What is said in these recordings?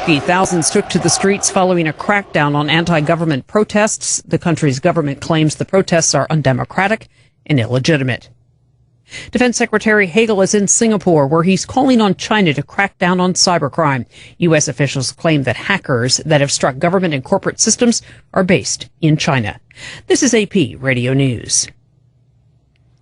Turkey, thousands took to the streets following a crackdown on anti-government protests. The country's government claims the protests are undemocratic and illegitimate. Defense Secretary Hagel is in Singapore, where he's calling on China to crack down on cybercrime. U.S. officials claim that hackers that have struck government and corporate systems are based in China. This is AP Radio News.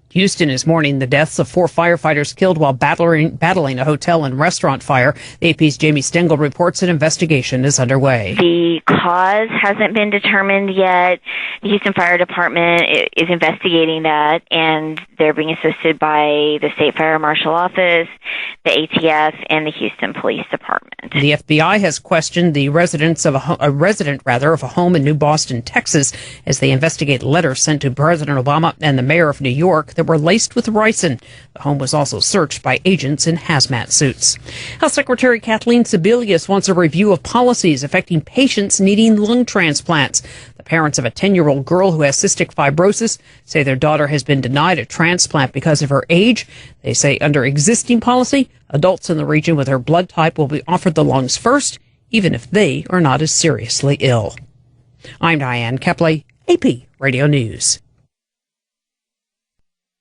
Houston is mourning the deaths of 4 firefighters killed while battling a hotel and restaurant fire. The AP's Jamie Stengel reports an investigation is underway. The cause hasn't been determined yet. The Houston Fire Department is investigating that, and they're being assisted by the State Fire Marshal Office, the ATF, and the Houston Police Department. The FBI has questioned the residents of a resident of a home in New Boston, Texas, as they investigate letters sent to President Obama and the mayor of New York that were laced with ricin. The home was also searched by agents in hazmat suits. Health Secretary Kathleen Sebelius wants a review of policies affecting patients needing lung transplants. The parents of a 10-year-old girl who has cystic fibrosis say their daughter has been denied a transplant because of her age. They say under existing policy, adults in the region with her blood type will be offered the lungs first, even if they are not as seriously ill. I'm Diane Kepley, AP Radio News.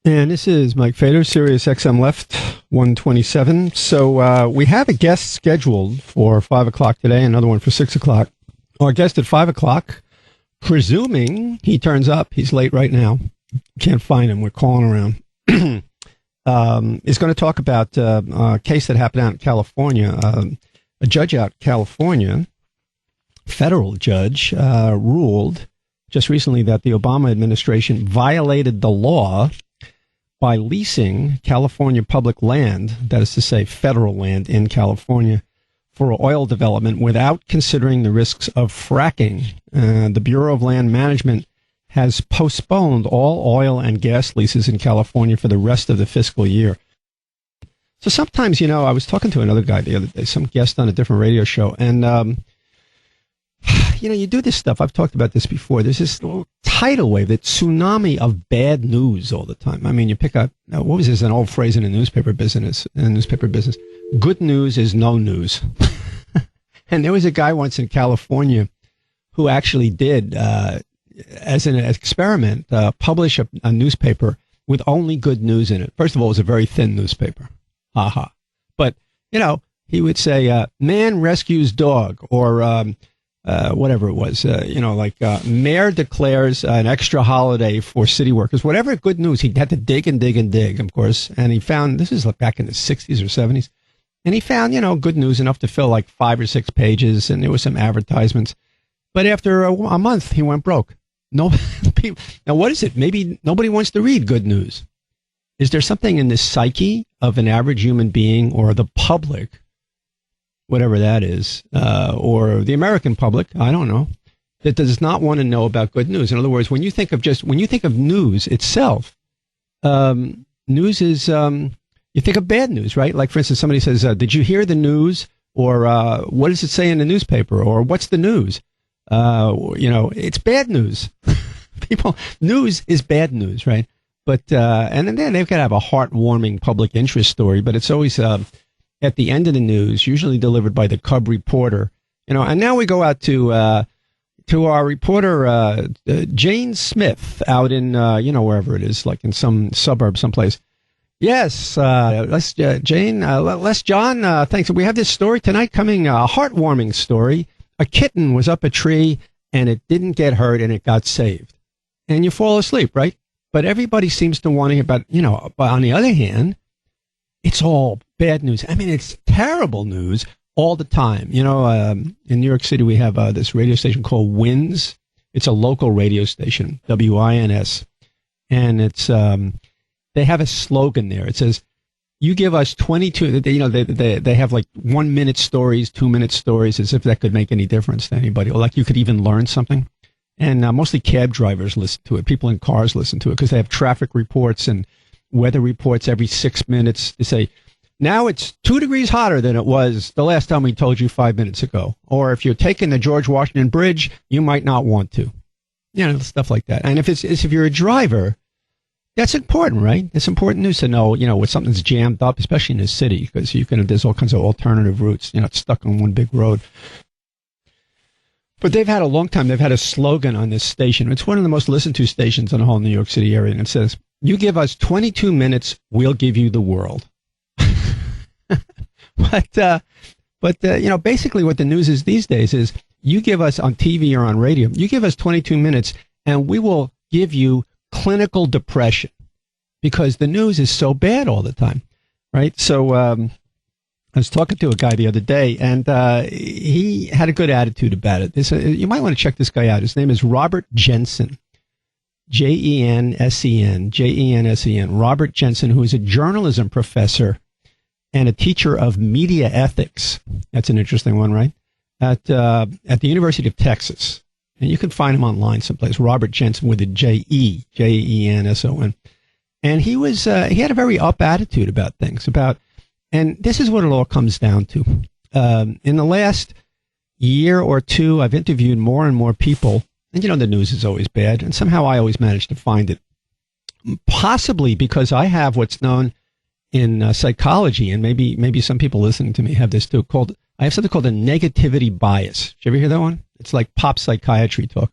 And this is Mike Fader, Sirius XM Left 127. So we have a guest scheduled for 5 o'clock today, another one for 6 o'clock. Our guest at 5 o'clock, presuming he turns up, he's late right now, can't find him, we're calling around, is going to talk about a case that happened out in California. A judge out in California, federal judge, ruled just recently that the Obama administration violated the law by leasing California public land, that is to say federal land in California, for oil development without considering the risks of fracking. The Bureau of Land Management has postponed all oil and gas leases in California for the rest of the fiscal year. So sometimes, I was talking to another guy the other day, some guest on a different radio show, and you do this stuff. I've talked about this before. There's this little tidal wave, that tsunami of bad news all the time. I mean, you pick up, what was this, an old phrase in the newspaper business? Good news is no news. And there was a guy once in California who actually did, as an experiment, publish a newspaper with only good news in it. First of all, it was a very thin newspaper. Ha. But, he would say, man rescues dog, or whatever it was, mayor declares an extra holiday for city workers. Whatever good news, he had to dig and dig and dig, of course. And he found, this is back in the 60s or 70s, and he found, good news enough to fill like 5 or 6 pages, and there were some advertisements. But after a month, he went broke. No, now what is it? Maybe nobody wants to read good news. Is there something in the psyche of an average human being or the public, whatever that is, or the American public, I don't know, that does not want to know about good news? In other words, when you think of news itself, news is, you think of bad news, right? Like, for instance, somebody says, did you hear the news? Or what does it say in the newspaper? Or what's the news? It's bad news. News is bad news, right? But, and then they've got to have a heartwarming public interest story, but it's always, at the end of the news, usually delivered by the Cub reporter, and now we go out to our reporter, Jane Smith, out in, wherever it is, like in some suburb, someplace. Yes, John, thanks. We have this story tonight coming, a heartwarming story. A kitten was up a tree and it didn't get hurt and it got saved. And you fall asleep, right? But everybody seems to want to hear about, but on the other hand, it's all bad news. I mean, it's terrible news all the time. In New York City, we have this radio station called WINS. It's a local radio station, WINS. And it's, they have a slogan there. It says, you give us 22, they have like 1 minute stories, 2 minute stories, as if that could make any difference to anybody, or like you could even learn something. And mostly cab drivers listen to it. People in cars listen to it because they have traffic reports and weather reports every 6 minutes. They say, now it's 2 degrees hotter than it was the last time we told you 5 minutes ago. Or if you're taking the George Washington Bridge, you might not want to. Stuff like that. And if you're a driver, That's important, right? It's important news to know, when something's jammed up, especially in the city, because there's all kinds of alternative routes. It's stuck on one big road. But they've had a long time. They've had a slogan on this station. It's one of the most listened to stations in the whole New York City area. And it says, "You give us 22 minutes, we'll give you the world." But basically what the news is these days is you give us on TV or on radio, you give us 22 minutes and we will give you clinical depression because the news is so bad all the time, right? So I was talking to a guy the other day, and he had a good attitude about it. You might want to check this guy out. His name is Robert Jensen, Jensen, Robert Jensen, who is a journalism professor and a teacher of media ethics. That's an interesting one, right? At the University of Texas. And you can find him online someplace, Robert Jensen with a Jensen. And he had a very up attitude about things, and this is what it all comes down to. In the last year or two, I've interviewed more and more people, and the news is always bad, and somehow I always manage to find it. Possibly because I have what's known in psychology, and maybe some people listening to me have this too, I have something called a negativity bias. Did you ever hear that one? It's like pop psychiatry talk.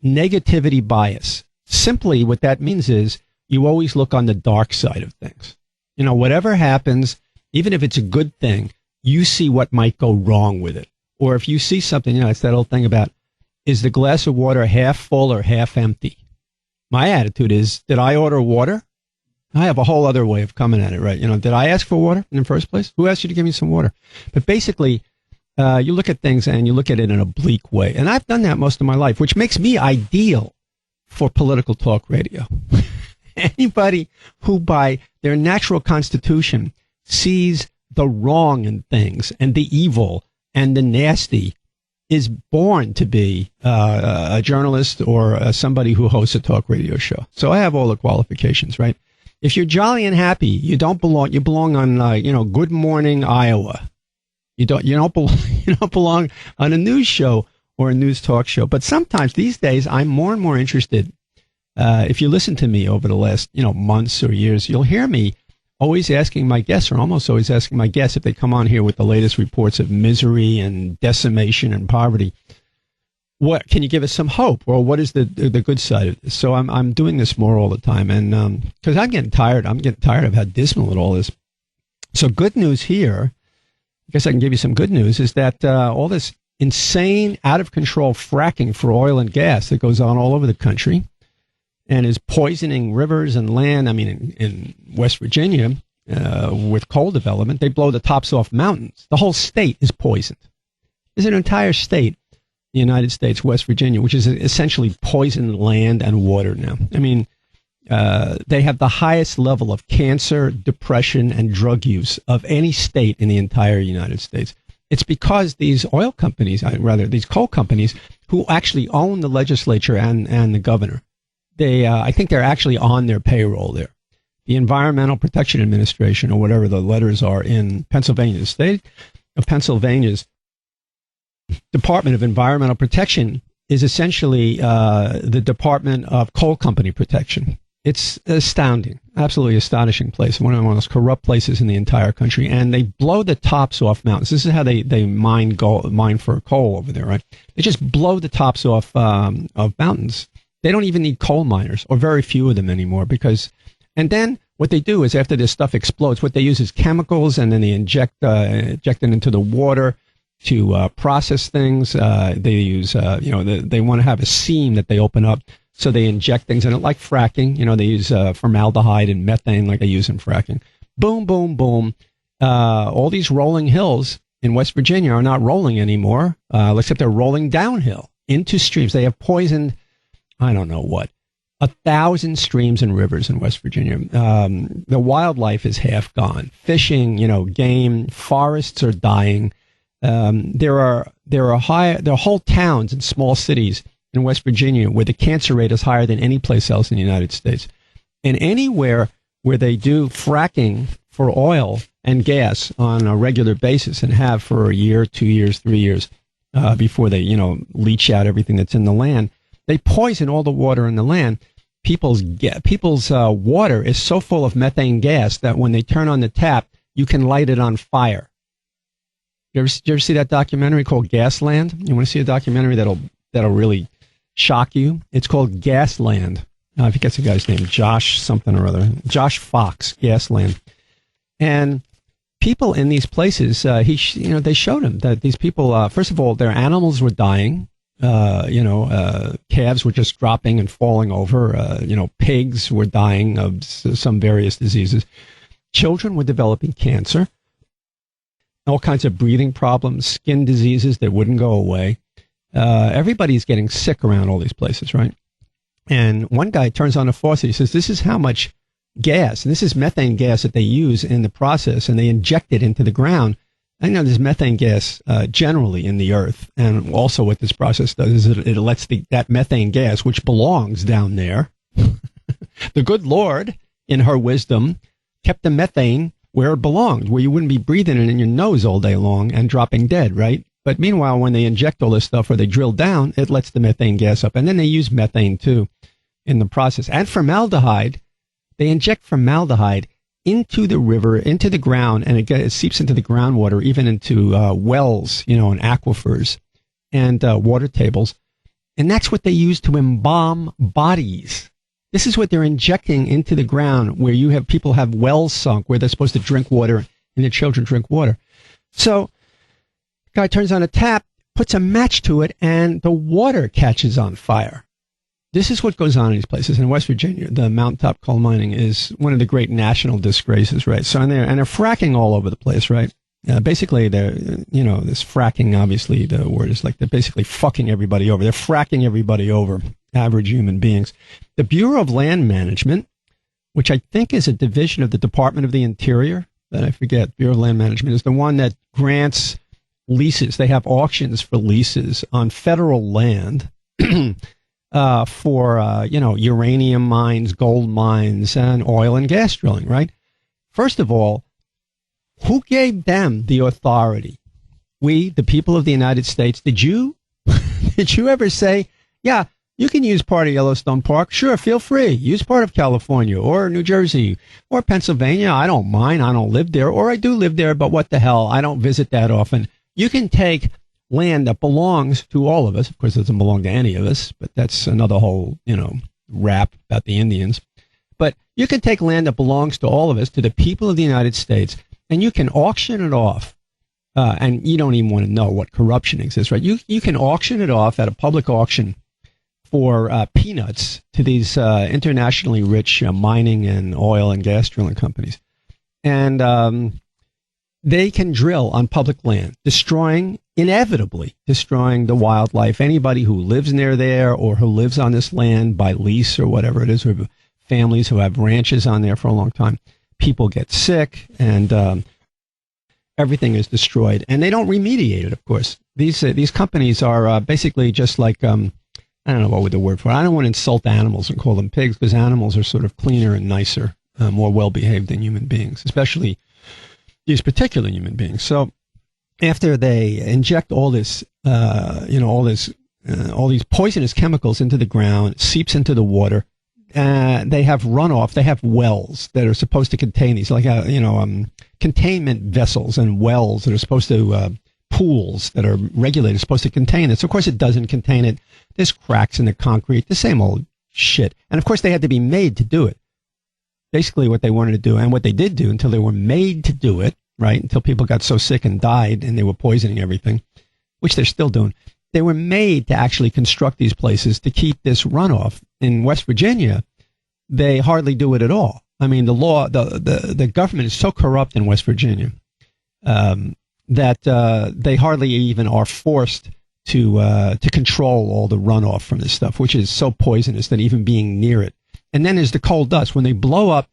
Negativity bias. Simply what that means is you always look on the dark side of things. Whatever happens, even if it's a good thing, you see what might go wrong with it. Or if you see something, it's that old thing about, is the glass of water half full or half empty? My attitude is, did I order water? I have a whole other way of coming at it, right? Did I ask for water in the first place? Who asked you to give me some water? But basically, you look at things and you look at it in a bleak way. And I've done that most of my life, which makes me ideal for political talk radio. Anybody who by their natural constitution sees the wrong in things and the evil and the nasty is born to be a journalist or somebody who hosts a talk radio show. So I have all the qualifications, right? If you're jolly and happy, you don't belong. You belong on, Good Morning Iowa. You don't belong on a news show or a news talk show. But sometimes these days, I'm more and more interested. If you listen to me over the last, months or years, you'll hear me always asking my guests, or almost always asking my guests, if they come on here with the latest reports of misery and decimation and poverty, what can you give us some hope, or what is the good side of this? So I'm doing this more all the time, and because I'm getting tired of how dismal it all is. So good news here, I guess I can give you some good news, is that all this insane, out of control fracking for oil and gas that goes on all over the country and is poisoning rivers and land. I mean, in West Virginia, with coal development, they blow the tops off mountains. The whole state is poisoned. There's an entire state, the United States, West Virginia, which is essentially poisoned land and water now. I mean, they have the highest level of cancer, depression, and drug use of any state in the entire United States. It's because these oil companies, these coal companies, who actually own the legislature and the governor, I think they're actually on their payroll there. The Environmental Protection Administration, or whatever the letters are in Pennsylvania, the state of Pennsylvania's Department of Environmental Protection is essentially the Department of Coal Company Protection. It's astounding, absolutely astonishing place, one of the most corrupt places in the entire country. And they blow the tops off mountains. This is how they mine for coal over there, right? They just blow the tops off of mountains. They don't even need coal miners, or very few of them anymore, and then what they do is, after this stuff explodes, what they use is chemicals, and then they inject it into the water to process things. They use, they want to have a seam that they open up, so they inject things in it, like fracking. They use formaldehyde and methane like they use in fracking. Boom, boom, boom. All these rolling hills in West Virginia are not rolling anymore, except they're rolling downhill into streams. They have poisoned, I don't know what, 1,000 streams and rivers in West Virginia. The wildlife is half gone. Fishing, game, forests are dying. There are whole towns and small cities in West Virginia where the cancer rate is higher than any place else in the United States. And anywhere where they do fracking for oil and gas on a regular basis, and have for a year, 2 years, 3 years, before they, leach out everything that's in the land, they poison all the water in the land. people's water is so full of methane gas that when they turn on the tap, you can light it on fire. You ever see that documentary called Gasland? You want to see a documentary that'll really shock you? It's called Gasland. I forget the guy's name, Josh something or other. Josh Fox, Gasland. And people in these places, they showed him that these people, first of all, their animals were dying. Calves were just dropping and falling over. Pigs were dying of some various diseases. Children were developing cancer. All kinds of breathing problems, skin diseases that wouldn't go away. Everybody's getting sick around all these places, right? And one guy turns on a faucet. He says, this is how much gas, and this is methane gas that they use in the process, and they inject it into the ground. I know there's methane gas generally in the earth, and also what this process does is it lets that methane gas, which belongs down there, the good Lord, in her wisdom, kept the methane where it belongs, where you wouldn't be breathing it in your nose all day long and dropping dead, right? But meanwhile, when they inject all this stuff or they drill down, it lets the methane gas up. And then they use methane, too, in the process. And formaldehyde, they inject formaldehyde into the river, into the ground, and it seeps into the groundwater, even into wells, and aquifers and water tables. And that's what they use to embalm bodies. This is what they're injecting into the ground, where you have people have wells sunk where they're supposed to drink water and their children drink water. So guy turns on a tap, puts a match to it, and the water catches on fire. This is what goes on in these places. In West Virginia, the mountaintop coal mining is one of the great national disgraces, right? So they're fracking all over the place, right? Basically, they're, this fracking, obviously, the word is like they're basically fucking everybody over. They're fracking everybody over, average human beings. The Bureau of Land Management, which I think is a division of the Department of the Interior, that I forget, Bureau of Land Management, is the one that grants leases. They have auctions for leases on federal land for uranium mines, gold mines, and oil and gas drilling, right? First of all, who gave them the authority? We, the people of the United States. Did you ever say, yeah, you can use part of Yellowstone Park? Sure, feel free. Use part of California or New Jersey or Pennsylvania. I don't mind. I don't live there. Or I do live there, but what the hell? I don't visit that often. You can take land that belongs to all of us. Of course, it doesn't belong to any of us, but that's another whole, rap about the Indians. But you can take land that belongs to all of us, to the people of the United States, and you can auction it off. And you don't even want to know what corruption exists, right? You can auction it off at a public auction for peanuts to these internationally rich mining and oil and gas drilling companies. And they can drill on public land, inevitably destroying the wildlife. Anybody who lives near there or who lives on this land by lease or whatever it is, or families who have ranches on there for a long time, people get sick and everything is destroyed. And they don't remediate it, of course. These companies are basically just like, I don't know what would the word for it. I don't want to insult animals and call them pigs, because animals are sort of cleaner and nicer, more well-behaved than human beings, especially these particular human beings. So after they inject all this, all these poisonous chemicals into the ground, it seeps into the water. They have runoff. They have wells that are supposed to contain these, like containment vessels and wells that are supposed to pools that are regulated, supposed to contain it. So of course it doesn't contain it. There's cracks in the concrete, the same old shit. And of course they had to be made to do it. Basically what they wanted to do, and what they did do until they were made to do it, right? Until people got so sick and died and they were poisoning everything, which they're still doing. They were made to actually construct these places to keep this runoff. In West Virginia, they hardly do it at all. I mean, the law, the government is so corrupt in West Virginia that they hardly even are forced to control all the runoff from this stuff, which is so poisonous that even being near it. And then there's the coal dust. When they blow up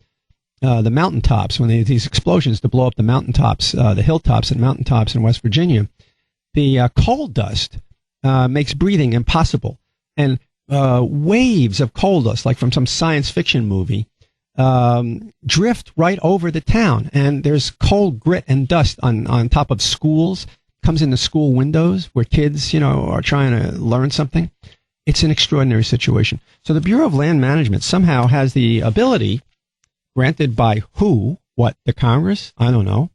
the mountaintops, when these explosions to blow up the mountaintops, the hilltops and mountaintops in West Virginia, the coal dust makes breathing impossible. And waves of coal dust, like from some science fiction movie, drift right over the town. And there's coal grit and dust on top of schools, comes into school windows where kids, are trying to learn something. It's an extraordinary situation. So the Bureau of Land Management somehow has the ability, granted by who, what, the Congress? I don't know,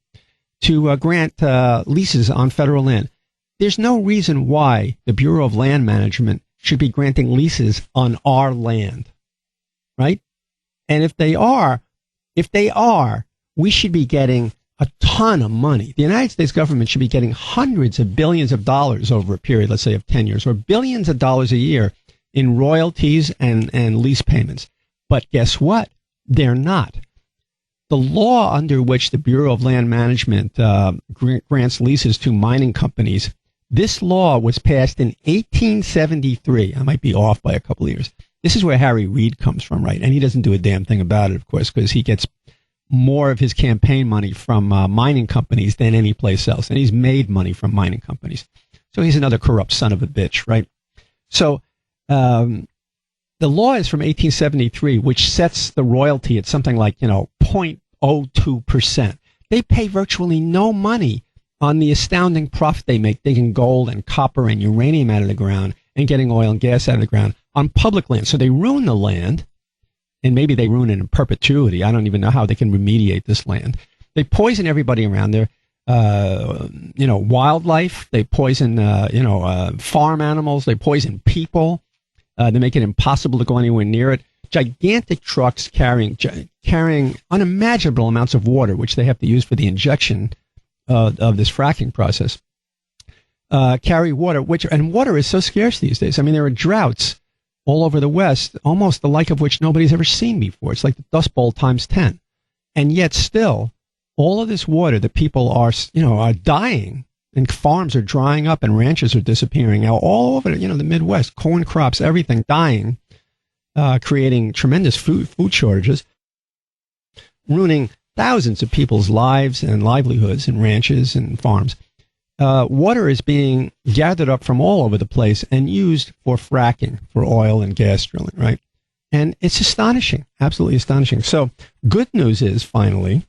to grant leases on federal land. There's no reason why the Bureau of Land Management should be granting leases on our land, right? And if they are, we should be getting a ton of money. The United States government should be getting hundreds of billions of dollars over a period, let's say, of 10 years, or billions of dollars a year in royalties and lease payments. But guess what? They're not. The law under which the Bureau of Land Management grants leases to mining companies, this law was passed in 1873. I might be off by a couple of years. This is where Harry Reid comes from, right? And he doesn't do a damn thing about it, of course, because he gets more of his campaign money from mining companies than any place else. And he's made money from mining companies. So he's another corrupt son of a bitch, right? So the law is from 1873, which sets the royalty at something like, 0.02%. They pay virtually no money on the astounding profit they make digging gold and copper and uranium out of the ground and getting oil and gas out of the ground on public land. So they ruin the land. And maybe they ruin it in perpetuity. I don't even know how they can remediate this land. They poison everybody around there. Wildlife. They poison, farm animals. They poison people. They make it impossible to go anywhere near it. Gigantic trucks carrying unimaginable amounts of water, which they have to use for the injection of this fracking process. Carry water, and water is so scarce these days. I mean, there are droughts all over the West, almost the like of which nobody's ever seen before. It's like the Dust Bowl times 10. And yet still, all of this water that people are dying, and farms are drying up and ranches are disappearing now all over, the Midwest, corn crops, everything dying, creating tremendous food shortages, ruining thousands of people's lives and livelihoods and ranches and farms. Water is being gathered up from all over the place and used for fracking, for oil and gas drilling, right? And it's astonishing, absolutely astonishing. So good news is, finally,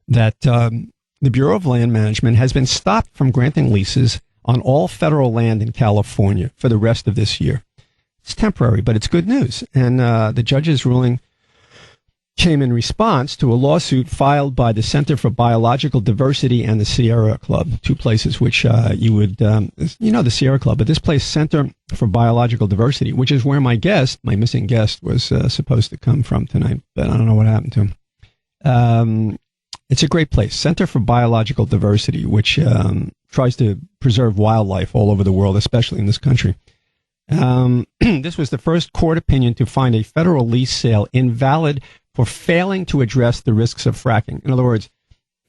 that the Bureau of Land Management has been stopped from granting leases on all federal land in California for the rest of this year. It's temporary, but it's good news. And the judge's ruling came in response to a lawsuit filed by the Center for Biological Diversity and the Sierra Club, two places which you would, the Sierra Club, but this place, Center for Biological Diversity, which is where my missing guest, was supposed to come from tonight, but I don't know what happened to him. It's a great place, Center for Biological Diversity, which tries to preserve wildlife all over the world, especially in this country. This was the first court opinion to find a federal lease sale invalid for failing to address the risks of fracking. In other words,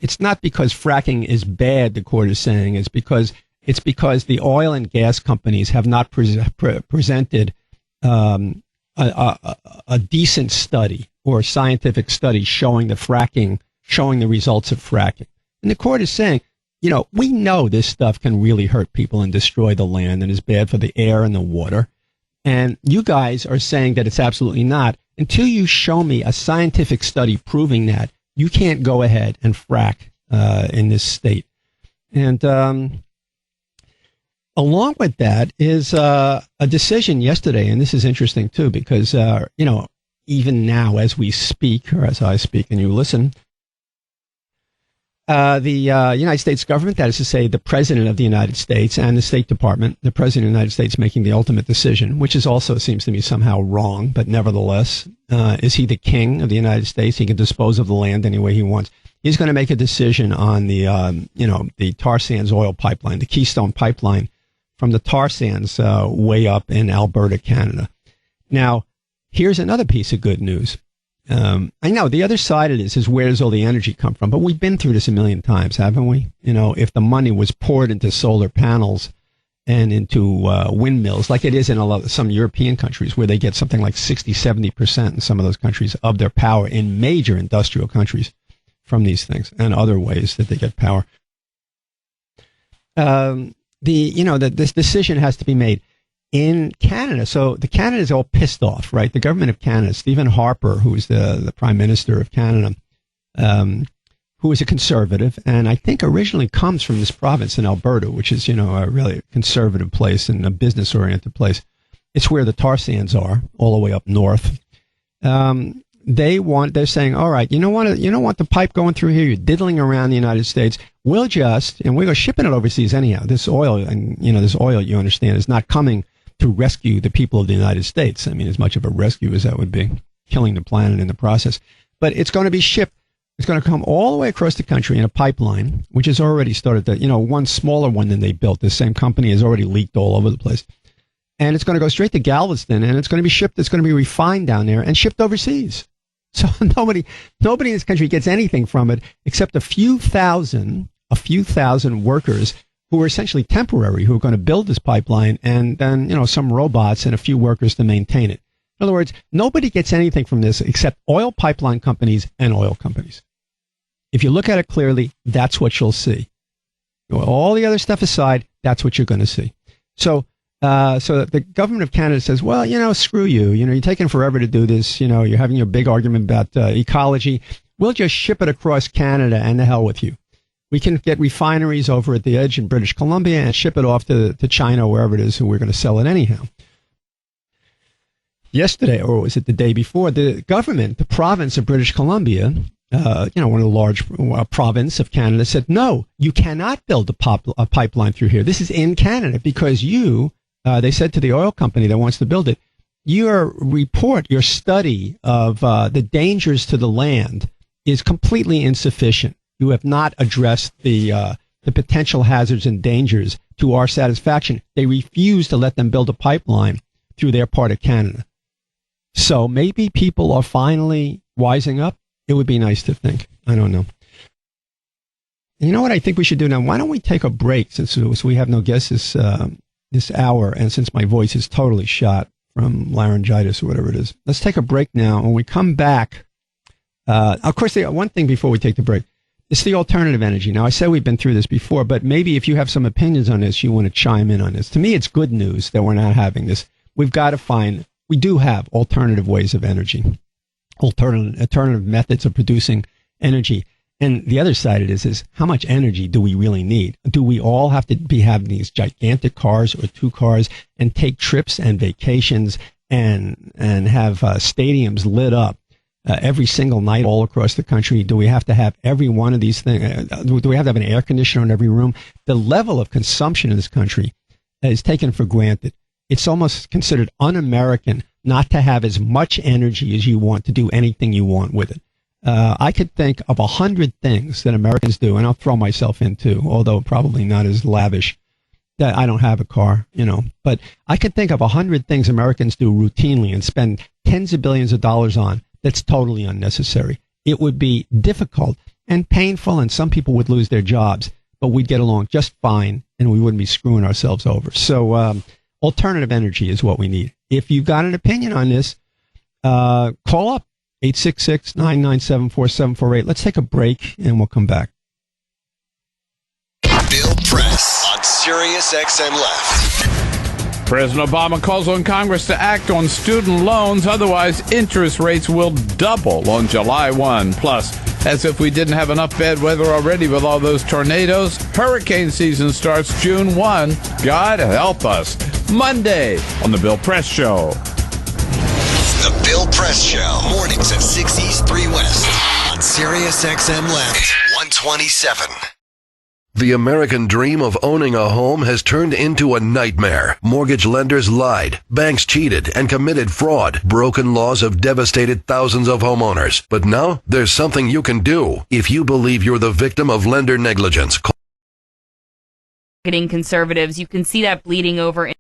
it's not because fracking is bad, the court is saying, it's because the oil and gas companies have not presented a decent study or a scientific study showing the results of fracking. And the court is saying, we know this stuff can really hurt people and destroy the land and is bad for the air and the water. And you guys are saying that it's absolutely not. Until you show me a scientific study proving that, you can't go ahead and frack in this state. And along with that is a decision yesterday, and this is interesting too, because, even now as we speak, or as I speak and you listen, the United States government, that is to say the President of the United States and the State Department, the President of the United States making the ultimate decision, which is also seems to me somehow wrong, but nevertheless, is he the king of the United States? He can dispose of the land any way he wants. He's going to make a decision on the, the tar sands oil pipeline, the Keystone pipeline from the tar sands way up in Alberta, Canada. Now, here's another piece of good news. I know the other side of this is where does all the energy come from? But we've been through this a million times, haven't we? If the money was poured into solar panels and into windmills, like it is in some European countries where they get something like 60, 70% in some of those countries of their power in major industrial countries from these things and other ways that they get power. This decision has to be made in Canada. So the Canada is all pissed off, right? The government of Canada, Stephen Harper, who is the Prime Minister of Canada, who is a conservative, and I think originally comes from this province in Alberta, which is, a really conservative place and a business-oriented place, It's where the tar sands are, all the way up north. They're saying, all right, you don't want the pipe going through here. You're diddling around the United States. We're going to ship it overseas anyhow. This oil, you understand, is not coming to rescue the people of the United States. I mean, as much of a rescue as that would be, killing the planet in the process. But it's going to be shipped. It's going to come all the way across the country in a pipeline, which has already started one smaller one than they built. The same company has already leaked all over the place. And it's going to go straight to Galveston, and it's going to be shipped. It's going to be refined down there and shipped overseas. So nobody in this country gets anything from it except a few thousand workers who are essentially temporary, who are going to build this pipeline, and then, some robots and a few workers to maintain it. In other words, nobody gets anything from this except oil pipeline companies and oil companies. If you look at it clearly, that's what you'll see. All the other stuff aside, that's what you're going to see. So the government of Canada says, well, screw you. You're taking forever to do this. You're having your big argument about ecology. We'll just ship it across Canada and the hell with you. We can get refineries over at the edge in British Columbia and ship it off to China, wherever it is, who we're going to sell it anyhow. Yesterday, or was it the day before, the government, the province of British Columbia, one of the large province of Canada, said, no, you cannot build a pipeline through here. This is in Canada because they said to the oil company that wants to build it, your study of the dangers to the land is completely insufficient. You have not addressed the potential hazards and dangers to our satisfaction. They refuse to let them build a pipeline through their part of Canada. So maybe people are finally wising up. It would be nice to think. I don't know. You know what I think we should do now? Why don't we take a break since we have no guests this hour, and since my voice is totally shot from laryngitis or whatever it is. Let's take a break now. When we come back, of course, one thing before we take the break, it's the alternative energy. Now, I said we've been through this before, but maybe if you have some opinions on this, you want to chime in on this. To me, it's good news that we're not having this. We do have alternative ways of energy, alternative methods of producing energy. And the other side of this is, how much energy do we really need? Do we all have to be having these gigantic cars or 2 cars and take trips and vacations and have stadiums lit up every single night all across the country? Do we have to have every one of these things? Do we have to have an air conditioner in every room? The level of consumption in this country is taken for granted. It's almost considered un-American not to have as much energy as you want to do anything you want with it. I could think of 100 things that Americans do, and I'll throw myself in too, although probably not as lavish. That I don't have a car, but I could think of 100 things Americans do routinely and spend tens of billions of dollars on that's totally unnecessary. It would be difficult and painful, and some people would lose their jobs, but we'd get along just fine, and we wouldn't be screwing ourselves over. So alternative energy is what we need. If you've got an opinion on this, call up 866-997-4748. Let's take a break, and we'll come back. Bill Press on Sirius XM Left. President Obama calls on Congress to act on student loans, otherwise interest rates will double on July 1. Plus, as if we didn't have enough bad weather already with all those tornadoes, hurricane season starts June 1. God help us. Monday on The Bill Press Show. The Bill Press Show, mornings at 6 East, 3 West on Sirius XM Left, 127. The American dream of owning a home has turned into a nightmare. Mortgage lenders lied, banks cheated, and committed fraud. Broken laws have devastated thousands of homeowners. But now, there's something you can do. If you believe you're the victim of lender negligence, Marketing conservatives, you can see that bleeding over.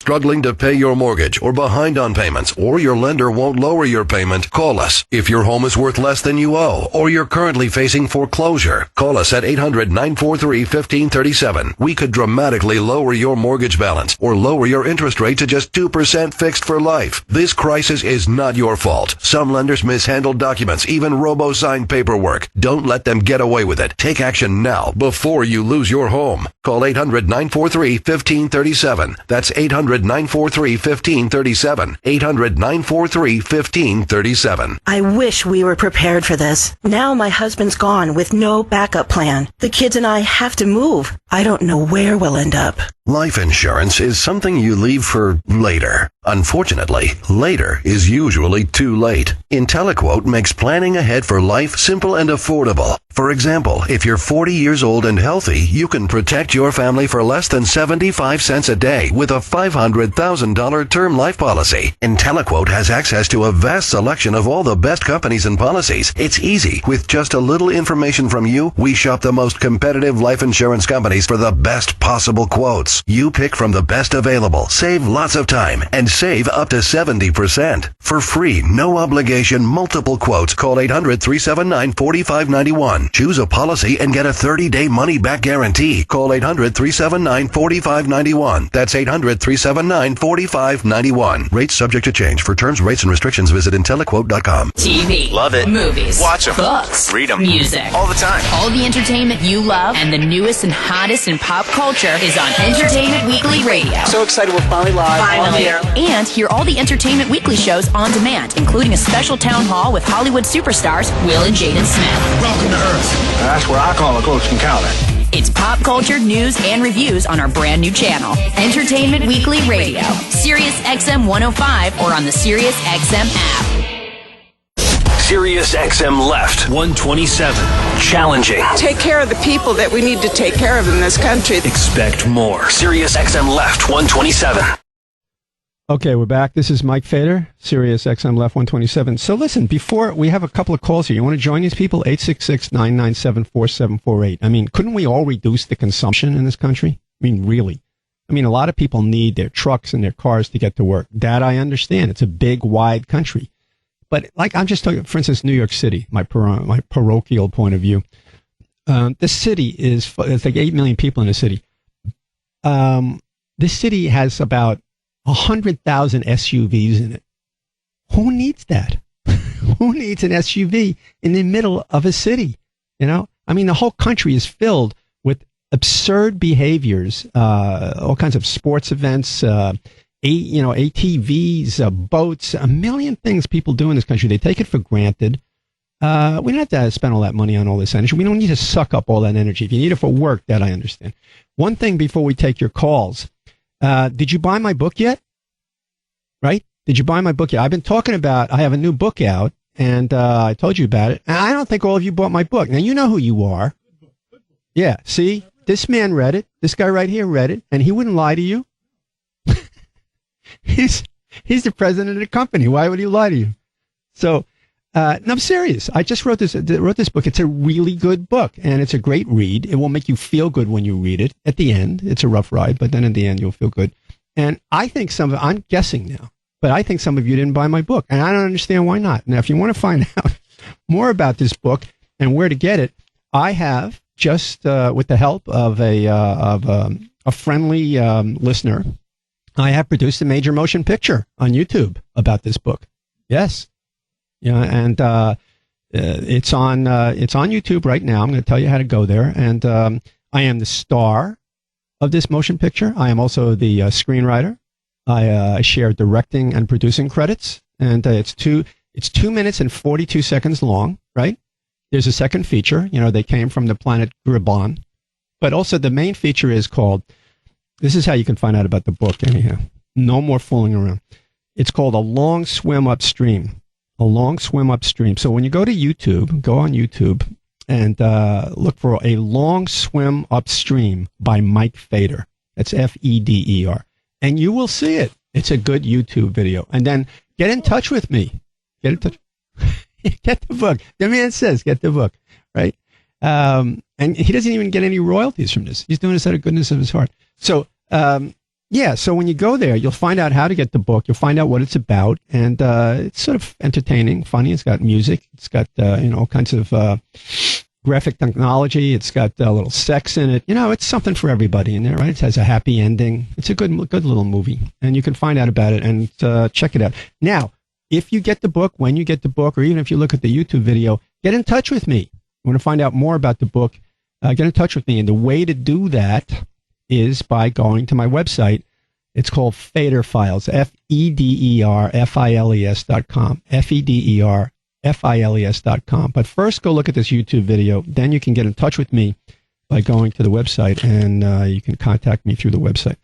Struggling to pay your mortgage or behind on payments, or your lender won't lower your payment, call us. If your home is worth less than you owe, or you're currently facing foreclosure, call us at 800-943-1537. We could dramatically lower your mortgage balance or lower your interest rate to just 2% fixed for life. This crisis is not your fault. Some lenders mishandle documents, even robo-signed paperwork. Don't let them get away with it. Take action now before you lose your home. Call 800-943-1537. That's 800 800-943-1537. 800-943-1537. I wish we were prepared for this. Now my husband's gone with no backup plan. The kids and I have to move. I don't know where we'll end up. Life insurance is something you leave for later. Unfortunately, later is usually too late. IntelliQuote makes planning ahead for life simple and affordable. For example, if you're 40 years old and healthy, you can protect your family for less than 75 cents a day with a $500,000 term life policy. IntelliQuote has access to a vast selection of all the best companies and policies. It's easy. With just a little information from you, we shop the most competitive life insurance companies for the best possible quotes. You pick from the best available, save lots of time, and save up to 70%. For free, no obligation, multiple quotes. Call 800-379-4591. Choose a policy and get a 30-day money-back guarantee. Call 800-379-4591. That's 800-379-4591. Rates subject to change. For terms, rates, and restrictions, visit IntelliQuote.com. TV. Love it. Movies. Watch them. Books. Read them. Music. All the time. All the entertainment you love and the newest and hottest in pop culture is on Entertainment Weekly Radio. So excited we're finally live. Finally. And hear all the Entertainment Weekly shows on demand, including a special town hall with Hollywood superstars Will and Jaden Smith. Welcome to Earth. That's where I call a close encounter. It's pop culture, news, and reviews on our brand new channel, Entertainment Weekly Radio, Sirius XM 105, or on the Sirius XM app. Sirius XM Left 127. Challenging. Take care of the people that we need to take care of in this country. Expect more. Sirius XM Left 127. Okay, we're back. This is Mike Fader, Sirius XM Left 127. So listen, before we have a couple of calls here, you want to join these people? 866-997-4748. I mean, couldn't we all reduce the consumption in this country? I mean, really. I mean, a lot of people need their trucks and their cars to get to work. That I understand. It's a big, wide country. But like I'm just talking, for instance, New York City, my parochial point of view. This city it's like 8 million people in the city. This city has about 100,000 SUVs in it. Who needs that? Who needs an SUV in the middle of a city? You know, I mean, the whole country is filled with absurd behaviors, all kinds of sports events, ATVs, boats, a million things people do in this country. They take it for granted. We don't have to spend all that money on all this energy. We don't need to suck up all that energy. If you need it for work, that I understand. One thing before we take your calls. Did you buy my book yet? Right? Did you buy my book yet? I've been talking about, I have a new book out, and I told you about it. And I don't think all of you bought my book. Now, you know who you are. Yeah, see? This man read it. This guy right here read it, and he wouldn't lie to you. He's the president of the company. Why would he lie to you? So, no, I'm serious. I just wrote this book. It's a really good book, and it's a great read. It will make you feel good when you read it. At the end, it's a rough ride, but then at the end, you'll feel good. And I think I'm guessing now, but I think some of you didn't buy my book, and I don't understand why not. Now, if you want to find out more about this book and where to get it, I have just with the help of a friendly listener, I have produced a major motion picture on YouTube about this book. Yes. Yeah, and it's on YouTube right now. I'm going to tell you how to go there. And I am the star of this motion picture. I am also the screenwriter. I share directing and producing credits. And it's 2 minutes and 42 seconds long. Right? There's a second feature. You know, they came from the planet Gribon. But also the main feature is called. This is how you can find out about the book. Anyhow, no more fooling around. It's called A Long Swim Upstream. A Long Swim Upstream. So when you go to YouTube, go on YouTube and look for A Long Swim Upstream by Mike Fader. That's Feder. And you will see it. It's a good YouTube video. And then get in touch with me. Get in touch. Get the book. The man says, get the book. Right? And he doesn't even get any royalties from this. He's doing this out of goodness of his heart. So, so when you go there, you'll find out how to get the book. You'll find out what it's about, and it's sort of entertaining, funny. It's got music. It's got all kinds of graphic technology. It's got a little sex in it. You know, it's something for everybody in there, right? It has a happy ending. It's a good little movie, and you can find out about it and check it out. Now, if you get the book, when you get the book, or even if you look at the YouTube video, get in touch with me. You want to find out more about the book, get in touch with me. And the way to do that is by going to my website, It's called Fader Files, FEDERFILES.com, FEDERFILES.com. But first, go look at this YouTube video. Then you can get in touch with me by going to the website, and you can contact me through the website.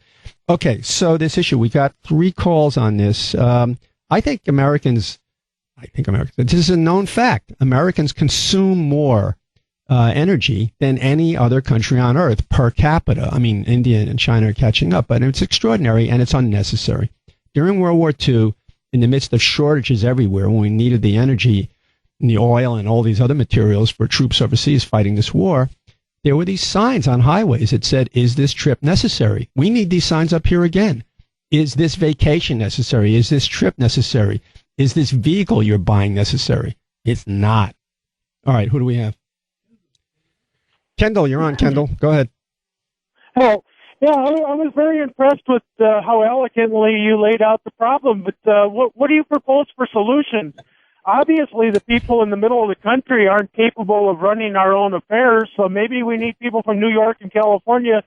Okay, so this issue, we got 3 calls on this. I think Americans, this is a known fact. Americans consume more energy than any other country on earth per capita. I mean, India and China are catching up, but it's extraordinary and it's unnecessary. During World War II, in the midst of shortages everywhere, when we needed the energy and the oil and all these other materials for troops overseas fighting this war, there were these signs on highways that said, is this trip necessary? We need these signs up here again. Is this vacation necessary? Is this trip necessary? Is this vehicle you're buying necessary? It's not. All right, who do we have? Kendall, you're on, Kendall. Go ahead. Well, yeah, I was very impressed with how eloquently you laid out the problem, but what do you propose for solutions? Obviously, the people in the middle of the country aren't capable of running our own affairs, so maybe we need people from New York and California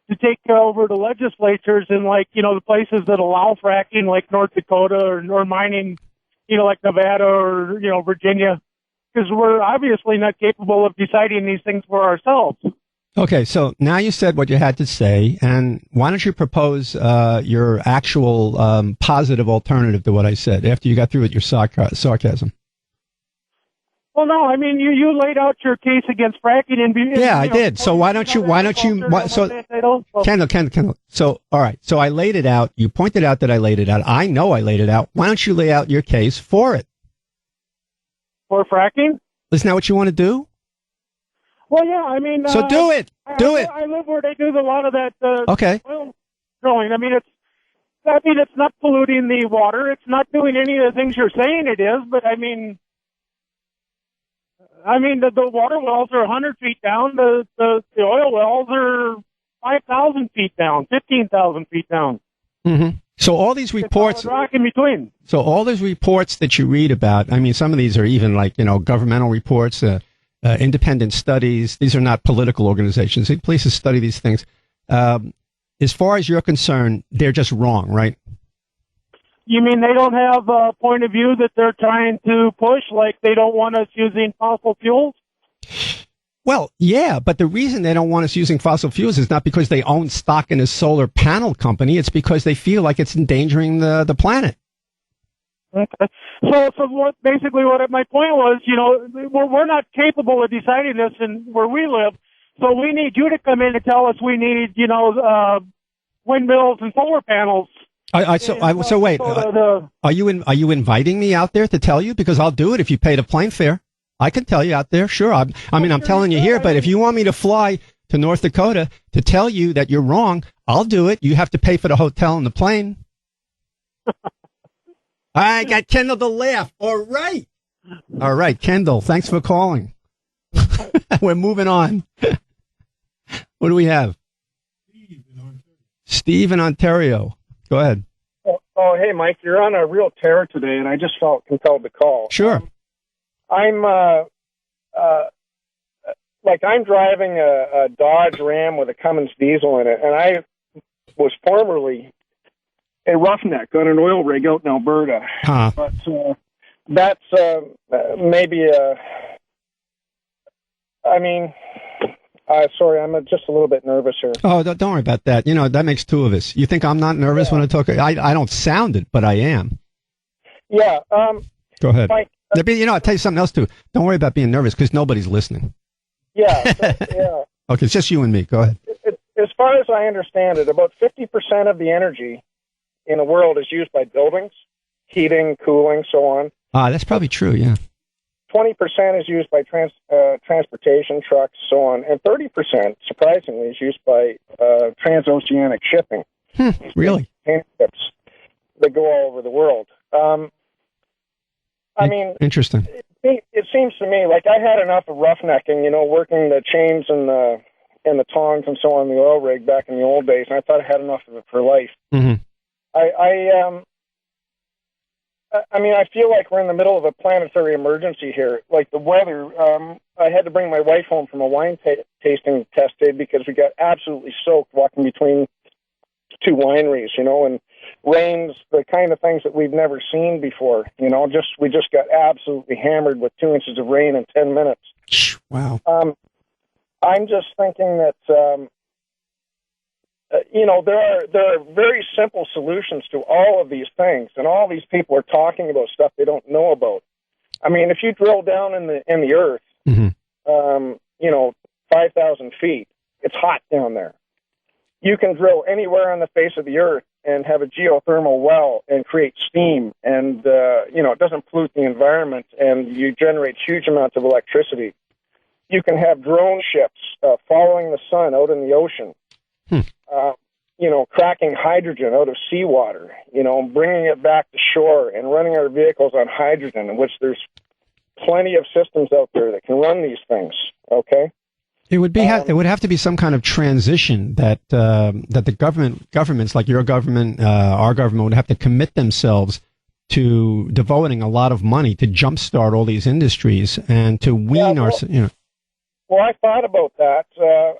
to take over the legislatures in, like, the places that allow fracking, like North Dakota, or mining, like Nevada or, Virginia, because we're obviously not capable of deciding these things for ourselves. Okay, so now you said what you had to say, and why don't you propose your actual positive alternative to what I said after you got through with your sarcasm? Well, no, I mean, you laid out your case against fracking. I did. So Kendall. So, all right. So I laid it out. You pointed out that I laid it out. I know I laid it out. Why don't you lay out your case for it? For fracking? Isn't that what you want to do? Well, yeah, I mean... So do it. Do it. I live where they do a lot of that okay. oil drilling. I mean, it's not polluting the water. It's not doing any of the things you're saying it is, but I mean, the water wells are 100 feet down. The oil wells are 5,000 feet down, 15,000 feet down. Mm-hmm. So all these reports, rock in between. So all these reports that you read about, I mean, some of these are even like, governmental reports, independent studies. These are not political organizations. Places study these things. As far as you're concerned, they're just wrong, right? You mean they don't have a point of view that they're trying to push, like they don't want us using fossil fuels? Well, yeah, but the reason they don't want us using fossil fuels is not because they own stock in a solar panel company. It's because they feel like it's endangering the planet. Okay. So what my point was, we're not capable of deciding this where we live. So we need you to come in and tell us we need, windmills and solar panels. So wait, are you inviting me out there to tell you? Because I'll do it if you pay the plane fare. I can tell you out there, sure. I'm telling you here, but if you want me to fly to North Dakota to tell you that you're wrong, I'll do it. You have to pay for the hotel and the plane. I got Kendall to laugh. All right, Kendall, thanks for calling. We're moving on. What do we have? Steve in Ontario. Go ahead. Oh, hey, Mike, you're on a real tear today, and I just felt compelled to call. Sure. I'm driving a Dodge Ram with a Cummins diesel in it, and I was formerly a roughneck on an oil rig out in Alberta. Huh. But that's maybe sorry, I'm just a little bit nervous here. Oh, don't worry about that. That makes two of us. You think I'm not nervous when I talk? I don't sound it, but I am. Yeah. Go ahead. Mike, I'll tell you something else, too. Don't worry about being nervous because nobody's listening. Yeah. Yeah. Okay, it's just you and me. Go ahead. As far as I understand it, about 50% of the energy in the world is used by buildings, heating, cooling, so on. That's probably true, yeah. 20% is used by transportation, trucks, so on. And 30%, surprisingly, is used by transoceanic shipping. Really? Ships that go all over the world. Interesting. It seems to me like I had enough of roughnecking, working the chains and the tongs and so on the oil rig back in the old days, and I thought I had enough of it for life. Mm-hmm. I feel like we're in the middle of a planetary emergency here. Like the weather, I had to bring my wife home from a wine tasting test day because we got absolutely soaked walking between two wineries, and rains, the kind of things that we've never seen before. We just got absolutely hammered with 2 inches of rain in 10 minutes. Wow. I'm just thinking that, there are very simple solutions to all of these things, and all these people are talking about stuff they don't know about. I mean, if you drill down in the earth, 5,000 feet, it's hot down there. You can drill anywhere on the face of the earth and have a geothermal well and create steam, and it doesn't pollute the environment, and you generate huge amounts of electricity. You can have drone ships following the sun out in the ocean, cracking hydrogen out of seawater, bringing it back to shore and running our vehicles on hydrogen, in which there's plenty of systems out there that can run these things. Okay. It would be. It would have to be some kind of transition that the governments like your government, our government, would have to commit themselves to devoting a lot of money to jumpstart all these industries and to wean Well, I thought about that.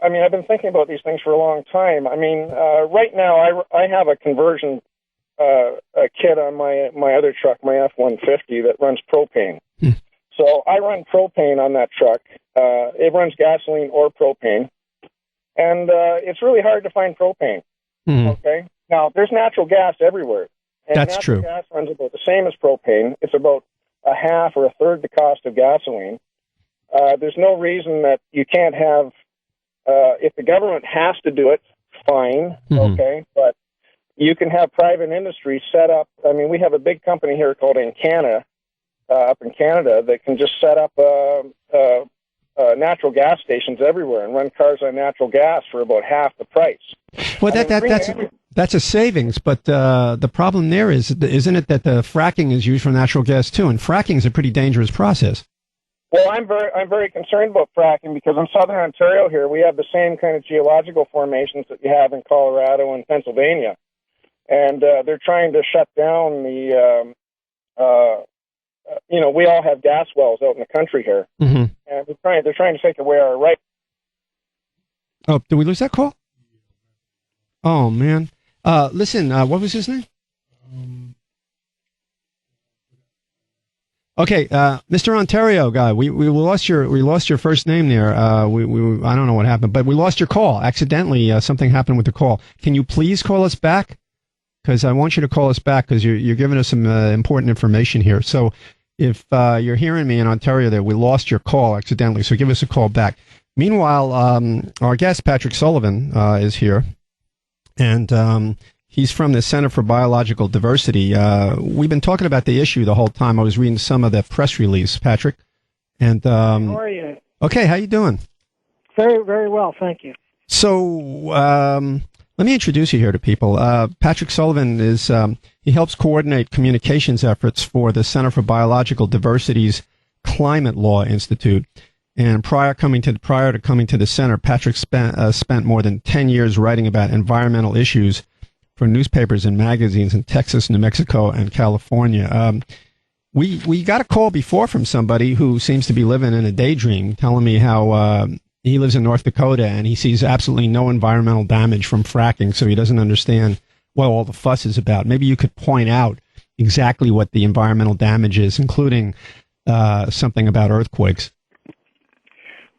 I've been thinking about these things for a long time. Right now I have a conversion kit on my other truck, my F-150, that runs propane. So I run propane on that truck. It runs gasoline or propane. And it's really hard to find propane. Okay? Now, there's natural gas everywhere. And That's true. Natural gas runs about the same as propane. It's about a half or a third the cost of gasoline. There's no reason that you can't have, if the government has to do it, fine, okay? But you can have private industry set up. We have a big company here called Encana, up in Canada, that can just set up natural gas stations everywhere and run cars on natural gas for about half the price. Well, that's a savings, but the problem there isn't it that the fracking is used for natural gas too, and fracking is a pretty dangerous process. Well, I'm very concerned about fracking because in southern Ontario here we have the same kind of geological formations that you have in Colorado and Pennsylvania, and they're trying to shut down the. We all have gas wells out in the country here, and they're trying to take away our rights. Oh, did we lose that call? Oh man! Listen, what was his name? Okay, Mr. Ontario guy, we lost your first name there. I don't know what happened, but we lost your call accidentally. Something happened with the call. Can you please call us back? Because I want you to call us back because you're giving us some important information here. So if you're hearing me in Ontario, there we lost your call accidentally. So give us a call back. Meanwhile, our guest Patrick Sullivan is here, and he's from the Center for Biological Diversity. We've been talking about the issue the whole time. I was reading some of the press release, Patrick. And how are you? Okay, how you doing? Very, very well, thank you. So let me introduce you here to people. Patrick Sullivan is he helps coordinate communications efforts for the Center for Biological Diversity's Climate Law Institute. And prior to coming to the center, Patrick spent more than 10 years writing about environmental issues for newspapers and magazines in Texas, New Mexico, and California. We got a call before from somebody who seems to be living in a daydream, telling me how he lives in North Dakota and he sees absolutely no environmental damage from fracking, so he doesn't understand what all the fuss is about. Maybe you could point out exactly what the environmental damage is, including something about earthquakes.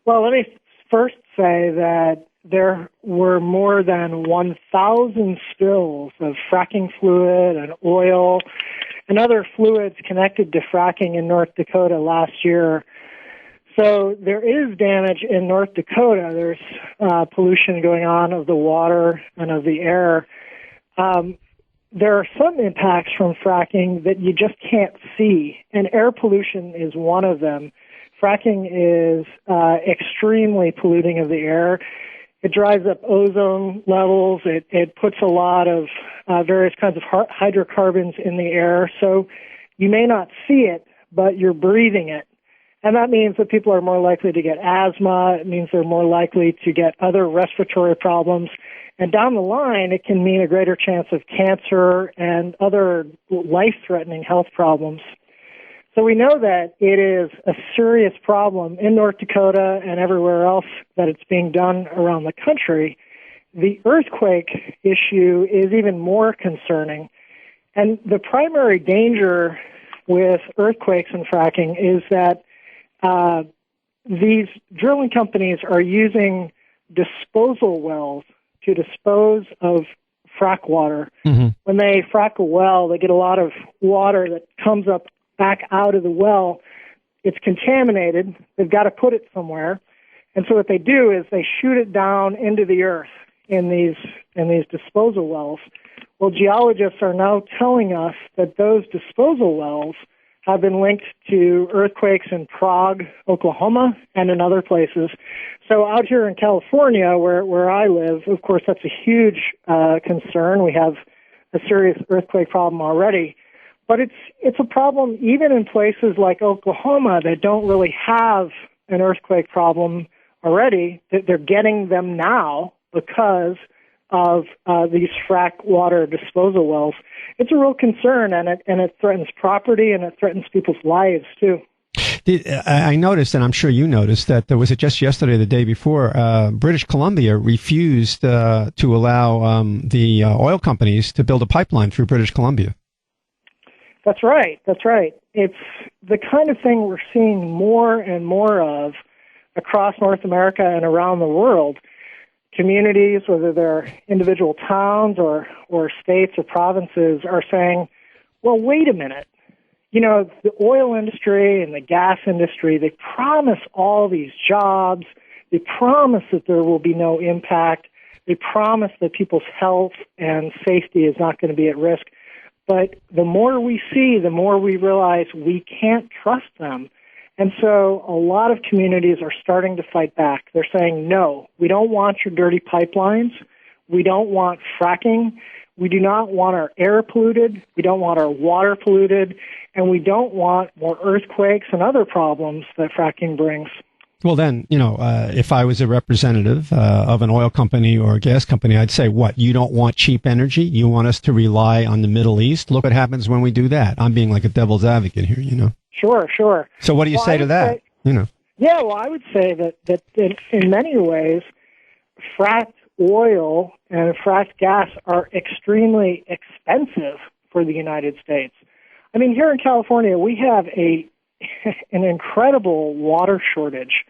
Well, let me first say that there were more than 1,000 spills of fracking fluid and oil and other fluids connected to fracking in North Dakota last year. So there is damage in North Dakota. There's pollution going on of the water and of the air. There are some impacts from fracking that you just can't see, and air pollution is one of them. Fracking is extremely polluting of the air. It drives up ozone levels. It puts a lot of various kinds of hydrocarbons in the air. So you may not see it, but you're breathing it. And that means that people are more likely to get asthma. It means they're more likely to get other respiratory problems. And down the line, it can mean a greater chance of cancer and other life-threatening health problems. So we know that it is a serious problem in North Dakota and everywhere else that it's being done around the country. the earthquake issue is even more concerning. And the primary danger with earthquakes and fracking is that these drilling companies are using disposal wells to dispose of frack water. Mm-hmm. When they frack a well, they get a lot of water that comes up back out of the well. It's contaminated. They've got to put it somewhere. And so what they do is they shoot it down into the earth in these disposal wells. Well, geologists are now telling us that those disposal wells have been linked to earthquakes in Prague, Oklahoma, and in other places. So out here in California, where I live, of course, that's a huge concern. We have a serious earthquake problem already. But it's a problem even in places like Oklahoma that don't really have an earthquake problem already. They're getting them now because of these frack water disposal wells. It's a real concern, and it threatens property, and it threatens people's lives, too. I noticed, and I'm sure you noticed, that there was just yesterday or the day before, British Columbia refused to allow the oil companies to build a pipeline through British Columbia. That's right. It's the kind of thing we're seeing more and more of across North America and around the world. Communities, whether they're individual towns or states or provinces, are saying, well, wait a minute. You know, the oil industry and the gas industry, they promise all these jobs. They promise that there will be no impact. They promise that people's health and safety is not going to be at risk. But the more we see, the more we realize we can't trust them. And so a lot of communities are starting to fight back. They're saying, no, we don't want your dirty pipelines. We don't want fracking. We do not want our air polluted. We don't want our water polluted. And we don't want more earthquakes and other problems that fracking brings. Well, then, if I was a representative of an oil company or a gas company, I'd say, what, you don't want cheap energy? You want us to rely on the Middle East? Look what happens when we do that. I'm being like a devil's advocate here, Sure. So what do you say to that? Yeah, well, I would say that in many ways, fracked oil and fracked gas are extremely expensive for the United States. I mean, here in California, we have an incredible water shortage.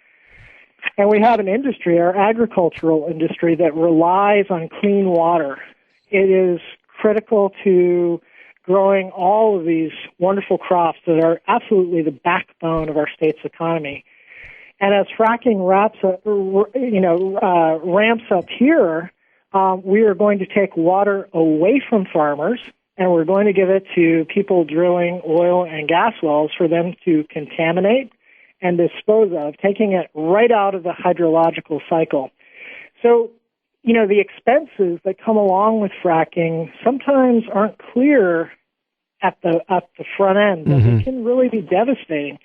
And we have an industry, our agricultural industry, that relies on clean water. It is critical to growing all of these wonderful crops that are absolutely the backbone of our state's economy. And as fracking ramps up here, we are going to take water away from farmers, and we're going to give it to people drilling oil and gas wells for them to contaminate and dispose of, taking it right out of the hydrological cycle. So, the expenses that come along with fracking sometimes aren't clear at the front end, but it can really be devastating.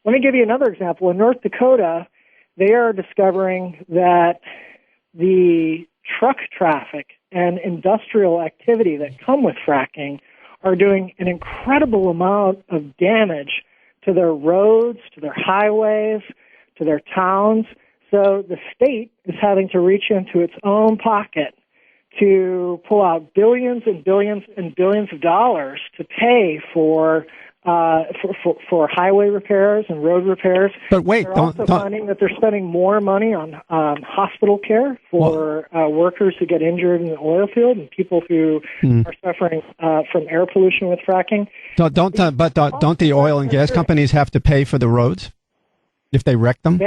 Let me give you another example. In North Dakota, they are discovering that the truck traffic and industrial activity that come with fracking are doing an incredible amount of damage to their roads, to their highways, to their towns. So the state is having to reach into its own pocket to pull out billions and billions and billions of dollars to pay for highway repairs and road repairs. But wait, they're also finding that they're spending more money on hospital care for workers who get injured in the oil field and people who are suffering from air pollution with fracking. Don't the oil and gas companies have to pay for the roads if they wreck them?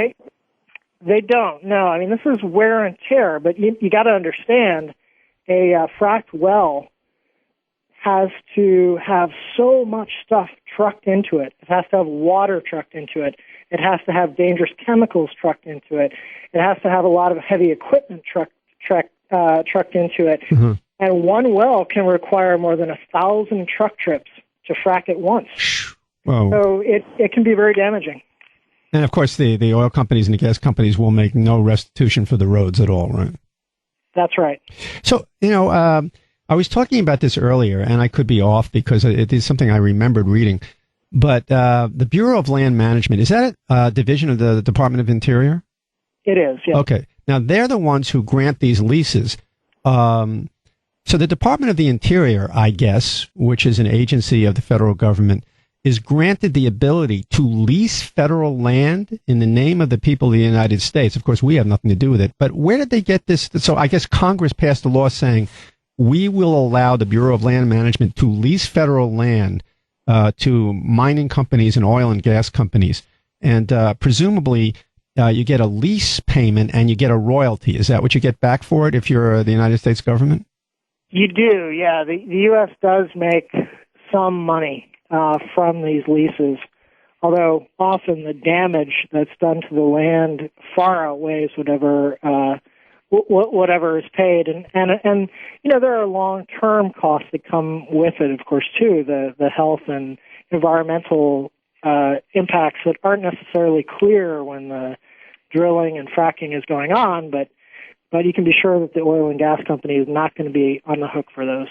They don't. No, I mean, this is wear and tear, but you got to understand a fracked well has to have so much stuff trucked into it. It has to have water trucked into it. It has to have dangerous chemicals trucked into it. It has to have a lot of heavy equipment trucked into it. Mm-hmm. And one well can require more than 1,000 truck trips to frack it once. Whoa. So it can be very damaging. And, of course, the oil companies and the gas companies will make no restitution for the roads at all, right? That's right. So, I was talking about this earlier, and I could be off because it is something I remembered reading. But the Bureau of Land Management, is that a division of the Department of Interior? It is, yes. Okay. Now, they're the ones who grant these leases. So the Department of the Interior, I guess, which is an agency of the federal government, is granted the ability to lease federal land in the name of the people of the United States. Of course, we have nothing to do with it. But where did they get this? So I guess Congress passed a law saying we will allow the Bureau of Land Management to lease federal land to mining companies and oil and gas companies. And presumably you get a lease payment and you get a royalty. Is that what you get back for it if you're the United States government? You do, yeah. The U.S. does make some money from these leases, although often the damage that's done to the land far outweighs whatever is paid. And you know, there are long-term costs that come with it, of course, too, the health and environmental impacts that aren't necessarily clear when the drilling and fracking is going on, but you can be sure that the oil and gas company is not going to be on the hook for those.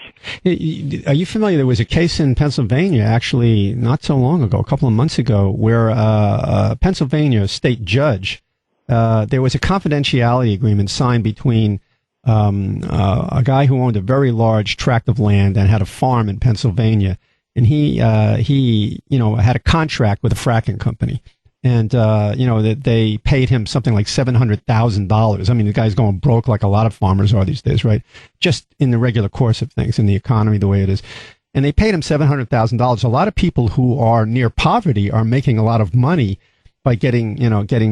Are you familiar? There was a case in Pennsylvania, actually, not so long ago, a couple of months ago, where a Pennsylvania state judge, there was a confidentiality agreement signed between a guy who owned a very large tract of land and had a farm in Pennsylvania, and he had a contract with a fracking company. And, that they paid him something like $700,000. I mean, the guy's going broke like a lot of farmers are these days, right? Just in the regular course of things, in the economy the way it is. And they paid him $700,000. A lot of people who are near poverty are making a lot of money by getting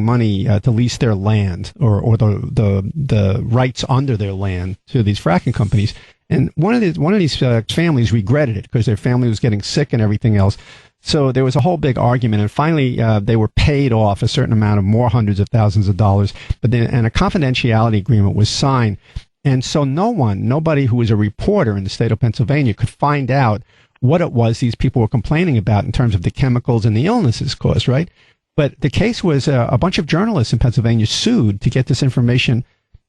money to lease their land or the rights under their land to these fracking companies. And one of these families regretted it because their family was getting sick and everything else. So there was a whole big argument, and finally they were paid off a certain amount of more hundreds of thousands of dollars. And a confidentiality agreement was signed, and so nobody who was a reporter in the state of Pennsylvania could find out what it was these people were complaining about in terms of the chemicals and the illnesses caused, right? But the case was a bunch of journalists in Pennsylvania sued to get this information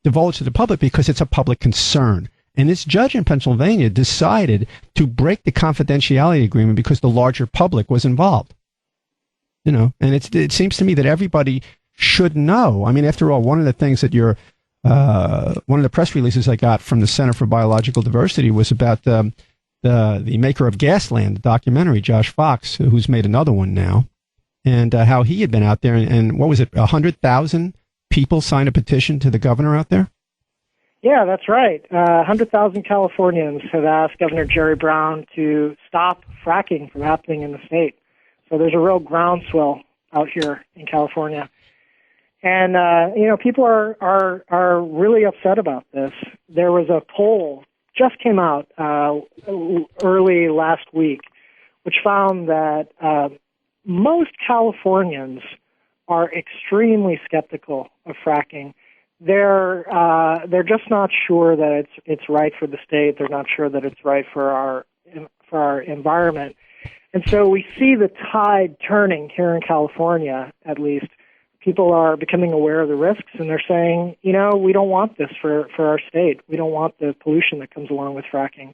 divulged to the public because it's a public concern. And this judge in Pennsylvania decided to break the confidentiality agreement because the larger public was involved. And it seems to me that everybody should know. I mean, after all, one of the things that one of the press releases I got from the Center for Biological Diversity was about the maker of Gasland, the documentary, Josh Fox, who's made another one now, and how he had been out there. And what was it, 100,000 people signed a petition to the governor out there? Yeah, that's right. 100,000 Californians have asked Governor Jerry Brown to stop fracking from happening in the state. So there's a real groundswell out here in California. And, people are really upset about this. There was a poll just came out early last week, which found that most Californians are extremely skeptical of fracking. They're just not sure that it's right for the state. They're not sure that it's right for our environment. And so we see the tide turning here in California, at least. People are becoming aware of the risks, and they're saying, we don't want this for our state. We don't want the pollution that comes along with fracking.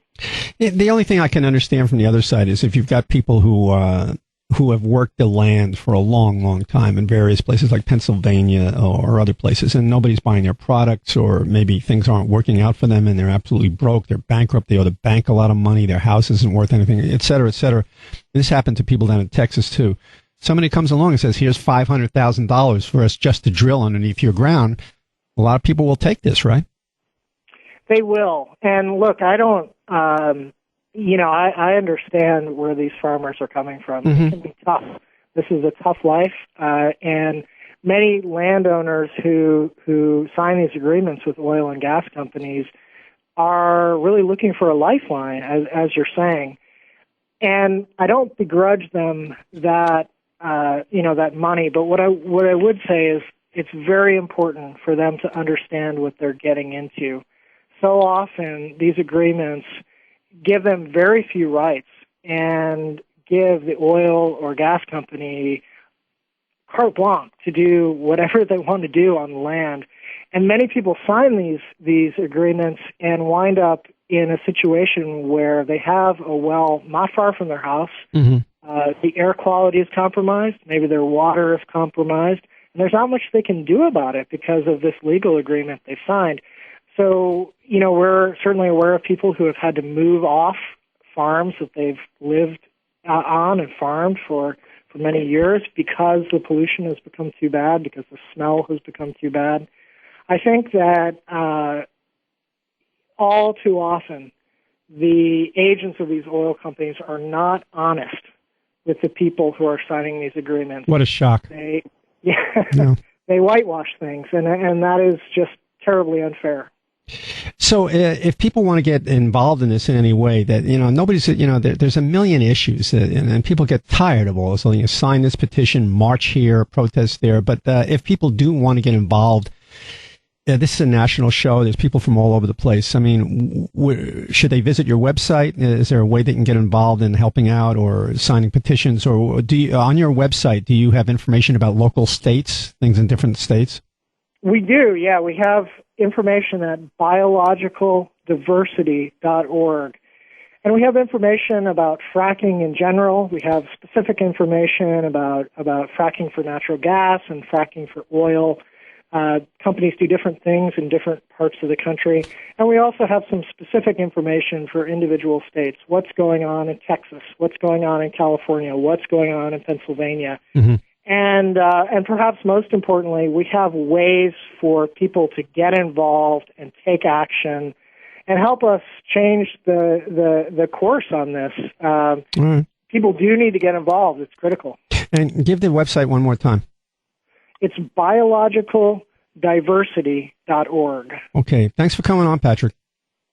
The only thing I can understand from the other side is if you've got people who have worked the land for a long, long time in various places like Pennsylvania or other places, and nobody's buying their products, or maybe things aren't working out for them and they're absolutely broke, they're bankrupt, they owe the bank a lot of money, their house isn't worth anything, et cetera, et cetera. This happened to people down in Texas, too. Somebody comes along and says, here's $500,000 for us just to drill underneath your ground. A lot of people will take this, right? They will. And look, I don't... I understand where these farmers are coming from. Mm-hmm. It can be tough. This is a tough life, and many landowners who sign these agreements with oil and gas companies are really looking for a lifeline, as you're saying. And I don't begrudge them that money. But what I would say is it's very important for them to understand what they're getting into. So often these agreements give them very few rights and give the oil or gas company carte blanche to do whatever they want to do on the land. And many people sign these agreements and wind up in a situation where they have a well not far from their house. Mm-hmm. The air quality is compromised. Maybe their water is compromised. And there's not much they can do about it because of this legal agreement they signed. So, we're certainly aware of people who have had to move off farms that they've lived on and farmed for many years because the pollution has become too bad, because the smell has become too bad. I think that all too often the agents of these oil companies are not honest with the people who are signing these agreements. What a shock. They whitewash things, and that is just terribly unfair. So if people want to get involved in this in any way, that, nobody's, there's a million issues and people get tired of all this. So, sign this petition, march here, protest there. But if people do want to get involved, this is a national show. There's people from all over the place. I mean, should they visit your website? Is there a way they can get involved in helping out or signing petitions? Or on your website, do you have information about local states, things in different states? We do, yeah. We have information at biologicaldiversity.org. And we have information about fracking in general. We have specific information about fracking for natural gas and fracking for oil. Companies do different things in different parts of the country. And we also have some specific information for individual states. What's going on in Texas? What's going on in California? What's going on in Pennsylvania? Mm-hmm. And perhaps most importantly, we have ways for people to get involved and take action and help us change the course on this. People do need to get involved. It's critical. And give the website one more time. It's biologicaldiversity.org. Okay. Thanks for coming on, Patrick.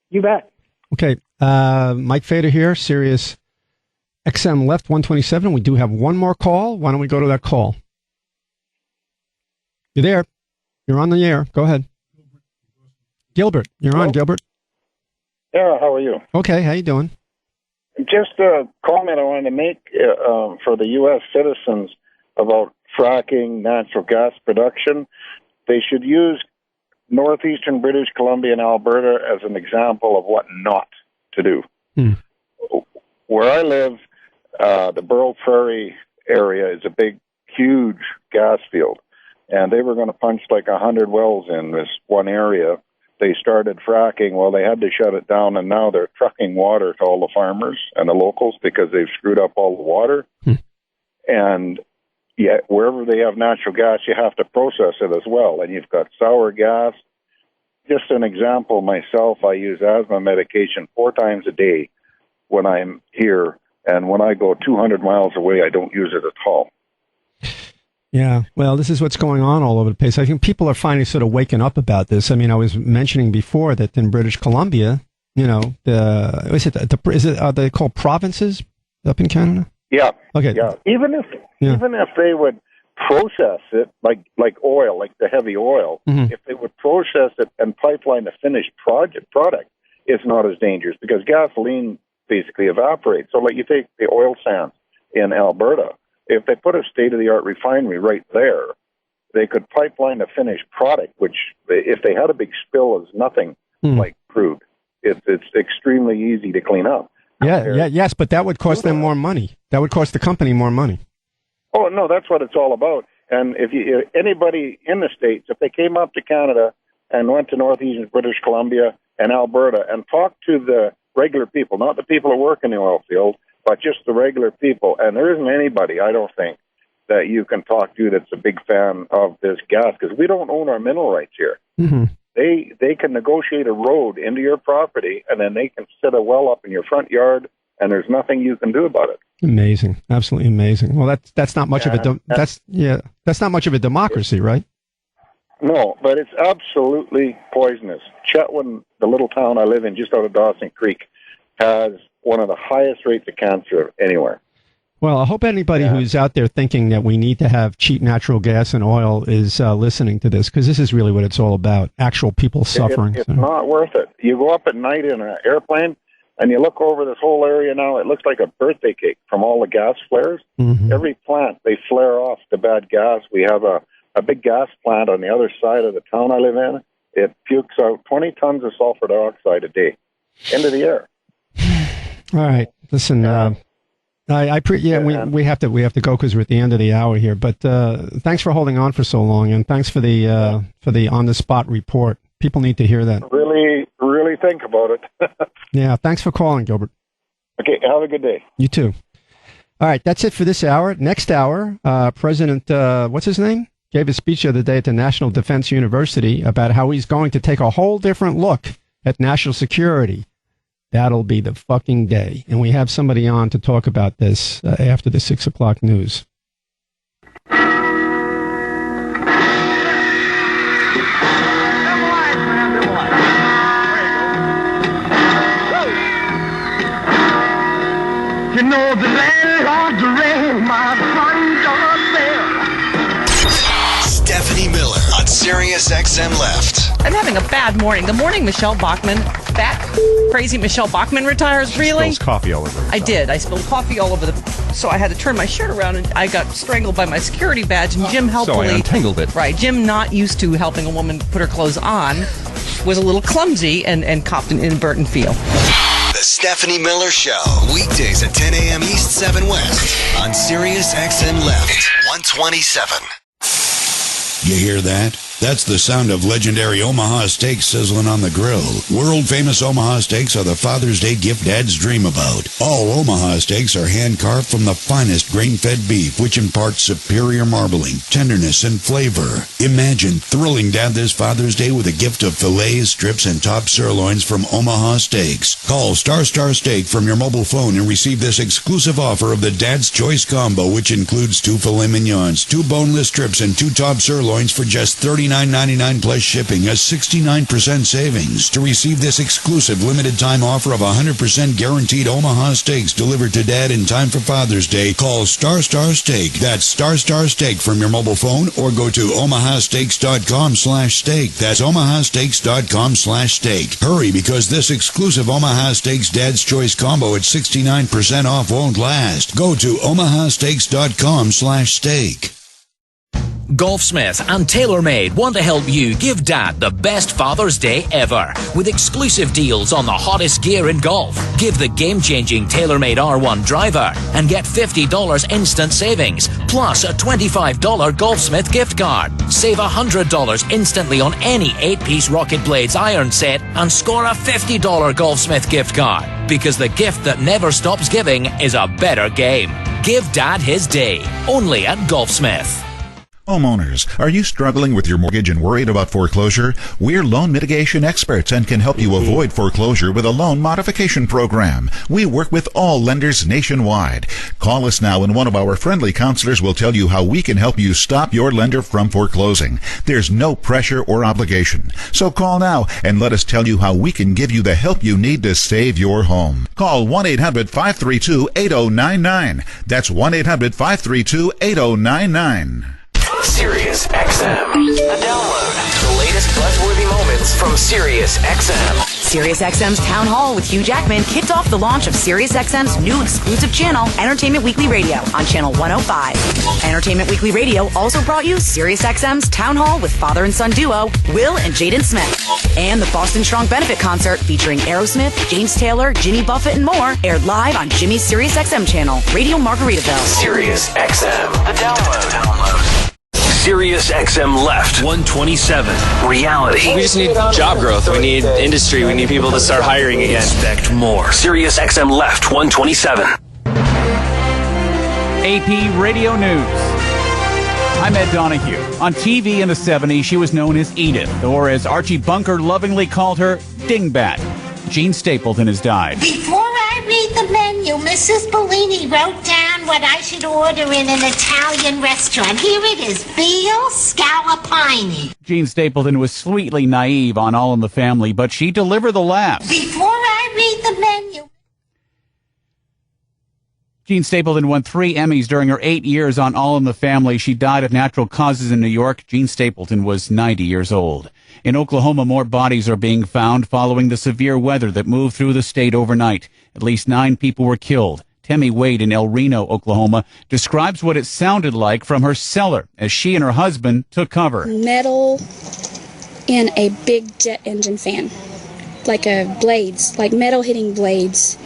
You bet. Okay. Mike Fader here, Sirius XM Left 127. We do have one more call. Why don't we go to that call? You there? You're on the air. Go ahead. Gilbert. You're on, Gilbert. Yeah, how are you? Okay, how you doing? Just a comment I wanted to make for the U.S. citizens about fracking natural gas production. They should use northeastern British Columbia and Alberta as an example of what not to do. Where I live, the Burl Prairie area is a big, huge gas field, and they were going to punch like 100 wells in this one area. They started fracking. Well, they had to shut it down, and now they're trucking water to all the farmers and the locals because they've screwed up all the water. And yet, wherever they have natural gas, you have to process it as well, and you've got sour gas. Just an example, myself, I use asthma medication 4 times a day when I'm here, and when I go 200 miles away, I don't use it at all. Yeah, well, this is what's going on all over the place. I think people are finally sort of waking up about this. I mean, I was mentioning before that in British Columbia, are they called provinces up in Canada? Yeah. Okay. Yeah. Even if they would process it like oil, like the heavy oil, if they would process it and pipeline the finished product, it's not as dangerous because gasoline basically evaporates. So like you take the oil sands in Alberta, if they put a state-of-the-art refinery right there, they could pipeline the finished product, which if they had a big spill is nothing like crude. It's extremely easy to clean up. Yes, but that would cost them more money. That would cost the company more money. Oh, no, that's what it's all about. And if anybody in the States, if they came up to Canada and went to northeastern British Columbia and Alberta and talked to the regular people, not the people that work in the oil field, but just the regular people, and there isn't anybody, I don't think, that you can talk to that's a big fan of this gas, because we don't own our mineral rights here. They can negotiate a road into your property, and then they can set a well up in your front yard, and there's nothing you can do about it. Amazing, absolutely amazing. Well, that's not much of a that's not much of a democracy, right? No, but it's absolutely poisonous. Chetwynd, the little town I live in, just out of Dawson Creek, has one of the highest rates of cancer anywhere. Well, I hope anybody who's out there thinking that we need to have cheap natural gas and oil is listening to this, because this is really what it's all about, actual people suffering. It's not worth it. You go up at night in an airplane, and you look over this whole area now, it looks like a birthday cake from all the gas flares. Every plant, they flare off the bad gas. We have a big gas plant on the other side of the town I live in. It pukes out 20 tons of sulfur dioxide a day into the air. All right. Listen, we have to go because we're at the end of the hour here. But thanks for holding on for so long, and thanks for the on the spot report. People need to hear that. Really, really think about it. Yeah, thanks for calling, Gilbert. Okay, have a good day. You too. All right, that's it for this hour. Next hour, President, what's his name? Gave a speech the other day at the National Defense University about how he's going to take a whole different look at national security. That'll be the fucking day. And we have somebody on to talk about this after the 6 o'clock news. You know the landlord's ring my front door bell. Stephanie Miller on Sirius XM Left. I'm having a bad morning. The morning Michelle Bachmann, that crazy Michelle Bachmann retires, really? Spills coffee all over. I did. I spilled coffee all over so I had to turn my shirt around, and I got strangled by my security badge, and Jim helpfully... So I untangled it. Right. Jim, not used to helping a woman put her clothes on, was a little clumsy and copped an inadvertent feel. The Stephanie Miller Show. Weekdays at 10 a.m. East, 7 West. On Sirius XM Left. 127. You hear that? That's the sound of legendary Omaha steaks sizzling on the grill. World-famous Omaha steaks are the Father's Day gift dads dream about. All Omaha steaks are hand-carved from the finest grain-fed beef, which imparts superior marbling, tenderness, and flavor. Imagine thrilling Dad this Father's Day with a gift of fillets, strips, and top sirloins from Omaha Steaks. Call Star Steak from your mobile phone and receive this exclusive offer of the Dad's Choice Combo, which includes 2 filet mignons, 2 boneless strips, and 2 top sirloins for just $39.99 plus shipping, a 69% savings. To receive this exclusive limited time offer of 100% guaranteed Omaha steaks delivered to Dad in time for Father's Day, call Star Steak. That's Star Steak from your mobile phone, or go to omahasteaks.com/steak. That's omahasteaks.com/steak. Hurry, because this exclusive Omaha Steaks Dad's Choice Combo at 69% off won't last. Go to omahasteaks.com/steak. Golfsmith and TaylorMade want to help you give Dad the best Father's Day ever with exclusive deals on the hottest gear in golf. Give the game-changing TaylorMade R1 driver and get $50 instant savings, plus a $25 Golfsmith gift card. Save $100 instantly on any 8-piece Rocket Blades iron set and score a $50 Golfsmith gift card. Because the gift that never stops giving is a better game. Give Dad his day, only at Golfsmith. Homeowners, are you struggling with your mortgage and worried about foreclosure? We're loan mitigation experts and can help you avoid foreclosure with a loan modification program. We work with all lenders nationwide. Call us now and one of our friendly counselors will tell you how we can help you stop your lender from foreclosing. There's no pressure or obligation. So call now and let us tell you how we can give you the help you need to save your home. Call 1-800-532-8099. That's 1-800-532-8099. Sirius XM. The download. The latest buzzworthy moments from Sirius XM. Sirius XM's Town Hall with Hugh Jackman kicked off the launch of Sirius XM's new exclusive channel, Entertainment Weekly Radio, on Channel 105. Entertainment Weekly Radio also brought you Sirius XM's Town Hall with father and son duo, Will and Jaden Smith. And the Boston Strong Benefit Concert featuring Aerosmith, James Taylor, Jimmy Buffett, and more, aired live on Jimmy's Sirius XM channel, Radio Margaritaville. Sirius XM. The download. Sirius XM Left 127. Reality. We just need job growth. We need industry. We need people to start hiring again. Expect more. Sirius XM Left 127. AP Radio News. I'm Ed Donahue. On TV in the 70s, she was known as Edith, or as Archie Bunker lovingly called her, Dingbat. Gene Stapleton has died. Before I read the menu, Mrs. Bellini wrote down what I should order in an Italian restaurant. Here it is, veal scallopini. Gene Stapleton was sweetly naive on All in the Family, but she delivered the laughs. Before I read the menu. Gene Stapleton won 3 Emmys during her 8 years on All in the Family. She died of natural causes in New York. Gene Stapleton was 90 years old. In Oklahoma, more bodies are being found following the severe weather that moved through the state overnight. At least 9 people were killed. Tammy Wade in El Reno, Oklahoma, describes what it sounded like from her cellar as she and her husband took cover. Metal in a big jet engine fan, like blades, like metal hitting blades.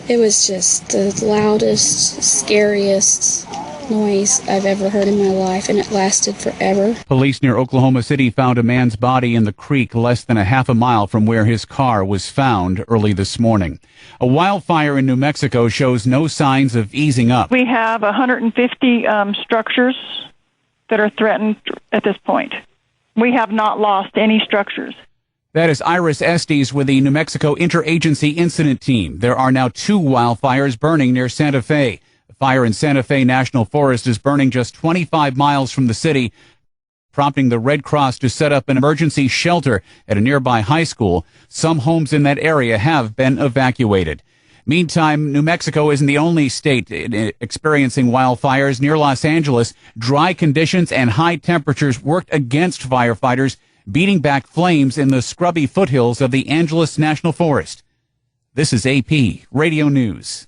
It was just the loudest, scariest noise I've ever heard in my life, and it lasted forever. Police near Oklahoma City found a man's body in the creek less than a half a mile from where his car was found early this morning. A wildfire in New Mexico shows no signs of easing up. We have 150 structures that are threatened at this point. We have not lost any structures. That is Iris Estes with the New Mexico Interagency Incident Team. There are now 2 wildfires burning near Santa Fe. The fire in Santa Fe National Forest is burning just 25 miles from the city, prompting the Red Cross to set up an emergency shelter at a nearby high school. Some homes in that area have been evacuated. Meantime, New Mexico isn't the only state experiencing wildfires. Near Los Angeles, dry conditions and high temperatures worked against firefighters, beating back flames in the scrubby foothills of the Angeles National Forest. This is AP Radio News.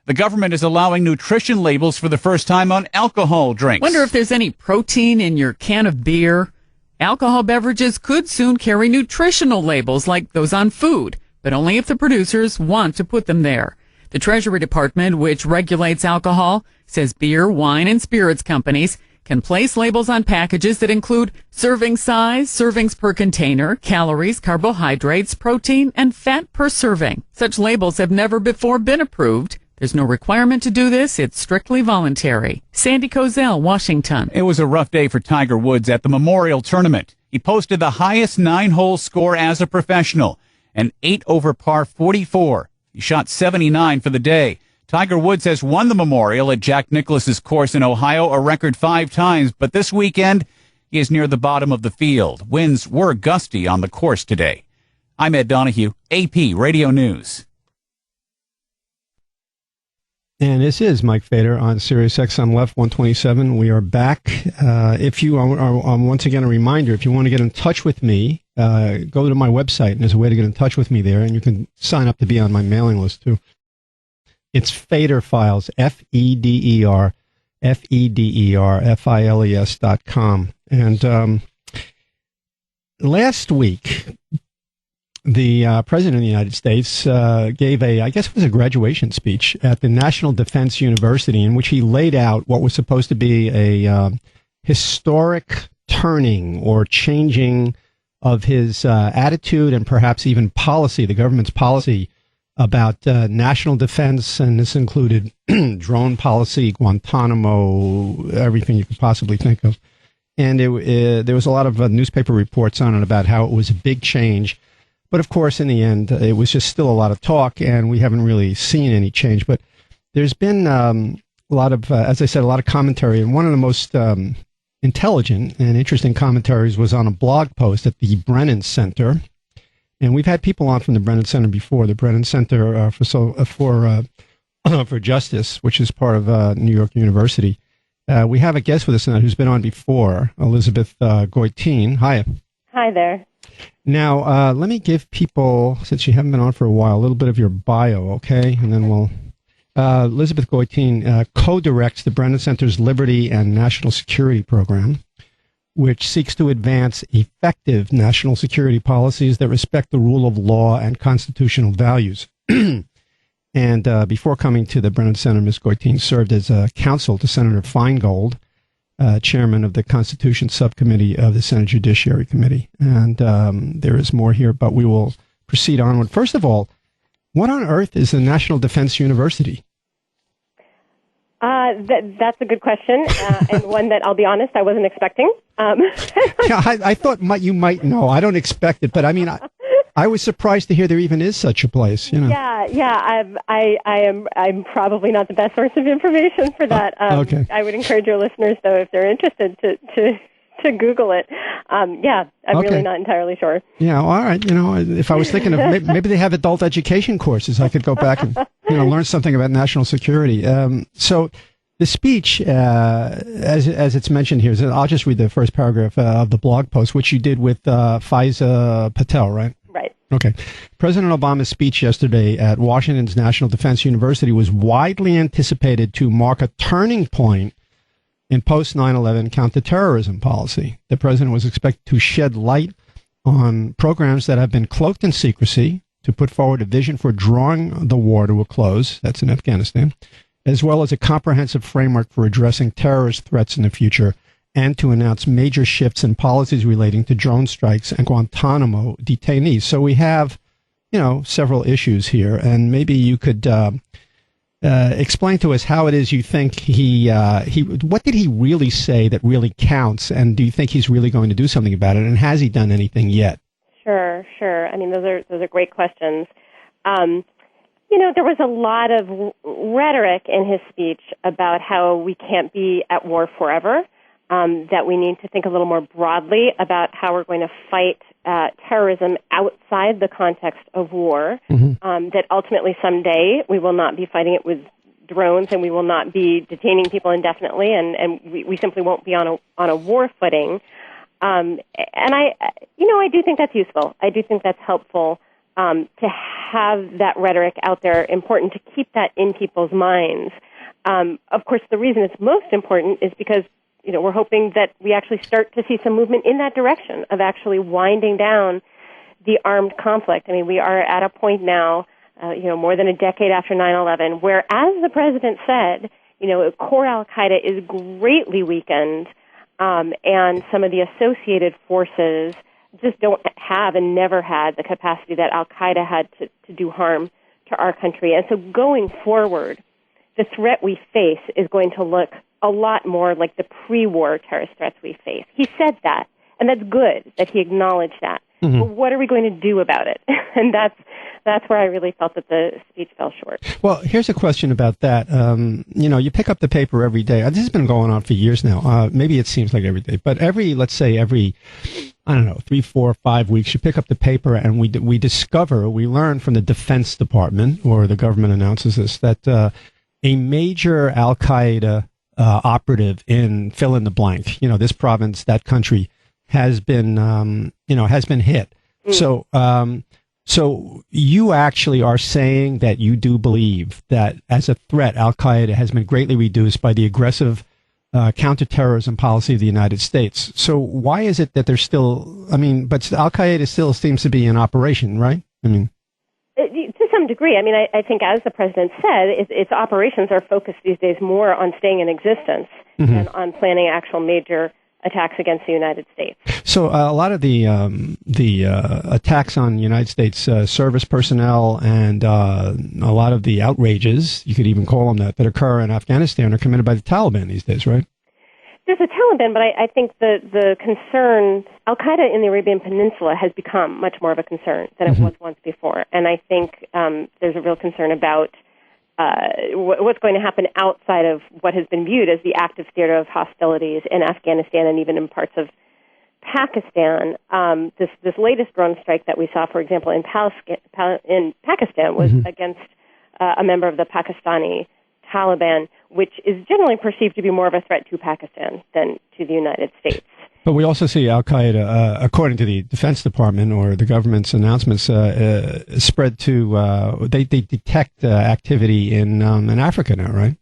The government is allowing nutrition labels for the first time on alcohol drinks. Wonder if there's any protein in your can of beer. Alcohol beverages could soon carry nutritional labels like those on food, but only if the producers want to put them there. The Treasury Department, which regulates alcohol, says beer, wine, and spirits companies can place labels on packages that include serving size, servings per container, calories, carbohydrates, protein, and fat per serving. Such labels have never before been approved. There's no requirement to do this. It's strictly voluntary. Sandy Kozel, Washington. It was a rough day for Tiger Woods at the Memorial Tournament. He posted the highest 9-hole score as a professional, an 8 over par 44. He shot 79 for the day. Tiger Woods has won the Memorial at Jack Nicklaus's course in Ohio a record 5 times, but this weekend he is near the bottom of the field. Winds were gusty on the course today. I'm Ed Donahue, AP Radio News. And this is Mike Fader on Sirius XM Left 127. We are back. If you are once again, a reminder, if you want to get in touch with me, go to my website, and there's a way to get in touch with me there, and you can sign up to be on my mailing list too. It's Fader Files, FEDER, FILES.com. And last week, the President of the United States gave I guess it was a graduation speech at the National Defense University, in which he laid out what was supposed to be a historic turning or changing of his attitude and perhaps even policy, the government's policy about national defense, and this included drone policy, Guantanamo, everything you could possibly think of. And there was a lot of newspaper reports on it about how it was a big change. But of course, in the end, it was just still a lot of talk, and we haven't really seen any change. But there's been a lot of, as I said, a lot of commentary, and one of the most intelligent and interesting commentaries was on a blog post at the Brennan Center. And we've had people on from the Brennan Center before. The Brennan Center for Justice, which is part of New York University. We have a guest with us tonight who's been on before, Elizabeth Goitein. Hi. Hi there. Now, let me give people, since you haven't been on for a while, a little bit of your bio, okay? And then we'll... Elizabeth Goitein co-directs the Brennan Center's Liberty and National Security Program, which seeks to advance effective national security policies that respect the rule of law and constitutional values. And before coming to the Brennan Center, Ms. Goitein served as counsel to Senator Feingold, chairman of the Constitution Subcommittee of the Senate Judiciary Committee. And there is more here, but we will proceed onward. First of all, what on earth is a National Defense University? That's a good question, and one that, I'll be honest, I wasn't expecting. Yeah, I thought you might know. I don't expect it, but I mean, I was surprised to hear there even is such a place. You know. Yeah. I'm probably not the best source of information for that. Okay. I would encourage your listeners, though, if they're interested, to Google it. I'm really not entirely sure. Yeah, well, all right. You know, if I was thinking of maybe they have adult education courses, I could go back and learn something about national security. So the speech, as it's mentioned here, I'll just read the first paragraph of the blog post, which you did with Faiza Patel, right? Right. Okay. President Obama's speech yesterday at Washington's National Defense University was widely anticipated to mark a turning point in post-9/11 counterterrorism policy. The president was expected to shed light on programs that have been cloaked in secrecy, to put forward a vision for drawing the war to a close, that's in Afghanistan, as well as a comprehensive framework for addressing terrorist threats in the future, and to announce major shifts in policies relating to drone strikes and Guantanamo detainees. So we have, several issues here, and maybe you could explain to us how it is you think what did he really say that really counts, and do you think he's really going to do something about it, and has he done anything yet? Sure. I mean, those are great questions. There was a lot of rhetoric in his speech about how we can't be at war forever, that we need to think a little more broadly about how we're going to fight terrorism outside the context of war, that ultimately someday we will not be fighting it with drones and we will not be detaining people indefinitely, and we simply won't be on a war footing. And I do think that's useful. I do think that's helpful to have that rhetoric out there, important to keep that in people's minds. Of course, the reason it's most important is because we're hoping that we actually start to see some movement in that direction of actually winding down the armed conflict. I mean, we are at a point now, more than a decade after 9/11, where, as the president said, core Al-Qaeda is greatly weakened, and some of the associated forces just don't have and never had the capacity that Al-Qaeda had to do harm to our country. And so going forward, the threat we face is going to look a lot more like the pre-war terrorist threats we face. He said that, and that's good that he acknowledged that. But what are we going to do about it? And that's where I really felt that the speech fell short. Well, here's a question about that. You pick up the paper every day. This has been going on for years now. Maybe it seems like every day, but every 3, 4, 5 weeks, you pick up the paper and we learn from the Defense Department, or the government announces this, that a major Al-Qaeda operative in fill in the blank, this province, that country, has been hit. So you actually are saying that you do believe that as a threat, Al-Qaeda has been greatly reduced by the aggressive counterterrorism policy of the United States. So why is it that there's still, but Al-Qaeda still seems to be in operation, right? To some degree. I think, as the president said, its operations are focused these days more on staying in existence than on planning actual major attacks against the United States. So a lot of the attacks on United States service personnel and a lot of the outrages, you could even call them that occur in Afghanistan, are committed by the Taliban these days, right? There's the Taliban, but I think the concern, Al-Qaeda in the Arabian Peninsula has become much more of a concern than it was once before. And I think there's a real concern about what's going to happen outside of what has been viewed as the active theater of hostilities in Afghanistan and even in parts of Pakistan. This latest drone strike that we saw, for example, in Pakistan was against a member of the Pakistani Taliban, which is generally perceived to be more of a threat to Pakistan than to the United States. But we also see Al-Qaeda, according to the Defense Department or the government's announcements, spread to, they detect activity in Africa now, right?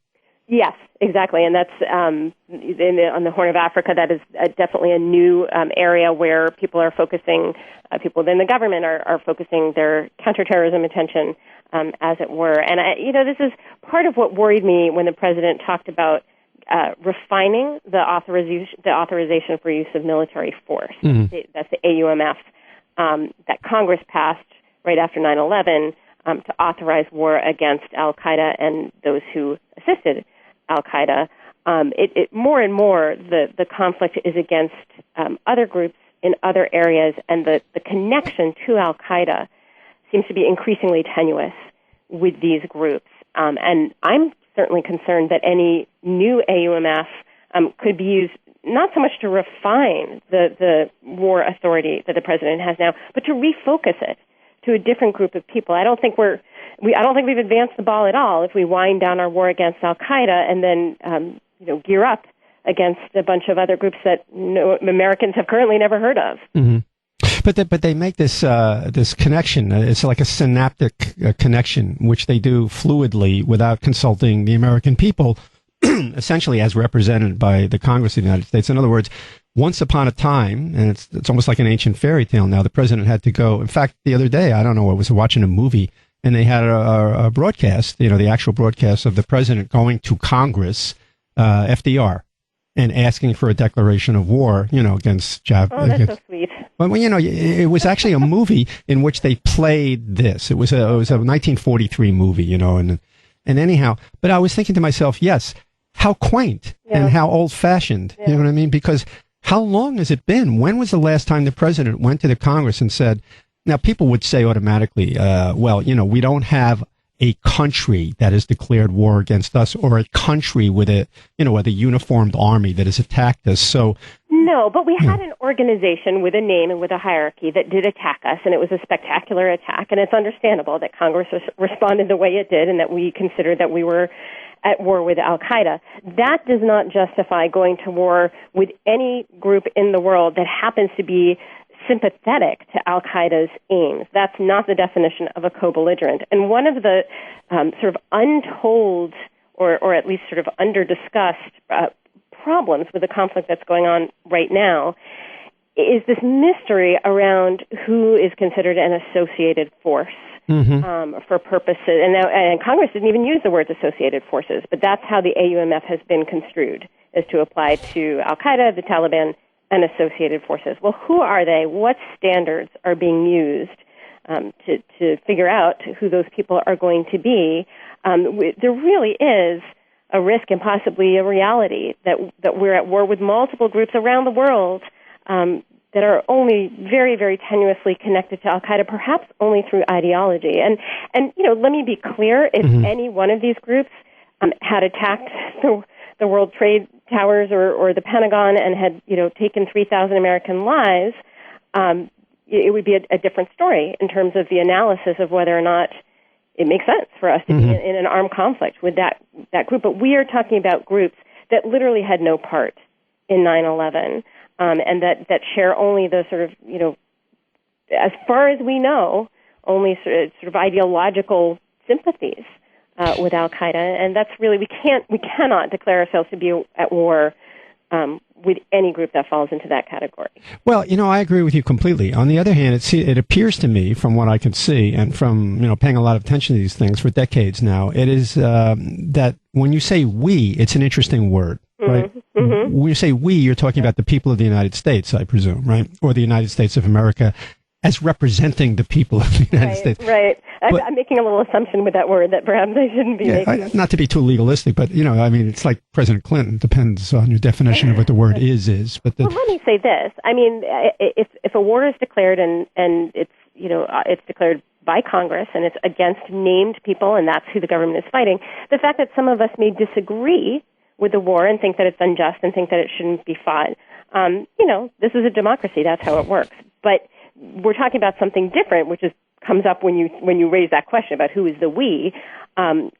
Yes, exactly. And that's on the Horn of Africa. That is definitely a new area where people are focusing, people within the government are focusing their counterterrorism attention, as it were. And, this is part of what worried me when the president talked about refining the authorization for use of military force. That's the AUMF that Congress passed right after 9/11 to authorize war against Al-Qaeda and those who assisted Al-Qaeda. It more and more, the conflict is against other groups in other areas, and the connection to Al-Qaeda seems to be increasingly tenuous with these groups. And I'm certainly concerned that any new AUMF could be used not so much to refine the war authority that the president has now, but to refocus it to a different group of people. I don't think we've advanced the ball at all if we wind down our war against Al-Qaeda and then gear up against a bunch of other groups that Americans have currently never heard of. But they make this connection. It's like a synaptic connection, which they do fluidly without consulting the American people, essentially as represented by the Congress of the United States. In other words, once upon a time, and it's almost like an ancient fairy tale now, the president had to go. In fact, the other day, I don't know, I was watching a movie, and they had a broadcast, the actual broadcast of the president going to Congress, FDR, and asking for a declaration of war, against Japan. Oh, that's so sweet. Well, it was actually a movie in which they played this. It was a 1943 movie, and anyhow, but I was thinking to myself, yes, how quaint and how old-fashioned, you know what I mean? Because how long has it been? When was the last time the president went to the Congress and said, now people would say automatically, we don't have a country that has declared war against us, or a country with a uniformed army that has attacked us. So no, but we had an organization with a name and with a hierarchy that did attack us, and it was a spectacular attack, and it's understandable that Congress responded the way it did and that we considered that we were at war with Al-Qaeda. That does not justify going to war with any group in the world that happens to be sympathetic to Al-Qaeda's aims. That's not the definition of a co-belligerent. And one of the sort of untold or at least sort of under-discussed problems with the conflict that's going on right now is this mystery around who is considered an associated force for purposes. And Congress didn't even use the words associated forces, but that's how the AUMF has been construed, is to apply to Al-Qaeda, the Taliban, and associated forces. Well, who are they? What standards are being used to figure out who those people are going to be? There really is a risk and possibly a reality that we're at war with multiple groups around the world that are only very, very tenuously connected to Al-Qaeda, perhaps only through ideology. And let me be clear, if any one of these groups had attacked the World Trade Towers or the Pentagon and had, taken 3,000 American lives, it would be a different story in terms of the analysis of whether or not it makes sense for us to be in an armed conflict with that group. But we are talking about groups that literally had no part in 9/11, and that share only the sort of, as far as we know, only sort of ideological sympathies with Al-Qaeda, and that's really we cannot declare ourselves to be at war with any group that falls into that category. Well, I agree with you completely. On the other hand, it appears to me, from what I can see, and from paying a lot of attention to these things for decades now, it is that when you say "we," it's an interesting word, right? Mm-hmm. When you say "we," you're talking about the people of the United States, I presume, right, or the United States of America, as representing the people of the United States. Right. I'm making a little assumption with that word that perhaps I shouldn't be making. Not to be too legalistic, but, it's like President Clinton. Depends on your definition of what the word is. But well, let me say this. I mean, if a war is declared and it's, it's declared by Congress and it's against named people and that's who the government is fighting, the fact that some of us may disagree with the war and think that it's unjust and think that it shouldn't be fought, this is a democracy. That's how it works. But we're talking about something different, which comes up when you raise that question about who is the we,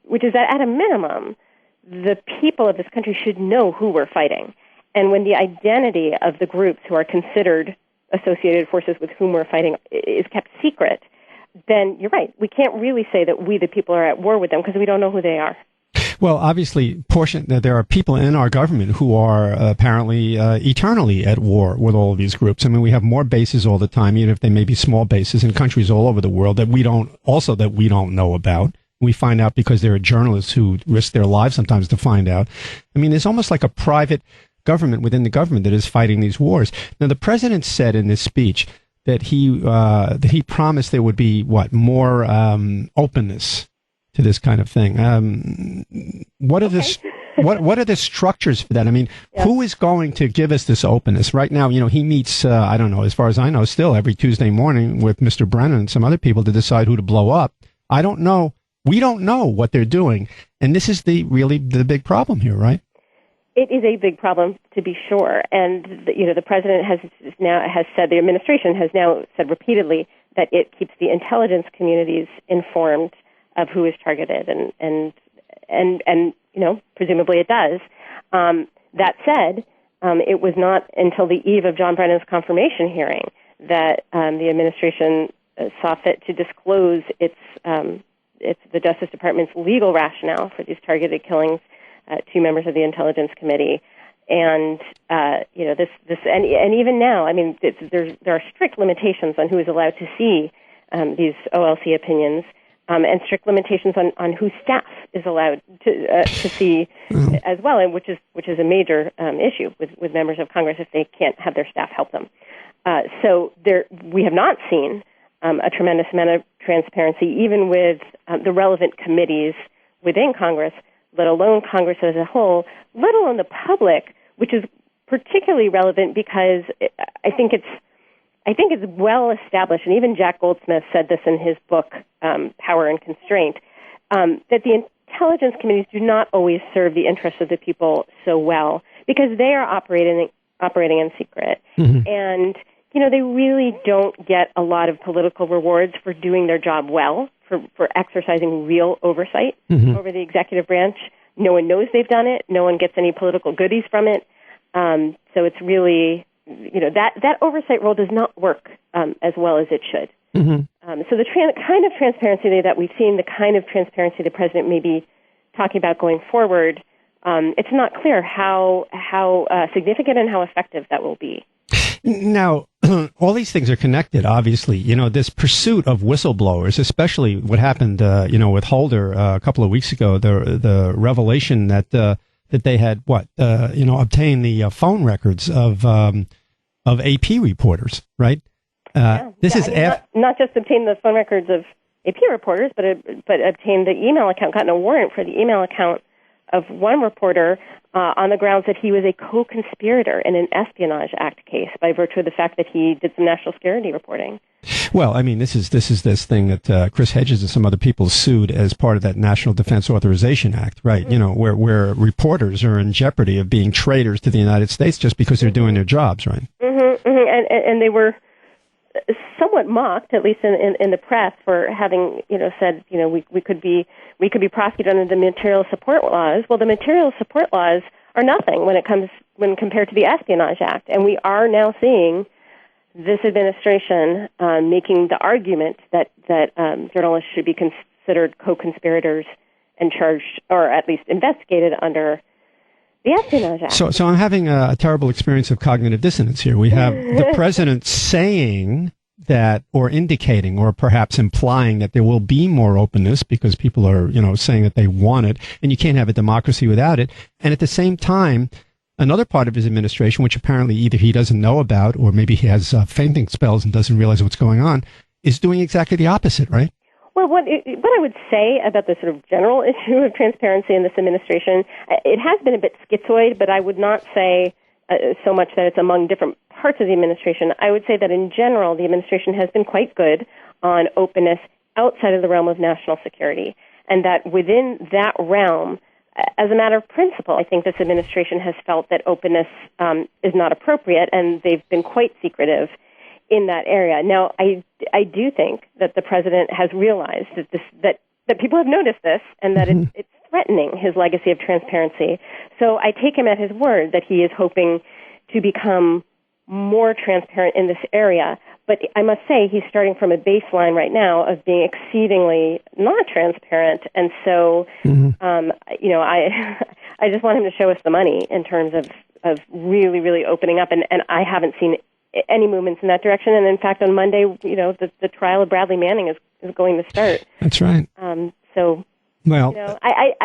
which is that at a minimum, the people of this country should know who we're fighting. And when the identity of the groups who are considered associated forces with whom we're fighting is kept secret, then you're right. We can't really say that we, the people, are at war with them because we don't know who they are. Well, obviously, there are people in our government who are apparently eternally at war with all of these groups. I mean, we have more bases all the time, even if they may be small bases in countries all over the world that we don't know about. We find out because there are journalists who risk their lives sometimes to find out. I mean, there's almost like a private government within the government that is fighting these wars. Now, the president said in this speech that he promised there would be more openness to this kind of thing. What are the structures for that? I mean, who is going to give us this openness? Right now, he meets, I don't know, as far as I know, still every Tuesday morning with Mr. Brennan and some other people to decide who to blow up. I don't know. We don't know what they're doing. And this is really the big problem here, right? It is a big problem, to be sure. And, the president has said, the administration has now said repeatedly that it keeps the intelligence communities informed of who is targeted, and presumably it does. That said, it was not until the eve of John Brennan's confirmation hearing that the administration saw fit to disclose the Justice Department's legal rationale for these targeted killings to members of the Intelligence Committee. And and even now, I mean, there are strict limitations on who is allowed to see these OLC opinions. and strict limitations on who staff is allowed to see as well, and which is a major issue with members of Congress if they can't have their staff help them. So we have not seen a tremendous amount of transparency, even with the relevant committees within Congress, let alone Congress as a whole, let alone the public, which is particularly relevant because I think it's well established, and even Jack Goldsmith said this in his book, Power and Constraint, that the intelligence committees do not always serve the interests of the people so well because they are operating in secret. Mm-hmm. And, they really don't get a lot of political rewards for doing their job well, for exercising real oversight over the executive branch. No one knows they've done it. No one gets any political goodies from it. So it's really, that oversight role does not work as well as it should. Mm-hmm. So the kind of transparency that we've seen, the kind of transparency the president may be talking about going forward, it's not clear how significant and how effective that will be. Now, all these things are connected, obviously. This pursuit of whistleblowers, especially what happened, with Holder a couple of weeks ago, the revelation that they had obtained the phone records of AP reporters, right? This is not just obtained the phone records of AP reporters, but obtained the email account, gotten a warrant for the email account of one reporter on the grounds that he was a co-conspirator in an Espionage Act case by virtue of the fact that he did some national security reporting. Well, I mean, this is this thing that Chris Hedges and some other people sued as part of that National Defense Authorization Act, right? Mm-hmm. Where reporters are in jeopardy of being traitors to the United States just because they're doing their jobs, right? Mm-hmm, mm-hmm. And they were somewhat mocked, at least in the press, for having said we could be prosecuted under the material support laws. Well, the material support laws are nothing when compared to the Espionage Act, and we are now seeing this administration making the argument that journalists should be considered co-conspirators and charged, or at least investigated under the Espionage Act. So I'm having a terrible experience of cognitive dissonance here. We have the president saying that, or indicating, or perhaps implying that there will be more openness because people are, saying that they want it, and you can't have a democracy without it. And at the same time, another part of his administration, which apparently either he doesn't know about, or maybe he has fainting spells and doesn't realize what's going on, is doing exactly the opposite, right? Well, what I would say about the sort of general issue of transparency in this administration, it has been a bit schizoid, but I would not say so much that it's among different parts of the administration. I would say that in general, the administration has been quite good on openness outside of the realm of national security, and that within that realm, as a matter of principle, I think this administration has felt that openness is not appropriate, and they've been quite secretive in that area. Now, I do think that the president has realized that people have noticed this, and that it's threatening his legacy of transparency. So I take him at his word that he is hoping to become more transparent in this area. But I must say he's starting from a baseline right now of being exceedingly not transparent. And so, I just want him to show us the money in terms of really, really opening up. And I haven't seen any movements in that direction. And in fact, on Monday, the trial of Bradley Manning is going to start. That's right. I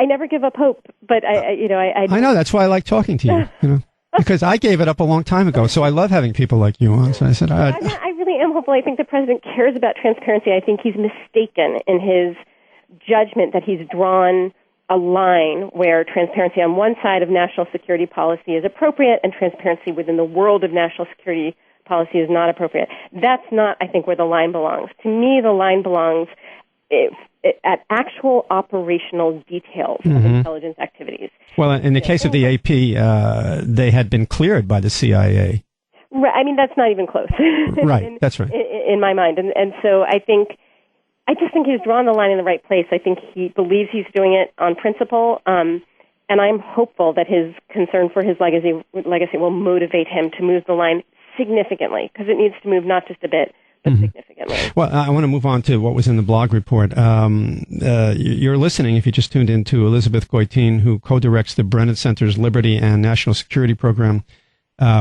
never give up hope, but I know, that's why I like talking to you, because I gave it up a long time ago. So I love having people like you on. So I said, I really am hopeful. I think the president cares about transparency. I think he's mistaken in his judgment that he's drawn a line where transparency on one side of national security policy is appropriate and transparency within the world of national security policy is not appropriate. That's not, I think, where the line belongs. To me, the line belongs at actual operational details of intelligence activities. Well, in the case of the AP, they had been cleared by the CIA. Right. I mean, that's not even close. Right. That's right. In my mind. And so I just think he's drawn the line in the right place. I think he believes he's doing it on principle. And I'm hopeful that his concern for his legacy will motivate him to move the line significantly, because it needs to move not just a bit, but significantly. Well, I want to move on to what was in the blog report. You're listening, if you just tuned in, to Elizabeth Goitein, who co-directs the Brennan Center's Liberty and National Security Program,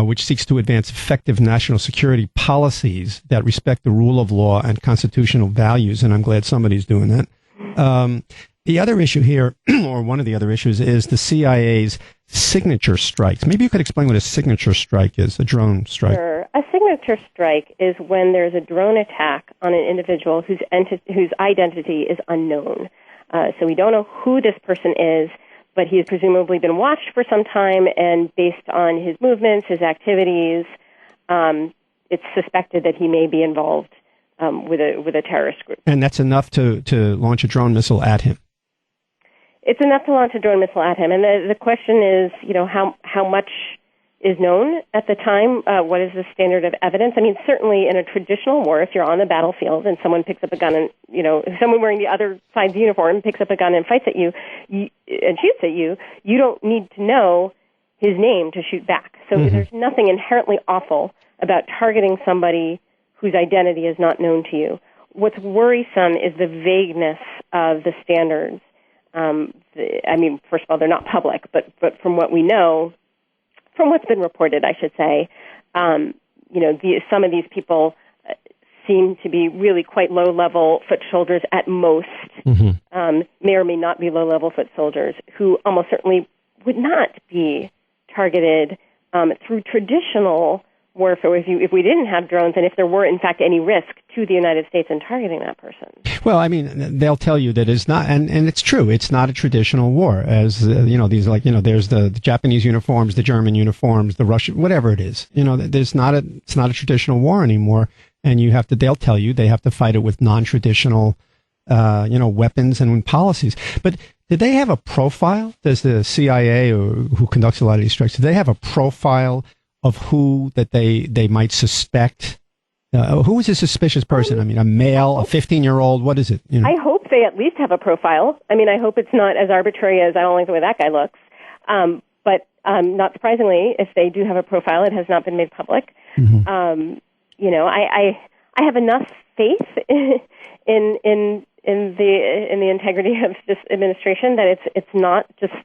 which seeks to advance effective national security policies that respect the rule of law and constitutional values, and I'm glad somebody's doing that. The other issue here, or one of the other issues, is the CIA's signature strikes. Maybe you could explain what a signature strike is, a drone strike. Sure. A signature strike is when there's a drone attack on an individual whose identity is unknown. So we don't know who this person is, but he has presumably been watched for some time, and based on his movements, his activities, it's suspected that he may be involved with a terrorist group. And that's enough to launch a drone missile at him? It's enough to launch a drone missile at him. And the question is, how much is known at the time? What is the standard of evidence? I mean, certainly in a traditional war, if you're on the battlefield and someone picks up a gun and, if someone wearing the other side's uniform picks up a gun and fights at you and shoots at you, you don't need to know his name to shoot back. So there's nothing inherently awful about targeting somebody whose identity is not known to you. What's worrisome is the vagueness of the standards. First of all, they're not public, but from what we know, from what's been reported, I should say, some of these people seem to be really quite low-level foot soldiers at most, may or may not be low-level foot soldiers, who almost certainly would not be targeted through traditional warfare if we didn't have drones, and if there were, in fact, any risk to the United States in targeting that person. Well, I mean, they'll tell you that it's not, and it's true, it's not a traditional war, as, there's the Japanese uniforms, the German uniforms, the Russian, whatever it is. It's not a traditional war anymore, and they'll tell you they have to fight it with non-traditional, weapons and policies. But did they have a profile? Does the CIA, or who conducts a lot of these strikes, do they have a profile of who that they might suspect? Who is a suspicious person? I mean, a male, a 15-year-old, what is it? I hope they at least have a profile. I mean, I hope it's not as arbitrary as I don't like the way that guy looks. But not surprisingly, if they do have a profile, it has not been made public. I have enough faith in the integrity of this administration that it's not just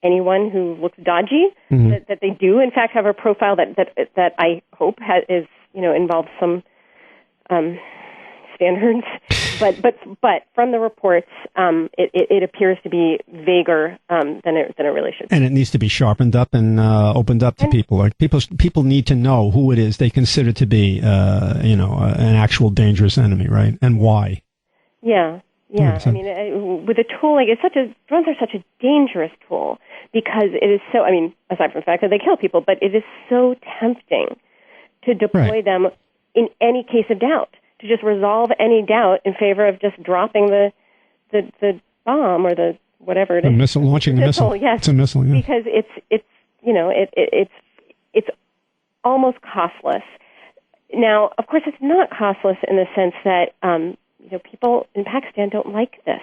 anyone who looks dodgy, that they do in fact have a profile that I hope involves some standards, but from the reports, it appears to be vaguer than it really should be. And it needs to be sharpened up and opened up to people. Like people need to know who it is they consider to be, an actual dangerous enemy, right? And why? Yeah. I mean, with a tool like drones are such a dangerous tool because it is so. I mean, aside from the fact that they kill people, but it is so tempting to deploy them in any case of doubt, to just resolve any doubt in favor of just dropping the bomb or the whatever it is. Missile, launching the missile. Yes, it's a missile. Yeah. Because it's almost costless. Now, of course, it's not costless in the sense that people in Pakistan don't like this.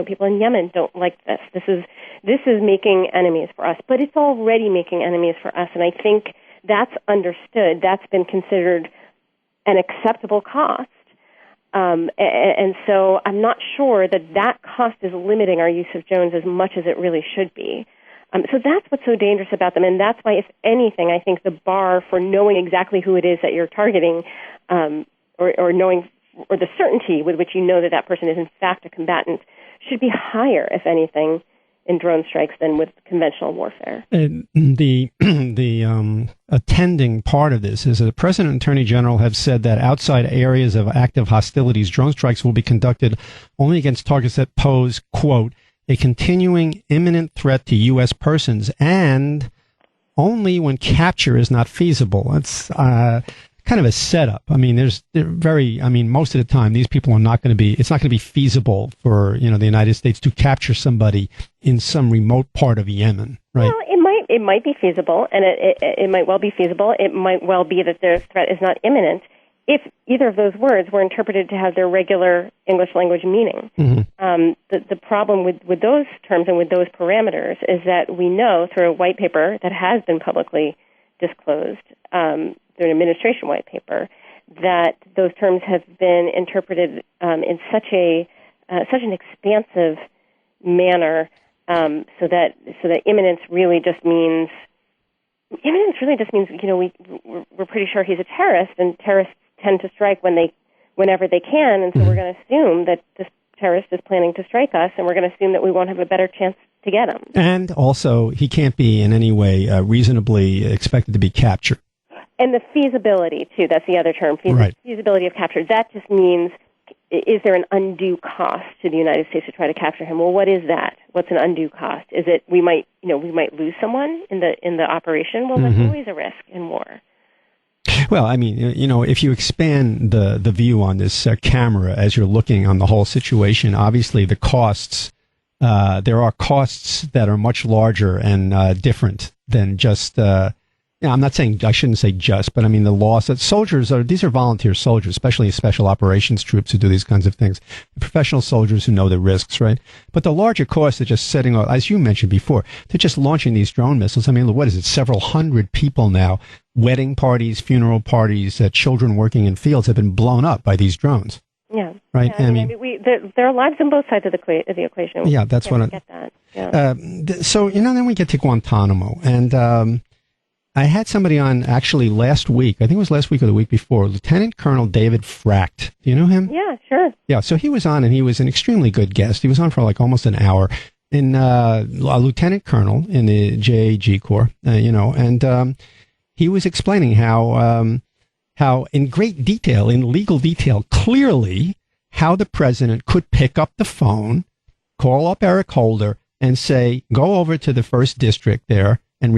People in Yemen don't like this. This is making enemies for us, but it's already making enemies for us, and I think that's understood. That's been considered an acceptable cost. And so I'm not sure that cost is limiting our use of drones as much as it really should be. So that's what's so dangerous about them, and that's why, if anything, I think the bar for knowing exactly who it is that you're targeting, or knowing, or the certainty with which you know that person is in fact a combatant, should be higher, if anything, in drone strikes than with conventional warfare. And the attending part of this is that the President and Attorney General have said that outside areas of active hostilities, drone strikes will be conducted only against targets that pose, quote, a continuing imminent threat to U.S. persons, and only when capture is not feasible. That's kind of a setup. I mean, most of the time, these people are not going to it's not going to be feasible for, the United States to capture somebody in some remote part of Yemen, right? Well, it might be feasible, and it might well be feasible. It might well be that the threat is not imminent if either of those words were interpreted to have their regular English language meaning. The problem with those terms and with those parameters is that we know through a white paper that has been publicly disclosed, through an administration white paper, that those terms have been interpreted in such an expansive manner, so that imminence really just means we're pretty sure he's a terrorist, and terrorists tend to strike whenever they can, and so we're going to assume that this terrorist is planning to strike us, and we're going to assume that we won't have a better chance to get him. And also, he can't be in any way reasonably expected to be captured. And the feasibility, too, that's the other term, feasibility of capture. That just means, is there an undue cost to the United States to try to capture him? Well, what is that? What's an undue cost? Is it we might lose someone in the operation? Well, that's always a risk in war. Well, I mean, if you expand the view on this camera as you're looking on the whole situation, obviously the costs, there are costs that are much larger and different than just, I'm not saying, I shouldn't say just, but I mean the loss that these are volunteer soldiers, especially special operations troops who do these kinds of things, professional soldiers who know the risks, right? But the larger cost of just setting, as you mentioned before, to just launching these drone missiles. I mean, what is it? Several hundred people now, wedding parties, funeral parties, children working in fields have been blown up by these drones. Yeah. Right. Yeah, I mean, there are lives on both sides of the equation. Yeah, that's what I get that. Yeah. So, then we get to Guantanamo, and I had somebody on actually last week. I think it was last week or the week before. Lieutenant Colonel David Fracht. Do you know him? Yeah, sure. Yeah, so he was on, and he was an extremely good guest. He was on for like almost an hour. A lieutenant colonel in the JAG Corps, and he was explaining how in great detail, in legal detail, clearly how the president could pick up the phone, call up Eric Holder, and say, go over to the 1st District there, and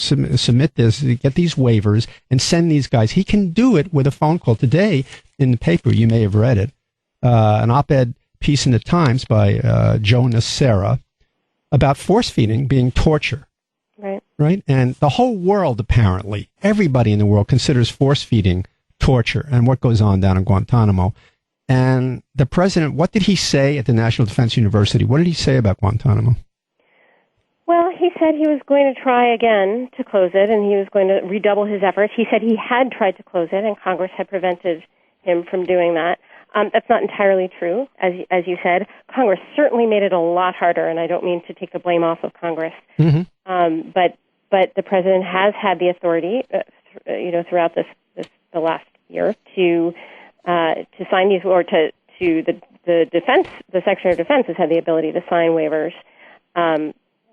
submit this, get these waivers, and send these guys. He can do it with a phone call. Today, in the paper, you may have read it, an op-ed piece in the Times by Joe Nocera about force-feeding being torture. Right? And the whole world, apparently, everybody in the world considers force-feeding torture and what goes on down in Guantanamo. And the president, what did he say at the National Defense University? What did he say about Guantanamo? Well, he said he was going to try again to close it, and he was going to redouble his efforts. He said he had tried to close it, and Congress had prevented him from doing that. That's not entirely true, as you said. Congress certainly made it a lot harder, and I don't mean to take the blame off of Congress. But the president has had the authority, throughout the last year to sign these, or to the defense, the Secretary of Defense has had the ability to sign waivers.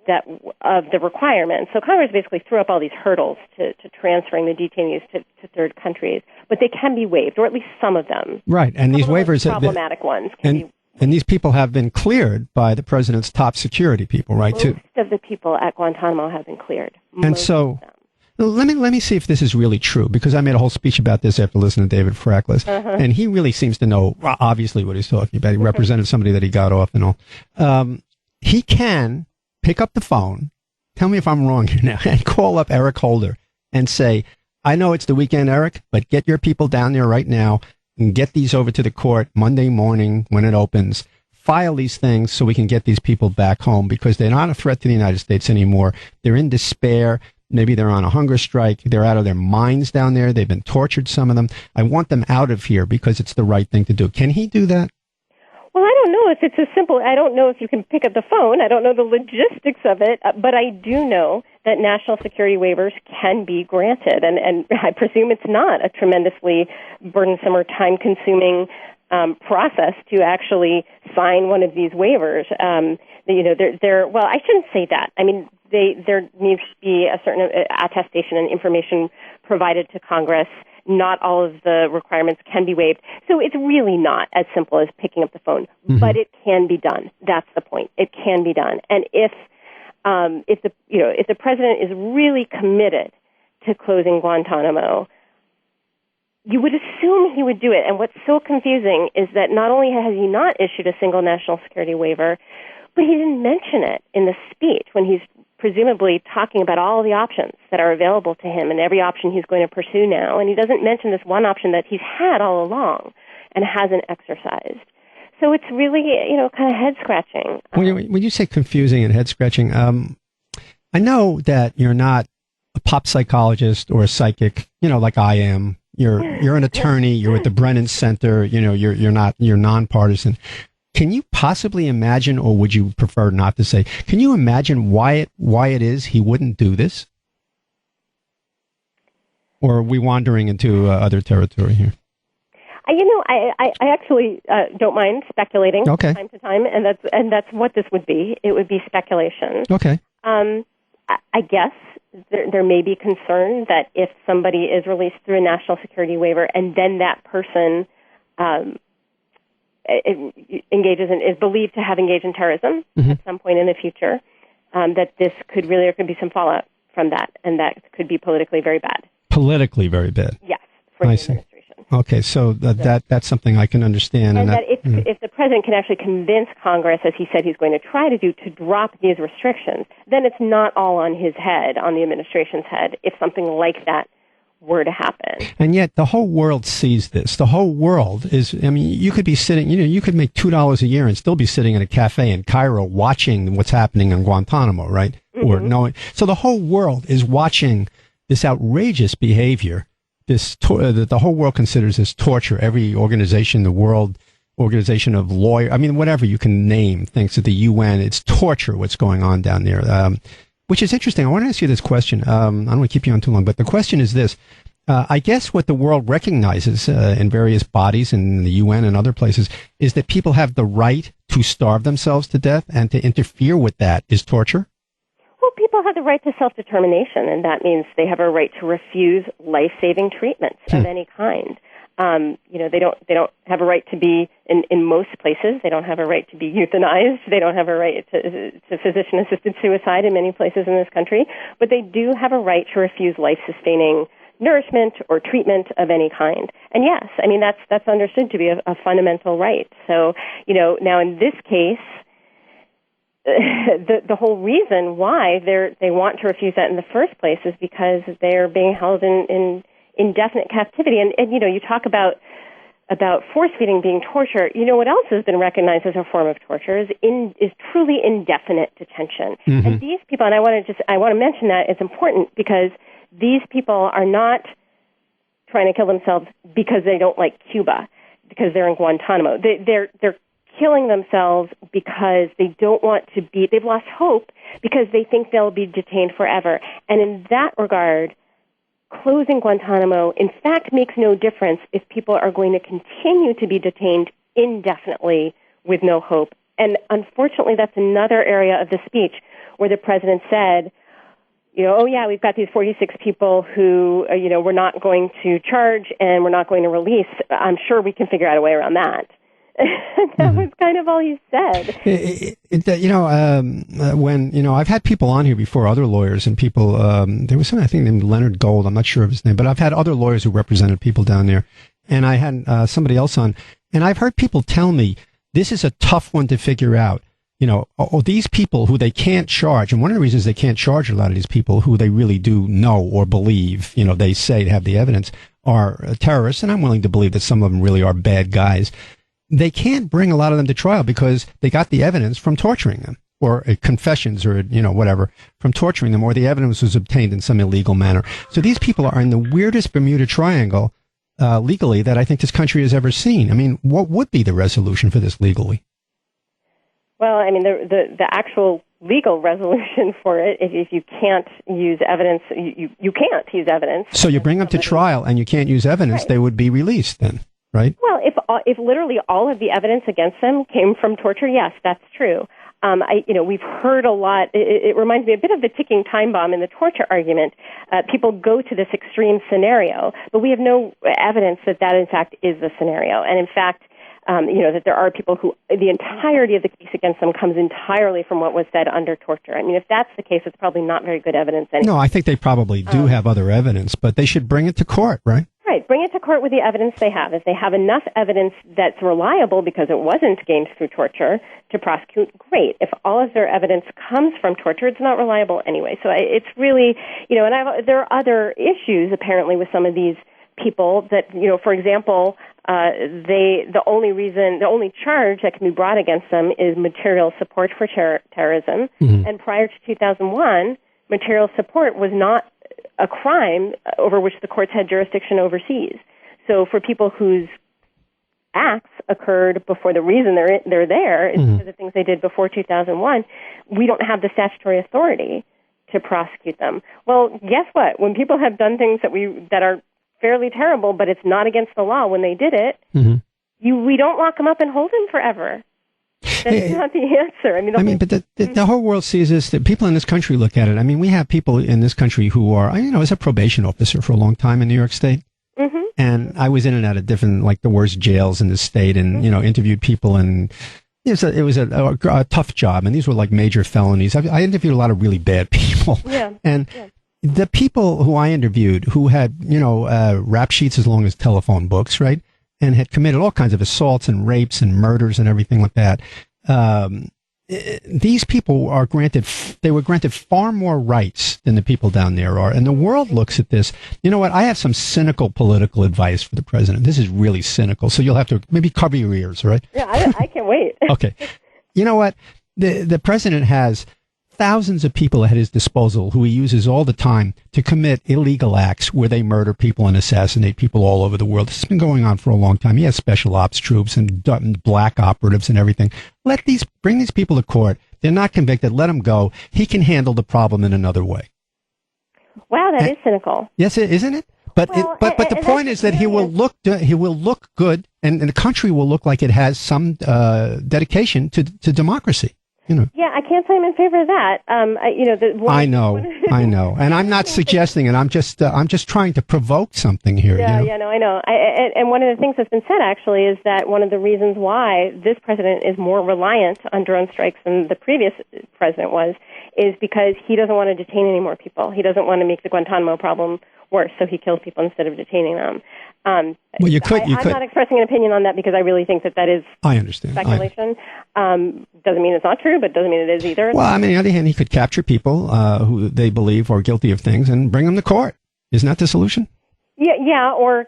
That of the requirements. So Congress basically threw up all these hurdles to transferring the detainees to third countries, but they can be waived, or at least some of them. Right, and these waivers, problematic ones, and these people have been cleared by the president's top security people, right? Most of the people at Guantanamo have been cleared. And so, let me see if this is really true, because I made a whole speech about this after listening to David Fracht, and he really seems to know obviously what he's talking about. He represented somebody that he got off and all. He can pick up the phone, tell me if I'm wrong here now, and call up Eric Holder and say, I know it's the weekend, Eric, but get your people down there right now and get these over to the court Monday morning when it opens. File these things so we can get these people back home, because they're not a threat to the United States anymore. They're in despair. Maybe they're on a hunger strike. They're out of their minds down there. They've been tortured, some of them. I want them out of here because it's the right thing to do. Can he do that? Well, I don't know if it's as simple. I don't know if you can pick up the phone. I don't know the logistics of it, but I do know that national security waivers can be granted, and I presume it's not a tremendously burdensome or time-consuming process to actually sign one of these waivers. Well, I shouldn't say that. I mean, there needs to be a certain attestation and information provided to Congress. Not all of the requirements can be waived. So it's really not as simple as picking up the phone, but it can be done. That's the point. It can be done. And if the president is really committed to closing Guantanamo, you would assume he would do it. And what's so confusing is that not only has he not issued a single national security waiver, but he didn't mention it in the speech when he's presumably talking about all the options that are available to him and every option he's going to pursue now. And he doesn't mention this one option that he's had all along and hasn't exercised. So it's really, kind of head-scratching. When you say confusing and head-scratching, I know that you're not a pop psychologist or a psychic, like I am. You're an attorney. You're at the Brennan Center. You're nonpartisan. Can you possibly imagine, or would you prefer not to say, can you imagine why it is he wouldn't do this? Or are we wandering into other territory here? I actually don't mind speculating from time to time, and that's what this would be. It would be speculation. Okay. I guess there may be concern that if somebody is released through a national security waiver and then that person is believed to have engaged in terrorism at some point in the future, that there could be some fallout from that, and that could be politically very bad. Politically very bad. Yes, for the administration. Okay, so that's something I can understand. And that if the president can actually convince Congress, as he said he's going to try to do, to drop these restrictions, then it's not all on his head, on the administration's head, if something like that were to happen. And yet the whole world sees this. The whole world is, I mean, you could be sitting, you could make $2 a year and still be sitting in a cafe in Cairo watching what's happening in Guantanamo, right? Or knowing. So the whole world is watching this outrageous behavior. That the whole world considers as torture. Every organization, the World Organization of Lawyers, I mean, whatever you can name, thinks at the UN, it's torture what's going on down there, which is interesting. I want to ask you this question. I don't want to keep you on too long, but the question is this. I guess what the world recognizes in various bodies in the UN and other places is that people have the right to starve themselves to death, and to interfere with that is torture? Well, people have the right to self-determination, and that means they have a right to refuse life-saving treatments of any kind. They don't have a right to be in most places. They don't have a right to be euthanized. They don't have a right to physician-assisted suicide in many places in this country. But they do have a right to refuse life-sustaining nourishment or treatment of any kind. And yes, I mean that's understood to be a fundamental right. So now in this case. The whole reason why they want to refuse that in the first place is because they're being held in indefinite captivity. And you talk about force feeding being torture. What else has been recognized as a form of torture is truly indefinite detention. And these people, and I want to mention that it's important because these people are not trying to kill themselves because they don't like Cuba, because they're in Guantanamo. They're killing themselves because they don't want to be, they've lost hope because they think they'll be detained forever. And in that regard, closing Guantanamo, in fact, makes no difference if people are going to continue to be detained indefinitely with no hope. And unfortunately, that's another area of the speech where the president said, oh yeah, we've got these 46 people who, we're not going to charge and we're not going to release. I'm sure we can figure out a way around that. That was kind of all he said. When I've had people on here before, other lawyers and people. There was someone I think named Leonard Gold. I'm not sure of his name, but I've had other lawyers who represented people down there, and I had somebody else on, and I've heard people tell me this is a tough one to figure out. These people who they can't charge, and one of the reasons they can't charge a lot of these people who they really do know or believe, they say have the evidence, are terrorists, and I'm willing to believe that some of them really are bad guys. They can't bring a lot of them to trial because they got the evidence from torturing them, or confessions, or whatever, from torturing them, or the evidence was obtained in some illegal manner. So these people are in the weirdest Bermuda Triangle legally that I think this country has ever seen. I mean, what would be the resolution for this legally? Well, I mean, the actual legal resolution for it, if you can't use evidence, you can't use evidence. So you bring them to trial and you can't use evidence, they would be released then, right? Well, if literally all of the evidence against them came from torture, yes, that's true. We've heard a lot. It reminds me a bit of the ticking time bomb in the torture argument. People go to this extreme scenario, but we have no evidence that in fact is the scenario. And in fact, that there are people who the entirety of the case against them comes entirely from what was said under torture. I mean, if that's the case, it's probably not very good evidence anyway. No, I think they probably do have other evidence, but they should bring it to court, right? Right. Bring it to court with the evidence they have. If they have enough evidence that's reliable because it wasn't gained through torture to prosecute, great. If all of their evidence comes from torture, it's not reliable anyway. So it's really, and there are other issues apparently with some of these people that, for example, the only charge that can be brought against them is material support for terrorism. Mm-hmm. And prior to 2001, material support was not a crime over which the courts had jurisdiction overseas. So for people whose acts occurred before the reason they're there is because of things they did before 2001, we don't have the statutory authority to prosecute them. Well, guess what? When people have done things that are fairly terrible, but it's not against the law when they did it, we don't lock them up and hold them forever. That's not the answer. But the whole world sees this. That people in this country look at it. I mean, we have people in this country who are, I was a probation officer for a long time in New York State. And I was in and out of different, like the worst jails in the state, and interviewed people, and it was a tough job. And these were like major felonies. I interviewed a lot of really bad people. The people who I interviewed who had rap sheets as long as telephone books, right, and had committed all kinds of assaults and rapes and murders and everything like that. These people were granted far more rights than the people down there are. And the world looks at this. You know what? I have some cynical political advice for the president. This is really cynical. So you'll have to maybe cover your ears, right? Yeah, I can't wait. Okay. You know what? The president has thousands of people at his disposal who he uses all the time to commit illegal acts where they murder people and assassinate people all over the world. This has been going on for a long time. He has special ops troops and black operatives and everything. Bring these people to court. They're not convicted. Let them go. He can handle the problem in another way. Wow, that is cynical. Yes, isn't it? But the point is that he will look good, and the country will look like it has some dedication to democracy. Yeah, I can't say I'm in favor of that. I know, and I'm not suggesting it. I'm just trying to provoke something here. I know. And one of the things that's been said actually is that one of the reasons why this president is more reliant on drone strikes than the previous president was is because he doesn't want to detain any more people. He doesn't want to make the Guantanamo problem worse, so he kills people instead of detaining them. Well, you could. I'm not expressing an opinion on that because I really think that is I understand. Speculation. Doesn't mean it's not true, but doesn't mean it is either. Well, on the other hand, he could capture people who they believe are guilty of things and bring them to court. Isn't that the solution? Yeah, or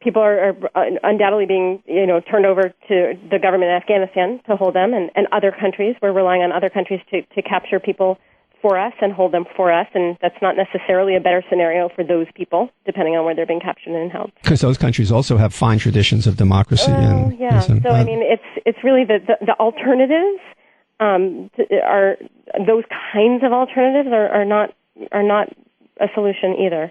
people are undoubtedly being turned over to the government in Afghanistan to hold them, and other countries. We're relying on other countries to capture people for us and hold them for us, and that's not necessarily a better scenario for those people, depending on where they're being captured and held. Because those countries also have fine traditions of democracy. It's really the alternatives are those kinds of alternatives are not a solution either.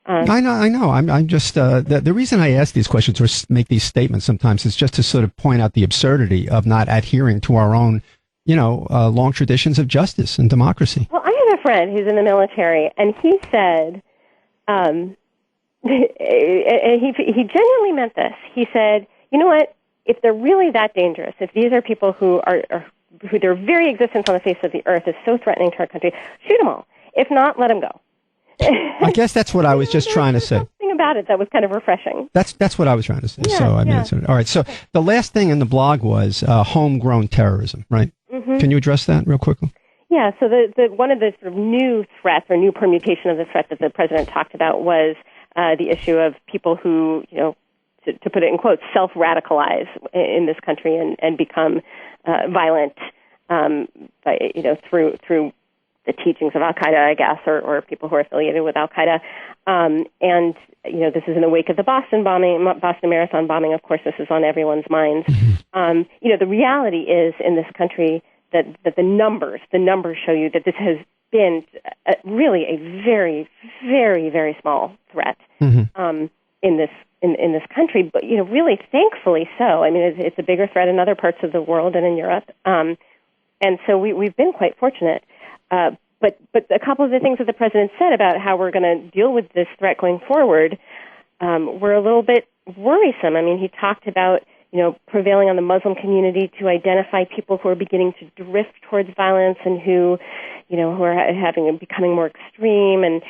I know. I'm just the reason I ask these questions or make these statements sometimes is just to sort of point out the absurdity of not adhering to our own long traditions of justice and democracy. Well, I have a friend who's in the military, and he said, and he genuinely meant this. He said, you know what? If they're really that dangerous, if these are people who their very existence on the face of the earth is so threatening to our country, shoot them all. If not, let them go. I guess that's what I was just trying to say. Something about it that was kind of refreshing. That's what I was trying to say. Yeah, All right. So the last thing in the blog was homegrown terrorism, right? Mm-hmm. Can you address that real quickly? Yeah. So the one of the sort of new threats or new permutation of the threat that the president talked about was the issue of people who, to put it in quotes, self-radicalize in this country and become violent, through the teachings of Al-Qaeda, I guess, or people who are affiliated with Al-Qaeda. This is in the wake of the Boston Marathon bombing. Of course, this is on everyone's minds. The reality is in this country that the numbers show you that this has been really a very, very, very small threat in this country. But really, thankfully so. I mean, it's a bigger threat in other parts of the world and in Europe. And so we've been quite fortunate. But a couple of the things that the president said about how we're going to deal with this threat going forward were a little bit worrisome. I mean, he talked about, prevailing on the Muslim community to identify people who are beginning to drift towards violence and who are becoming more extreme. And,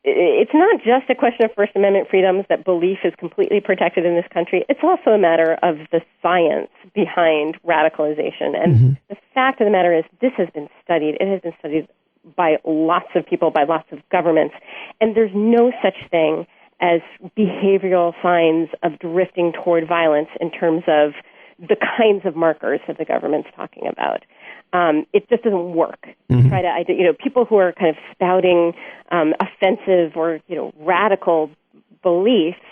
it's not just a question of First Amendment freedoms that belief is completely protected in this country. It's also a matter of the science behind radicalization. And the fact of the matter is this has been studied. It has been studied by lots of people, by lots of governments. And there's no such thing as behavioral signs of drifting toward violence in terms of the kinds of markers that the government's talking about. It just doesn't work. Try to, people who are kind of spouting offensive or radical beliefs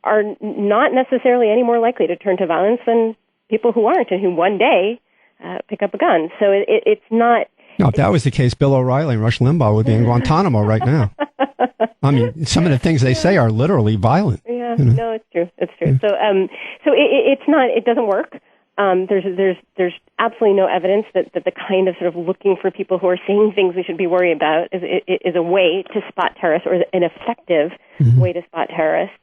are not necessarily any more likely to turn to violence than people who aren't and who one day pick up a gun. So it's not No, if that was the case, Bill O'Reilly and Rush Limbaugh would be in Guantanamo right now. I mean, some of the things they say are literally violent. Yeah, no, it's true. It's true. So, it's not. It doesn't work. There's absolutely no evidence that the kind of sort of looking for people who are saying things we should be worried about is a way to spot terrorists, or an effective way to spot terrorists.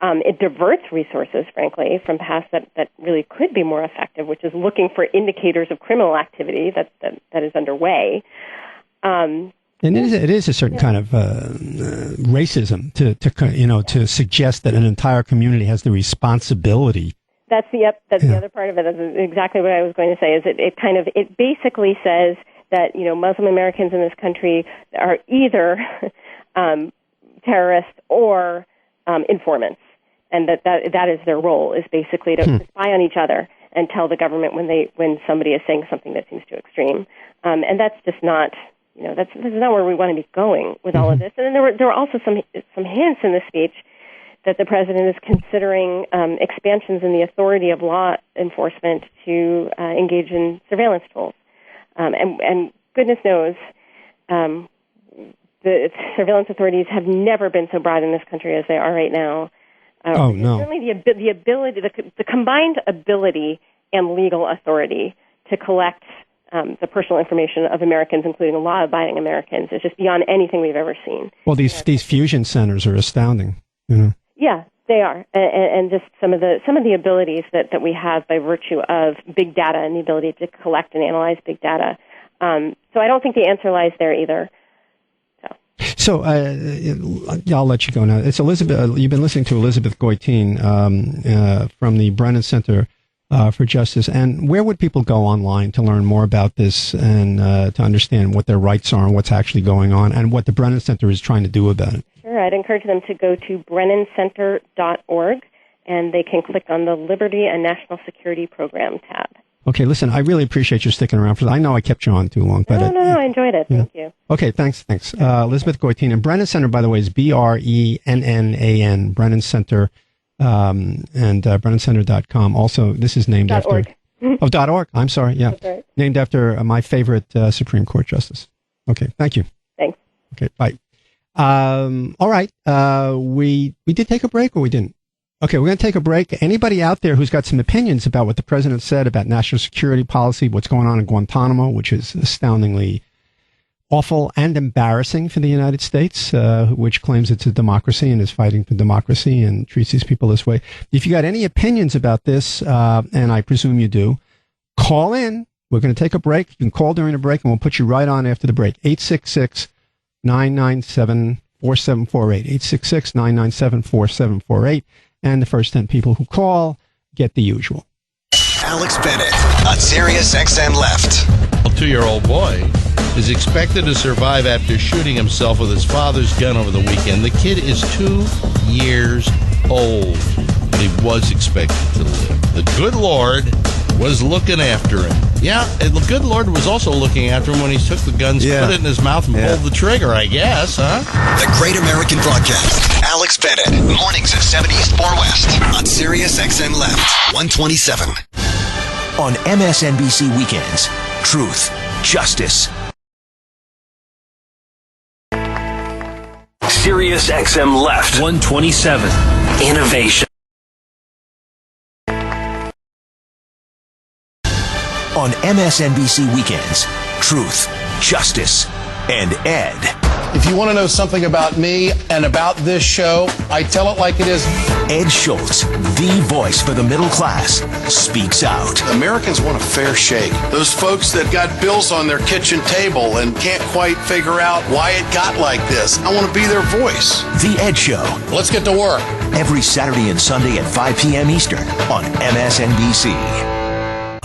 It diverts resources, frankly, from paths that really could be more effective, which is looking for indicators of criminal activity that is underway. And it is a certain kind of racism to suggest that an entire community has the responsibility. That's the other part of it. That's exactly what I was going to say. Is it basically says that Muslim Americans in this country are either terrorists or informants, and that is their role, is basically to spy on each other and tell the government when somebody is saying something that seems too extreme. And that's just not. This is not where we want to be going with all of this. And then there were also some hints in the speech that the president is considering expansions in the authority of law enforcement to engage in surveillance tools. And goodness knows, the surveillance authorities have never been so broad in this country as they are right now. No! Certainly, the ability, the combined ability and legal authority to collect the personal information of Americans, including law-abiding Americans, is just beyond anything we've ever seen. Well, these fusion centers are astounding. Yeah, they are, and just some of the abilities that we have by virtue of big data and the ability to collect and analyze big data. So I don't think the answer lies there either. So I'll let you go now. It's Elizabeth. You've been listening to Elizabeth Goitein from the Brennan Center for Justice. And where would people go online to learn more about this and to understand what their rights are and what's actually going on and what the Brennan Center is trying to do about it? Sure. I'd encourage them to go to BrennanCenter.org, and they can click on the Liberty and National Security Program tab. Okay, listen, I really appreciate you sticking around for that. I know I kept you on too long. But No, I enjoyed it. Thank you. Okay, thanks. Elizabeth Goitein. And Brennan Center, by the way, is BRENNAN, Brennan Center, and BrennanCenter.com. Also, this is named after... .org. .org. I'm sorry, yeah. That's right. Named after my favorite Supreme Court justice. Okay, thank you. Thanks. Okay, bye. All right, we did take a break, or we didn't? Okay, we're going to take a break. Anybody out there who's got some opinions about what the president said about national security policy, what's going on in Guantanamo, which is astoundingly awful and embarrassing for the United States, which claims it's a democracy and is fighting for democracy and treats these people this way. If you got any opinions about this, and I presume you do, call in. We're going to take a break. You can call during the break, and we'll put you right on after the break. 866-997-4748. 866-997-4748. And the first 10 people who call get the usual. Alex Bennett on Sirius XM Left. A 2-year-old boy is expected to survive after shooting himself with his father's gun over the weekend. The kid is 2 years old, but he was expected to live. The good Lord was looking after him. Yeah, and the good Lord was also looking after him when he took the guns, put it in his mouth, and pulled the trigger, I guess, huh? The Great American Broadcast. Alex Bennett. Mornings at 7 East, 4 West. On Sirius XM Left. 127. On MSNBC Weekends, Truth, Justice. Sirius XM Left. 127. Innovation. On MSNBC Weekends, Truth, Justice, and Ed. If you want to know something about me and about this show, I tell it like it is. Ed Schultz, the voice for the middle class, speaks out. Americans want a fair shake. Those folks that got bills on their kitchen table and can't quite figure out why it got like this, I want to be their voice. The Ed Show. Let's get to work. Every Saturday and Sunday at 5 p.m. Eastern on MSNBC.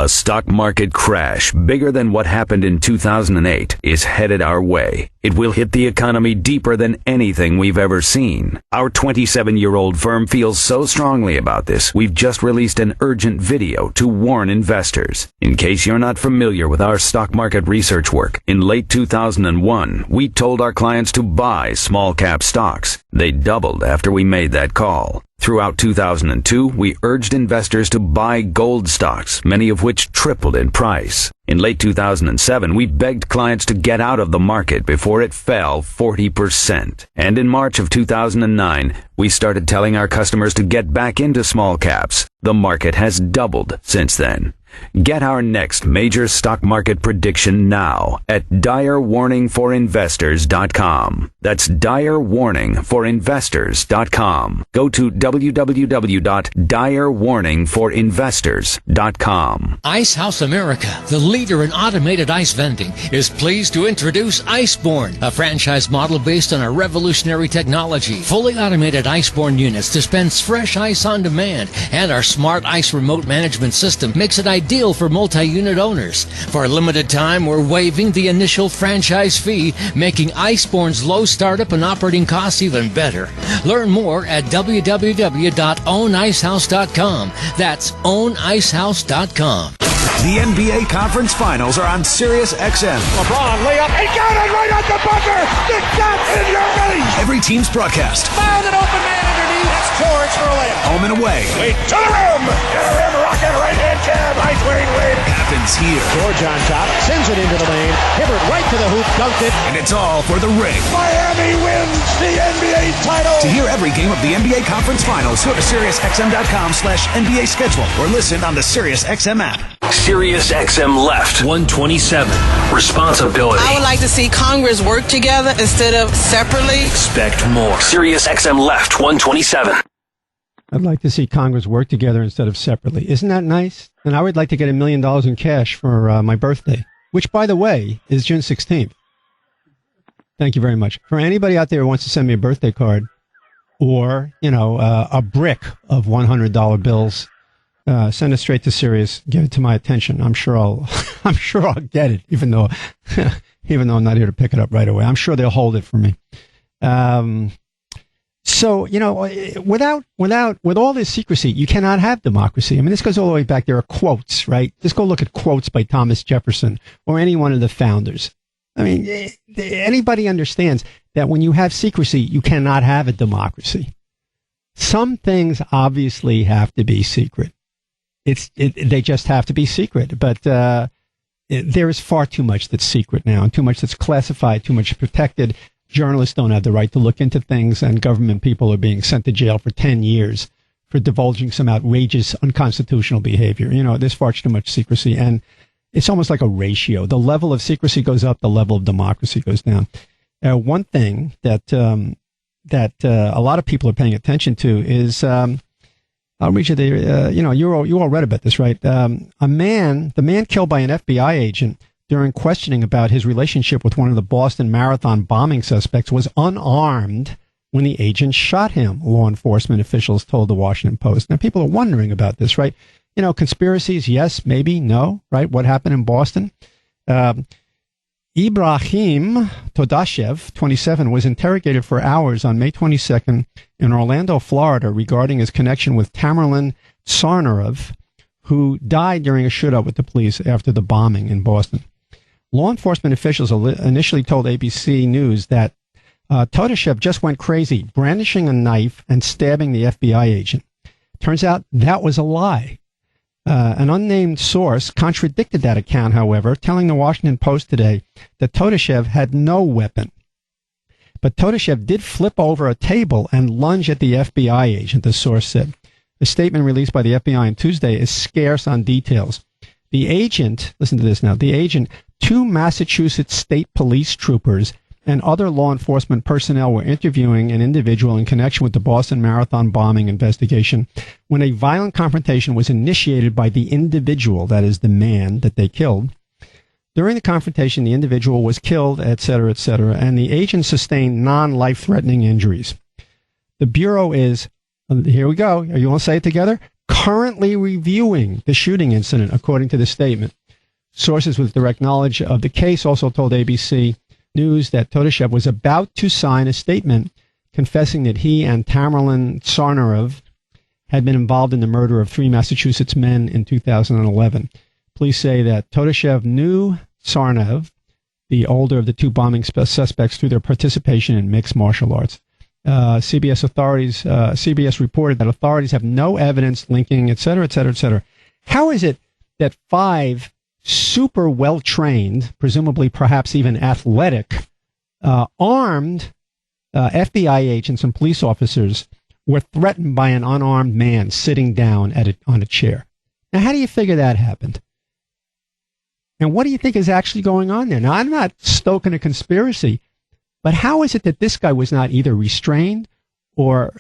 A stock market crash bigger than what happened in 2008 is headed our way. It will hit the economy deeper than anything we've ever seen. Our 27-year-old firm feels so strongly about this, we've just released an urgent video to warn investors. In case you're not familiar with our stock market research work, in late 2001, we told our clients to buy small-cap stocks. They doubled after we made that call. Throughout 2002, we urged investors to buy gold stocks, many of which tripled in price. In late 2007, we begged clients to get out of the market before it fell 40%. And in March of 2009, we started telling our customers to get back into small caps. The market has doubled since then. Get our next major stock market prediction now at direwarningforinvestors.com. That's direwarningforinvestors.com. Go to www.direwarningforinvestors.com. Ice House America, the leader in automated ice vending, is pleased to introduce Iceborne, a franchise model based on our revolutionary technology. Fully automated Iceborne units dispense fresh ice on demand, and our smart ice remote management system makes it ideal for multi-unit owners. For a limited time, we're waiving the initial franchise fee, making Iceborne's low startup and operating costs even better. Learn more at www.ownicehouse.com. That's ownicehouse.com. The NBA Conference Finals are on Sirius XM. LeBron layup. He got it right at the buzzer. Stick that in your face. Every team's broadcast. Found an open man underneath. That's George for a layup. Home and away. Wait, to the rim. To the rim. Rocket right hand jab. Ice Wayne Wade. Happens here. George on top. Sends it into the lane. Hibbert right to the hoop. Dunked it. And it's all for the ring. Miami wins the NBA title. To hear every game of the NBA Conference Finals, go to SiriusXM.com/NBA schedule or listen on the SiriusXM app. Sirius XM Left 127. Responsibility. I would like to see Congress work together instead of separately. Expect more. Sirius XM Left 127. I'd like to see Congress work together instead of separately. Isn't that nice? And I would like to get $1 million in cash for my birthday, which, by the way, is June 16th. Thank you very much. For anybody out there who wants to send me a birthday card or, a brick of $100 bills, send it straight to Sirius. Give it to my attention. I'm sure I'll get it, even though I'm not here to pick it up right away. I'm sure they'll hold it for me. So, with all this secrecy, you cannot have democracy. I mean, this goes all the way back. There are quotes, right? Just go look at quotes by Thomas Jefferson or any one of the founders. I mean, anybody understands that when you have secrecy, you cannot have a democracy. Some things obviously have to be secret. They just have to be secret. But there is far too much that's secret now, and too much that's classified, too much protected. Journalists don't have the right to look into things, and government people are being sent to jail for 10 years for divulging some outrageous, unconstitutional behavior. There's far too much secrecy, and it's almost like a ratio. The level of secrecy goes up, the level of democracy goes down. One thing that a lot of people are paying attention to is, I'll read you the, you all read about this, right? The man killed by an FBI agent during questioning about his relationship with one of the Boston Marathon bombing suspects was unarmed when the agent shot him, law enforcement officials told the Washington Post. Now, people are wondering about this, right? Conspiracies, yes, maybe, no, right? What happened in Boston? Ibrahim Todashev, 27, was interrogated for hours on May 22nd in Orlando, Florida, regarding his connection with Tamerlan Tsarnaev, who died during a shootout with the police after the bombing in Boston. Law enforcement officials initially told ABC News that Todashev just went crazy, brandishing a knife and stabbing the FBI agent. Turns out that was a lie. An unnamed source contradicted that account, however, telling the Washington Post today that Todashev had no weapon. But Todashev did flip over a table and lunge at the FBI agent, the source said. The statement released by the FBI on Tuesday is scarce on details. The agent, listen to this now, the agent, 2 Massachusetts state police troopers, and other law enforcement personnel were interviewing an individual in connection with the Boston Marathon bombing investigation when a violent confrontation was initiated by the individual, that is the man that they killed. During the confrontation, the individual was killed, etc., and the agent sustained non-life-threatening injuries. The Bureau is, here we go, you want to say it together? Currently reviewing the shooting incident, according to the statement. Sources with direct knowledge of the case also told ABC News that Todashev was about to sign a statement confessing that he and Tamerlan Tsarnaev had been involved in the murder of 3 Massachusetts men in 2011. Police say that Todashev knew Tsarnaev, the older of the 2 bombing suspects, through their participation in mixed martial arts. CBS reported that authorities have no evidence linking, et cetera. How is it that 5 super well-trained, presumably perhaps even athletic, armed FBI agents and police officers were threatened by an unarmed man sitting down on a chair. Now, how do you figure that happened? And what do you think is actually going on there? Now, I'm not stoking a conspiracy, but how is it that this guy was not either restrained or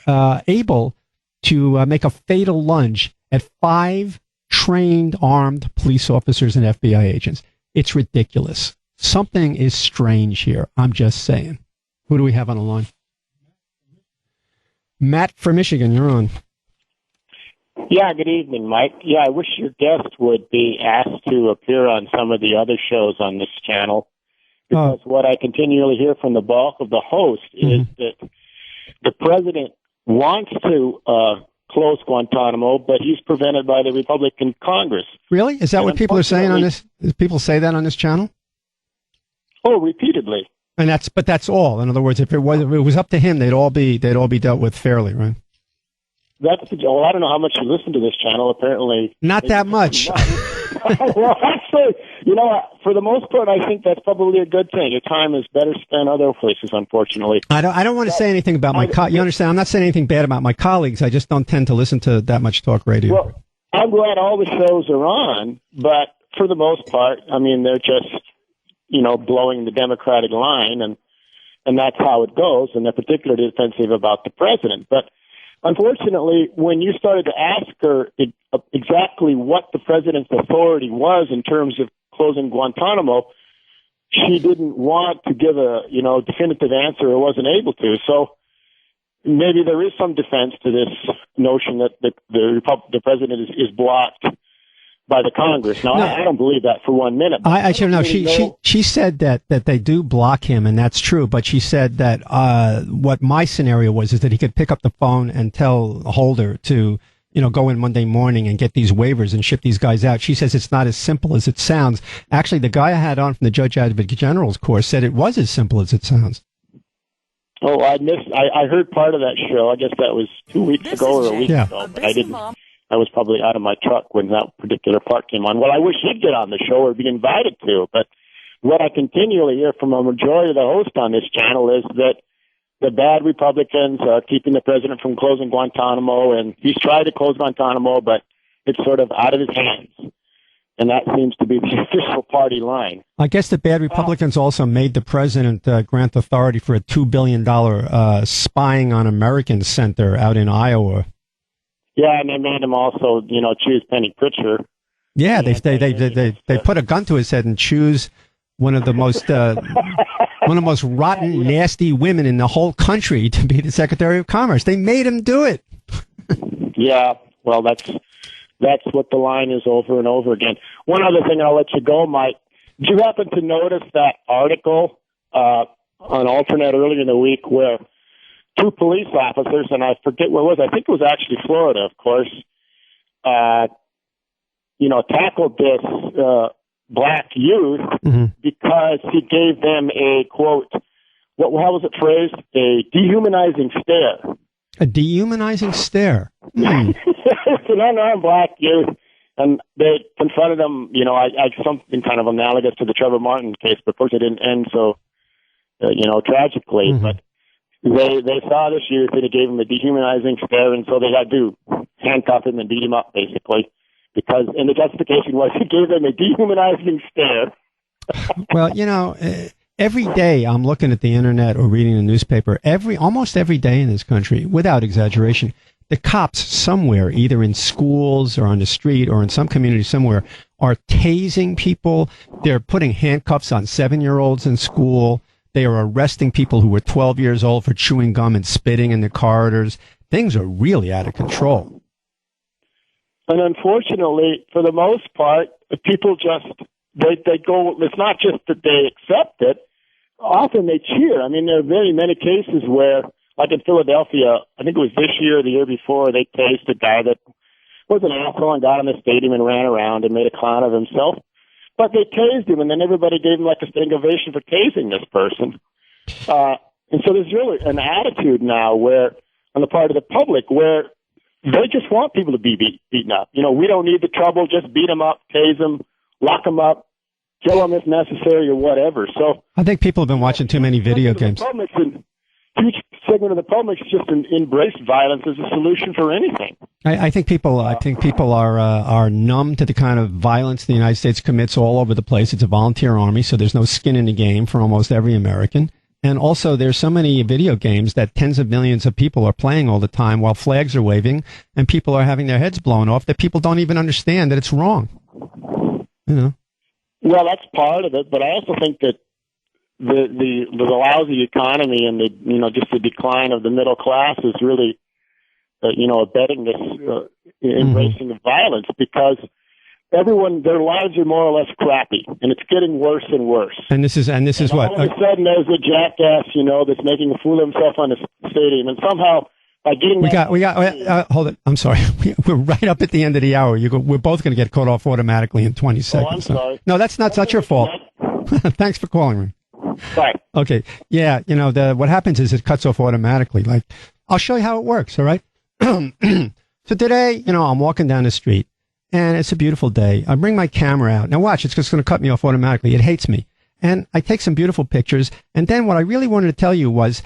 able to make a fatal lunge at 5 trained armed police officers and FBI agents? It's ridiculous. Something is strange here. I'm just saying. Who do we have on the line? Matt from Michigan, you're on. Yeah, good evening, Mike. Yeah, I wish your guest would be asked to appear on some of the other shows on this channel, because what I continually hear from the bulk of the host is that the president wants to close Guantanamo, but he's prevented by the Republican Congress. Really? Is that what people are saying on this? People say that on this channel? Oh, repeatedly. And that's all. In other words, if it was up to him, they'd all be dealt with fairly, right? Well, I don't know how much you listen to this channel. Apparently, not that much. Well, actually, for the most part, I think that's probably a good thing. Your time is better spent other places, unfortunately. I don't want to say anything about my you understand? I'm not saying anything bad about my colleagues. I just don't tend to listen to that much talk radio. Well, I'm glad all the shows are on, but for the most part, I mean, they're just blowing the Democratic line, and that's how it goes. And they're particularly defensive about the president, but. Unfortunately, when you started to ask her exactly what the president's authority was in terms of closing Guantanamo, she didn't want to give a definitive answer or wasn't able to. So maybe there is some defense to this notion that the president is blocked by the Congress. Now, I don't believe that for 1 minute. She said that they do block him, and that's true. But she said that what my scenario was is that he could pick up the phone and tell Holder to go in Monday morning and get these waivers and ship these guys out. She says it's not as simple as it sounds. Actually, the guy I had on from the Judge Advocate General's course said it was as simple as it sounds. Oh, I heard part of that show. I guess that was 2 weeks ago or a week ago, but I didn't. I was probably out of my truck when that particular part came on. Well, I wish he'd get on the show or be invited to, but what I continually hear from a majority of the hosts on this channel is that the bad Republicans are keeping the president from closing Guantanamo, and he's tried to close Guantanamo, but it's sort of out of his hands. And that seems to be the official party line. I guess the bad Republicans also made the president grant authority for a $2 billion spying on American Center out in Iowa. Yeah, and they made him also, choose Penny Pritchard. Yeah, they put a gun to his head and choose one of the most rotten, nasty women in the whole country to be the Secretary of Commerce. They made him do it. Yeah, well, that's what the line is over and over again. One other thing, I'll let you go, Mike. Did you happen to notice that article on Alternate earlier in the week where 2 police officers, and I forget where it was, I think it was actually Florida, of course, tackled this black youth because he gave them a, quote, how was it phrased? A dehumanizing stare. A dehumanizing stare? It's an unarmed black youth, and they confronted him, something kind of analogous to the Trevor Martin case, but of course it didn't end so, tragically, but They saw this youth and it gave him a dehumanizing stare, and so they had to handcuff him and beat him up, basically, and the justification was he gave them a dehumanizing stare. Well, every day I'm looking at the internet or reading the newspaper, almost every day in this country, without exaggeration, the cops somewhere, either in schools or on the street or in some community somewhere, are tasing people. They're putting handcuffs on 7-year-olds in school. They are arresting people who were 12 years old for chewing gum and spitting in the corridors. Things are really out of control. And unfortunately, for the most part, the people they go, it's not just that they accept it. Often they cheer. I mean, there are very many cases where, like in Philadelphia, I think it was this year or the year before, they tased a guy that was an asshole and got in the stadium and ran around and made a clown of himself. But they tased him, and then everybody gave him like a standing ovation for tasing this person. And so there's really an attitude now where, on the part of the public, where they just want people to be beaten up. We don't need the trouble, just beat them up, tase them, lock them up, kill them if necessary, or whatever. So I think people have been watching too many video games. A huge segment of the public just embrace violence as a solution for anything. I think people are numb to the kind of violence the United States commits all over the place. It's a volunteer army, so there's no skin in the game for almost every American. And also, there's so many video games that tens of millions of people are playing all the time while flags are waving and people are having their heads blown off that people don't even understand that it's wrong. You know. Well, that's part of it, but I also think that the lousy economy and just the decline of the middle class is really abetting this embracing of violence, because their lives are more or less crappy, and it's getting worse and worse. And this is what all of a sudden there's a jackass that's making a fool of himself on the stadium, and somehow by getting hold it. I'm sorry, we're right up at the end of the hour. We're both going to get cut off automatically in 20 seconds. I'm sorry. No, that's not your fault. Thanks for calling me. Right. Okay. Yeah. What happens is it cuts off automatically. Like, I'll show you how it works. All right. So today, I'm walking down the street and it's a beautiful day. I bring my camera out. Now watch, it's just going to cut me off automatically. It hates me. And I take some beautiful pictures. And then what I really wanted to tell you was,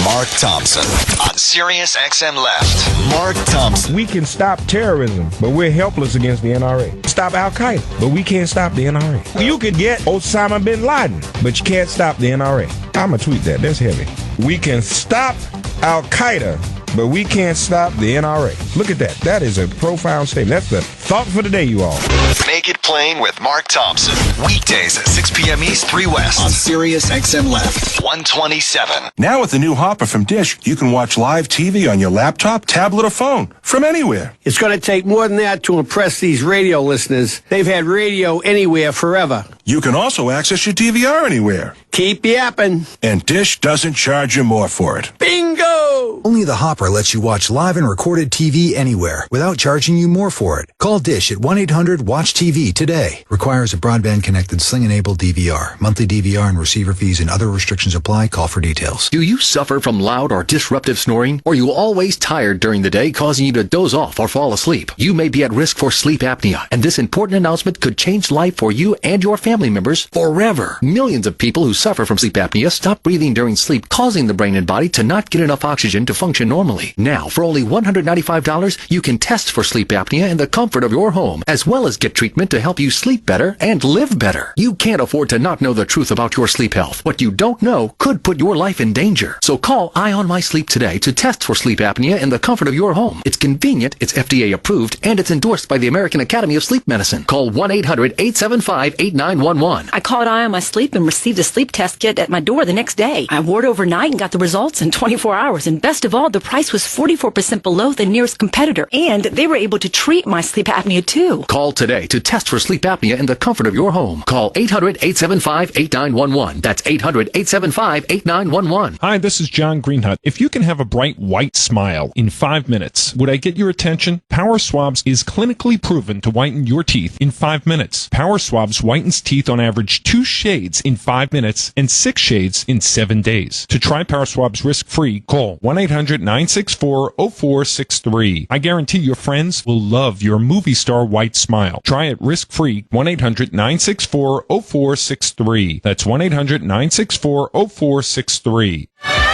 Mark Thompson on Sirius XM Left. Mark Thompson. We can stop terrorism, but we're helpless against the NRA. Stop Al Qaeda, but we can't stop the NRA. You could get Osama bin Laden, but you can't stop the NRA. I'm going to tweet that. That's heavy. We can stop Al Qaeda, but we can't stop the NRA. Look at that. That is a profound statement. That's the thought for the day, you all. Make it plain with Mark Thompson. Weekdays at 6 p.m. East, 3 West on Sirius XM Left, 127. Now with the new Hopper from Dish, you can watch live TV on your laptop, tablet, or phone from anywhere. It's going to take more than that to impress these radio listeners. They've had radio anywhere forever. You can also access your DVR anywhere. Keep yapping. And Dish doesn't charge you more for it. Bingo! Only the Hopper lets you watch live and recorded TV anywhere without charging you more for it. Call Dish at 1-800-WATCH-TV today. Requires a broadband-connected Sling-enabled DVR. Monthly DVR and receiver fees and other restrictions apply. Call for details. Do you suffer from loud or disruptive snoring? Or are you always tired during the day, causing you to doze off or fall asleep? You may be at risk for sleep apnea, and this important announcement could change life for you and your family members forever. Millions of people who suffer from sleep apnea stop breathing during sleep, causing the brain and body to not get enough oxygen to function normally. Now, for only $195, you can test for sleep apnea in the comfort of your home, as well as get treatment to help you sleep better and live better. You can't afford to not know the truth about your sleep health. What you don't know could put your life in danger. So call Eye on My Sleep today to test for sleep apnea in the comfort of your home. It's convenient, it's FDA approved, and it's endorsed by the American Academy of Sleep Medicine. Call 1-800-875-8911. I called Eye on My Sleep and received a sleep test kit at my door the next day. I wore it overnight and got the results in 24 hours. And best of all, the price was 44% below the nearest competitor. And they were able to treat my sleep apnea too. Call today to test for sleep apnea in the comfort of your home. Call 800-875-8911. That's 800-875-8911. Hi, this is John Greenhut. If you can have a bright white smile in 5 minutes, would I get your attention? Power Swabs is clinically proven to whiten your teeth in 5 minutes. Power Swabs whitens teeth on average 2 shades in 5 minutes and 6 shades in 7 days. To try Power Swabs risk-free, call 1-800-964-0463. I guarantee your friends will love your movie star white smile. Try it risk-free, 1-800-964-0463. That's 1-800-964-0463.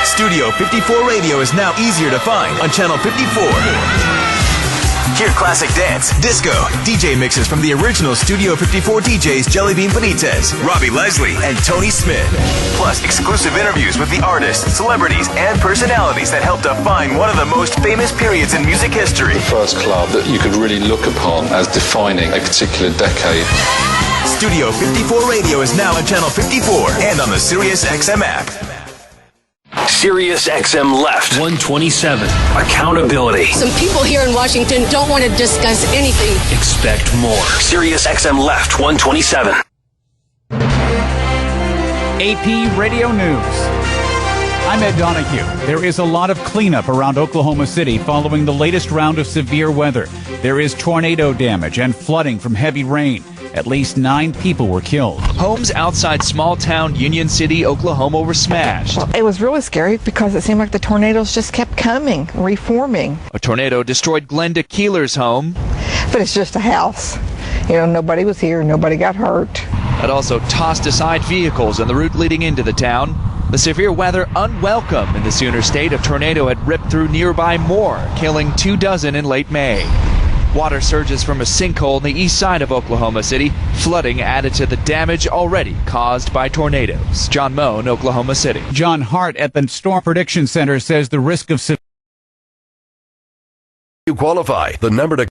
Studio 54 Radio is now easier to find on Channel 54. Hear classic dance, disco, DJ mixes from the original Studio 54 DJs Jellybean Benitez, Robbie Leslie, and Tony Smith. Plus exclusive interviews with the artists, celebrities, and personalities that helped define one of the most famous periods in music history. The first club that you could really look upon as defining a particular decade. Studio 54 Radio is now on Channel 54 and on the Sirius XM app. Sirius XM Left 127. Accountability. Some people here in Washington don't want to discuss anything. Expect more. Sirius XM Left 127. AP Radio News. I'm Ed Donahue. There is a lot of cleanup around Oklahoma City following the latest round of severe weather. There is tornado damage and flooding from heavy rain. At least 9 people were killed. Homes outside small-town Union City, Oklahoma were smashed. It was really scary because it seemed like the tornadoes just kept coming, reforming. A tornado destroyed Glenda Keeler's home. But it's just a house. Nobody was here. Nobody got hurt. It also tossed aside vehicles on the route leading into the town. The severe weather unwelcome in the Sooner State. A tornado had ripped through nearby Moore, killing 24 in late May. Water surges from a sinkhole on the east side of Oklahoma City. Flooding added to the damage already caused by tornadoes. John Moe in Oklahoma City. John Hart at the Storm Prediction Center says the risk of You qualify. The number to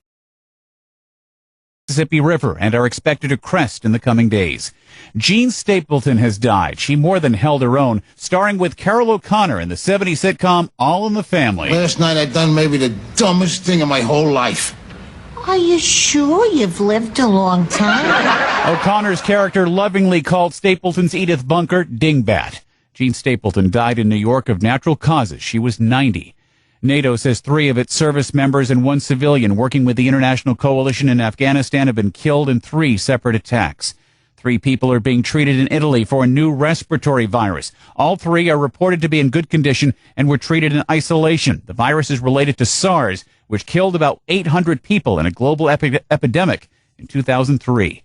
Mississippi River and are expected to crest in the coming days. Jean Stapleton has died. She more than held her own, starring with Carol O'Connor in the 70s sitcom All in the Family. Last night I done maybe the dumbest thing in my whole life. Are you sure you've lived a long time? O'Connor's character lovingly called Stapleton's Edith Bunker Dingbat. Jean Stapleton died in New York of natural causes. She was 90. NATO says 3 of its service members and 1 civilian working with the international coalition in Afghanistan have been killed in 3 separate attacks. 3 people are being treated in Italy for a new respiratory virus. All 3 are reported to be in good condition and were treated in isolation. The virus is related to SARS, which killed about 800 people in a global epidemic in 2003.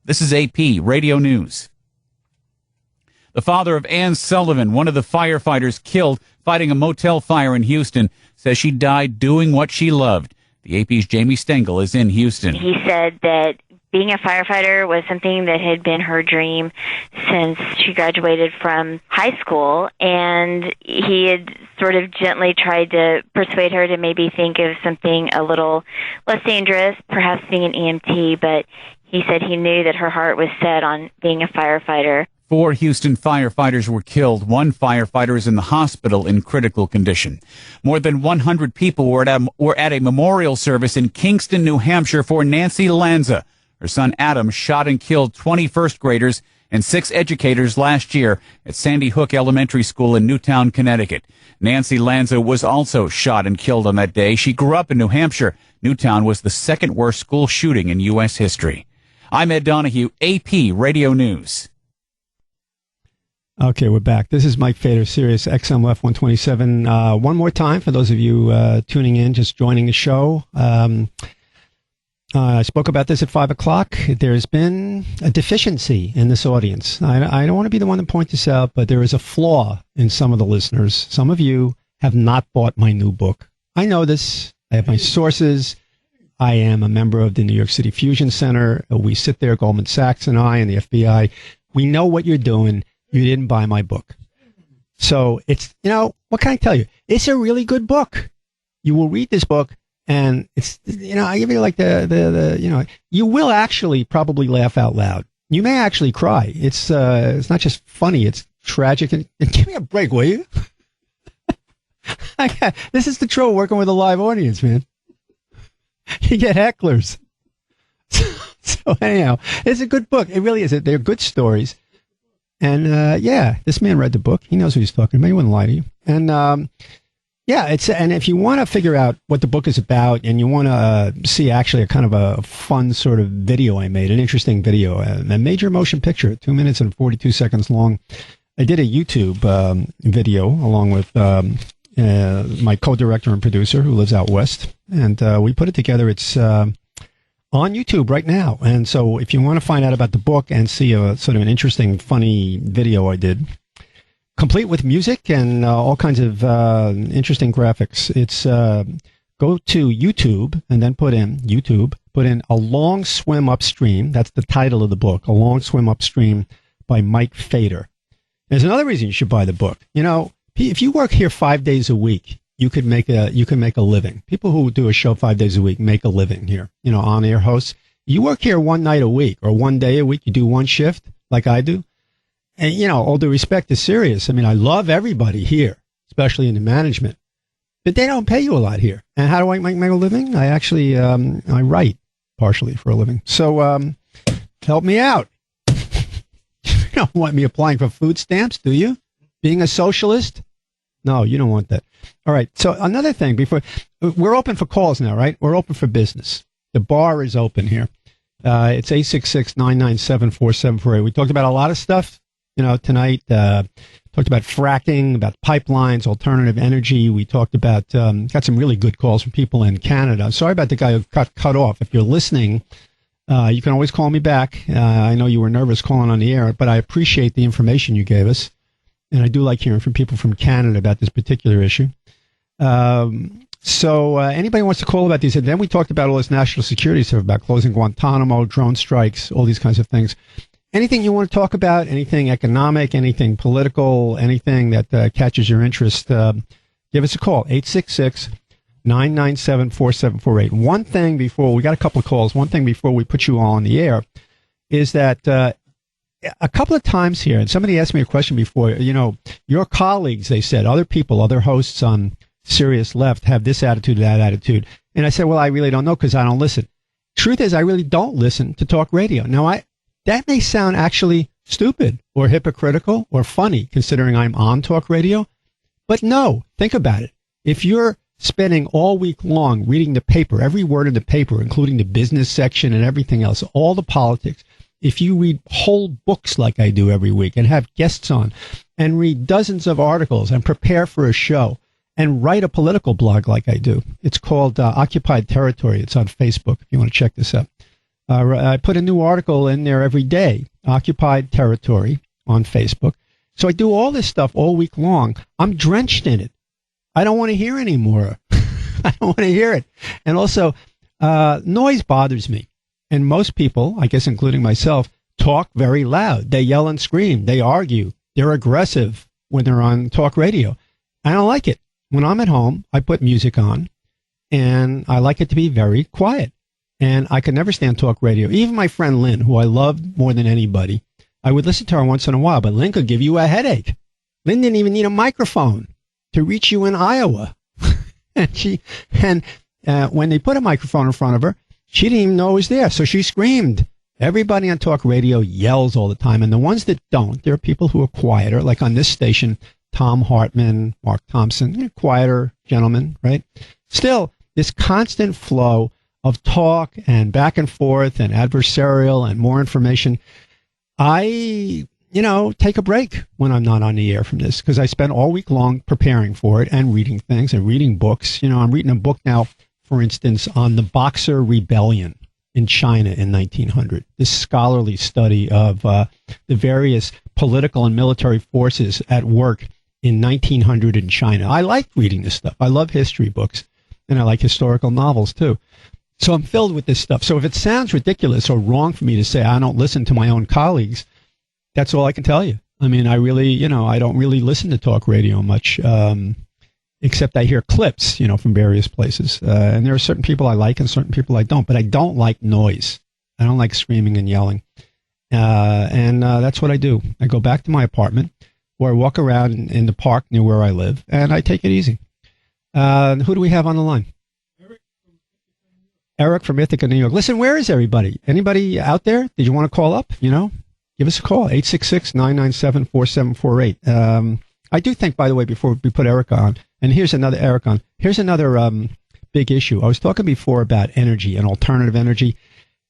This is AP Radio News. The father of Ann Sullivan, one of the firefighters killed fighting a motel fire in Houston, says she died doing what she loved. The AP's Jamie Stengel is in Houston. He said that being a firefighter was something that had been her dream since she graduated from high school, and he had sort of gently tried to persuade her to maybe think of something a little less dangerous, perhaps being an EMT, but he said he knew that her heart was set on being a firefighter. 4 Houston firefighters were killed. 1 firefighter is in the hospital in critical condition. More than 100 people were at a memorial service in Kingston, New Hampshire for Nancy Lanza. Her son Adam shot and killed 20 first graders and 6 educators last year at Sandy Hook Elementary School in Newtown, Connecticut. Nancy Lanza was also shot and killed on that day. She grew up in New Hampshire. Newtown was the 2nd worst school shooting in U.S. history. I'm Ed Donahue, AP Radio News. Okay, we're back. This is Mike Fader, Sirius XM Left 127. One more time for those of you tuning in, just joining the show. I spoke about this at 5 o'clock. There's been a deficiency in this audience. I don't want to be the one to point this out, but there is a flaw in some of the listeners. Some of you have not bought my new book. I know this. I have my sources. I am a member of the New York City Fusion Center. We sit there, Goldman Sachs and I and the FBI. We know what you're doing. You didn't buy my book. So it's, what can I tell you? It's a really good book. You will read this book and it's, I give you like you will actually probably laugh out loud. You may actually cry. It's not just funny. It's tragic. And give me a break, will you? This is the trouble working with a live audience, man. You get hecklers. So anyhow, it's a good book. It really is. They're good stories. And, this man read the book. He knows what he's talking about. He wouldn't lie to you. And, and if you want to figure out what the book is about and you want to see actually a kind of a fun sort of video I made, an interesting video, a major motion picture, 2 minutes and 42 seconds long. I did a YouTube video along with my co-director and producer who lives out west. And we put it together. It's on YouTube right now. And so if you want to find out about the book and see a sort of an interesting, funny video I did, complete with music and all kinds of interesting graphics, it's go to YouTube and then put in A Long Swim Upstream. That's the title of the book, A Long Swim Upstream by Mike Fader. There's another reason you should buy the book. If you work here 5 days a week, you could make a living. People who do a show 5 days a week make a living here. On-air hosts. You work here one night a week or one day a week. You do one shift like I do. And, all due respect to Sirius. I mean, I love everybody here, especially in the management, but they don't pay you a lot here. And how do I make a living? I actually, I write partially for a living. So, help me out. You don't want me applying for food stamps, do you? Being a socialist? No, you don't want that. All right. So another thing we're open for calls now, right? We're open for business. The bar is open here. It's 866-997-4748. We talked about a lot of stuff, tonight. Talked about fracking, about pipelines, alternative energy. We talked about, got some really good calls from people in Canada. I'm sorry about the guy who got cut off. If you're listening, You can always call me back. I know you were nervous calling on the air, but I appreciate the information you gave us. And I do like hearing from people from Canada about this particular issue. So anybody wants to call about these, and then we talked about all this national security stuff, about closing Guantanamo, drone strikes, all these kinds of things. Anything you want to talk about, anything economic, anything political, anything that catches your interest, give us a call, 866-997-4748. One thing before, we got a couple of calls, one thing before we put you all on the air is that a couple of times here, and somebody asked me a question before, your colleagues, they said, other people, other hosts on Sirius Left have this attitude, that attitude. And I said, well, I really don't know because I don't listen. Truth is, I really don't listen to talk radio. Now, that may sound actually stupid or hypocritical or funny considering I'm on talk radio. But no, think about it. If you're spending all week long reading the paper, every word in the paper, including the business section and everything else, all the politics, if you read whole books like I do every week and have guests on and read dozens of articles and prepare for a show and write a political blog like I do, it's called Occupied Territory. It's on Facebook if you want to check this out. I put a new article in there every day, Occupied Territory on Facebook. So I do all this stuff all week long. I'm drenched in it. I don't want to hear anymore. I don't want to hear it. And also, noise bothers me. And most people, I guess including myself, talk very loud. They yell and scream. They argue. They're aggressive when they're on talk radio. I don't like it. When I'm at home, I put music on, and I like it to be very quiet. And I could never stand talk radio. Even my friend Lynn, who I love more than anybody, I would listen to her once in a while, but Lynn could give you a headache. Lynn didn't even need a microphone to reach you in Iowa. and when they put a microphone in front of her, she didn't even know it was there, so she screamed. Everybody on talk radio yells all the time, and the ones that don't, there are people who are quieter, like on this station, Tom Hartman, Mark Thompson, quieter gentlemen, right? Still, this constant flow of talk and back and forth and adversarial and more information. I, take a break when I'm not on the air from this because I spend all week long preparing for it and reading things and reading books. I'm reading a book now, for instance, on the Boxer Rebellion in China in 1900. This scholarly study of the various political and military forces at work in 1900 in China. I like reading this stuff. I love history books, and I like historical novels, too. So I'm filled with this stuff. So if it sounds ridiculous or wrong for me to say I don't listen to my own colleagues, that's all I can tell you. I mean, I really, I don't really listen to talk radio much, except I hear clips, from various places. And there are certain people I like and certain people I don't. But I don't like noise. I don't like screaming and yelling. And that's what I do. I go back to my apartment, or I walk around in the park near where I live, and I take it easy. Who do we have on the line? Eric from Ithaca, New York. Listen, where is everybody? Anybody out there? Did you want to call up? Give us a call, 866-997-4748. I do think, by the way, before we put Eric on, and here's another big issue. I was talking before about energy and alternative energy.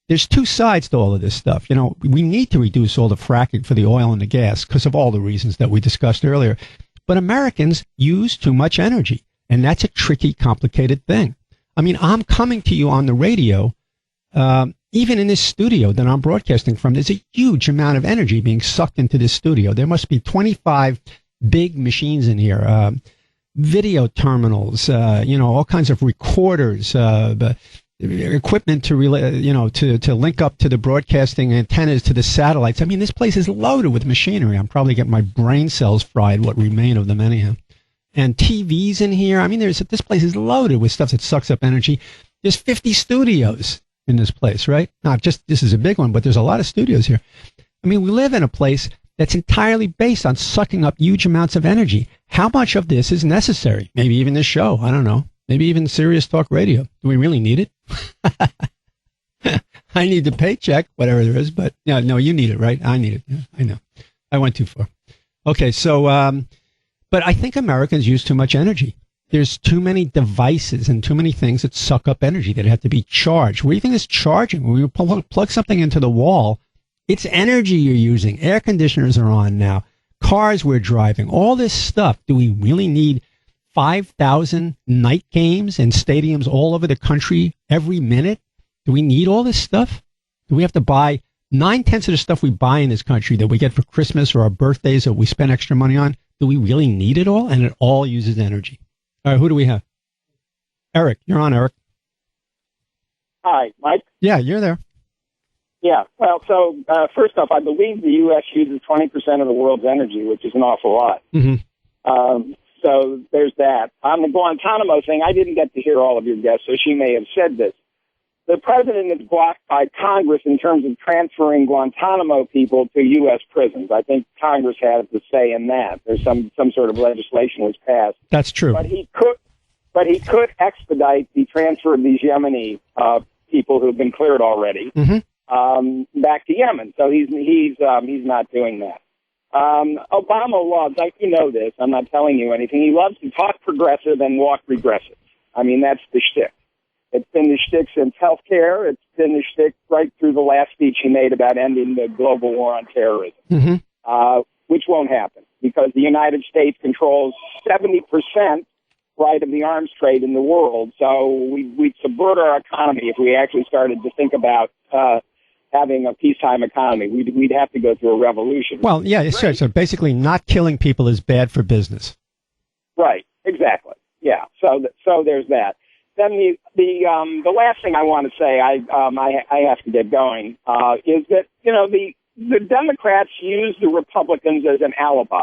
There's two sides to all of this stuff. We need to reduce all the fracking for the oil and the gas because of all the reasons that we discussed earlier. But Americans use too much energy, and that's a tricky, complicated thing. I mean, I'm coming to you on the radio, even in this studio that I'm broadcasting from, there's a huge amount of energy being sucked into this studio. There must be 25 big machines in here, video terminals, all kinds of recorders, equipment to relay, to link up to the broadcasting antennas to the satellites. I mean, this place is loaded with machinery. I'm probably getting my brain cells fried, what remain of them anyhow. And TVs in here. I mean, this place is loaded with stuff that sucks up energy. There's 50 studios in this place, right? Not just this is a big one, but there's a lot of studios here. I mean, we live in a place that's entirely based on sucking up huge amounts of energy. How much of this is necessary? Maybe even this show. I don't know. Maybe even Sirius Talk Radio. Do we really need it? I need the paycheck, whatever there is, but no, you need it, right? I need it. Yeah, I know. I went too far. Okay, so, but I think Americans use too much energy. There's too many devices and too many things that suck up energy that have to be charged. What do you think is charging? When you plug something into the wall, it's energy you're using. Air conditioners are on now. Cars we're driving. All this stuff. Do we really need 5,000 night games in stadiums all over the country every minute? Do we need all this stuff? Do we have to buy 9/10 of the stuff we buy in this country that we get for Christmas or our birthdays that we spend extra money on? Do we really need it all? And it all uses energy. All right, who do we have? Eric, you're on, Eric. Hi, Mike. Yeah, you're there. Yeah, well, so first off, I believe the U.S. uses 20% of the world's energy, which is an awful lot. Mm-hmm. So there's that. On the Guantanamo thing, I didn't get to hear all of your guests, so she may have said this. The president is blocked by Congress in terms of transferring Guantanamo people to U.S. prisons. I think Congress had to say in that. There's some sort of legislation was passed. That's true. But he could expedite the transfer of these Yemeni people who've been cleared already back to Yemen. So he's not doing that. Obama loves, you know this, I'm not telling you anything, he loves to talk progressive and walk regressive. I mean, that's the shtick. It's been the shtick since healthcare. It's been the shtick right through the last speech he made about ending the global war on terrorism, which won't happen because the United States controls 70% right of the arms trade in the world. So we'd subvert our economy if we actually started to think about having a peacetime economy. We'd have to go through a revolution. Well, yeah, sure. So basically not killing people is bad for business. Right, exactly. Yeah, so there's that. Then the last thing I want to say, I have to get going, is that, the Democrats use the Republicans as an alibi.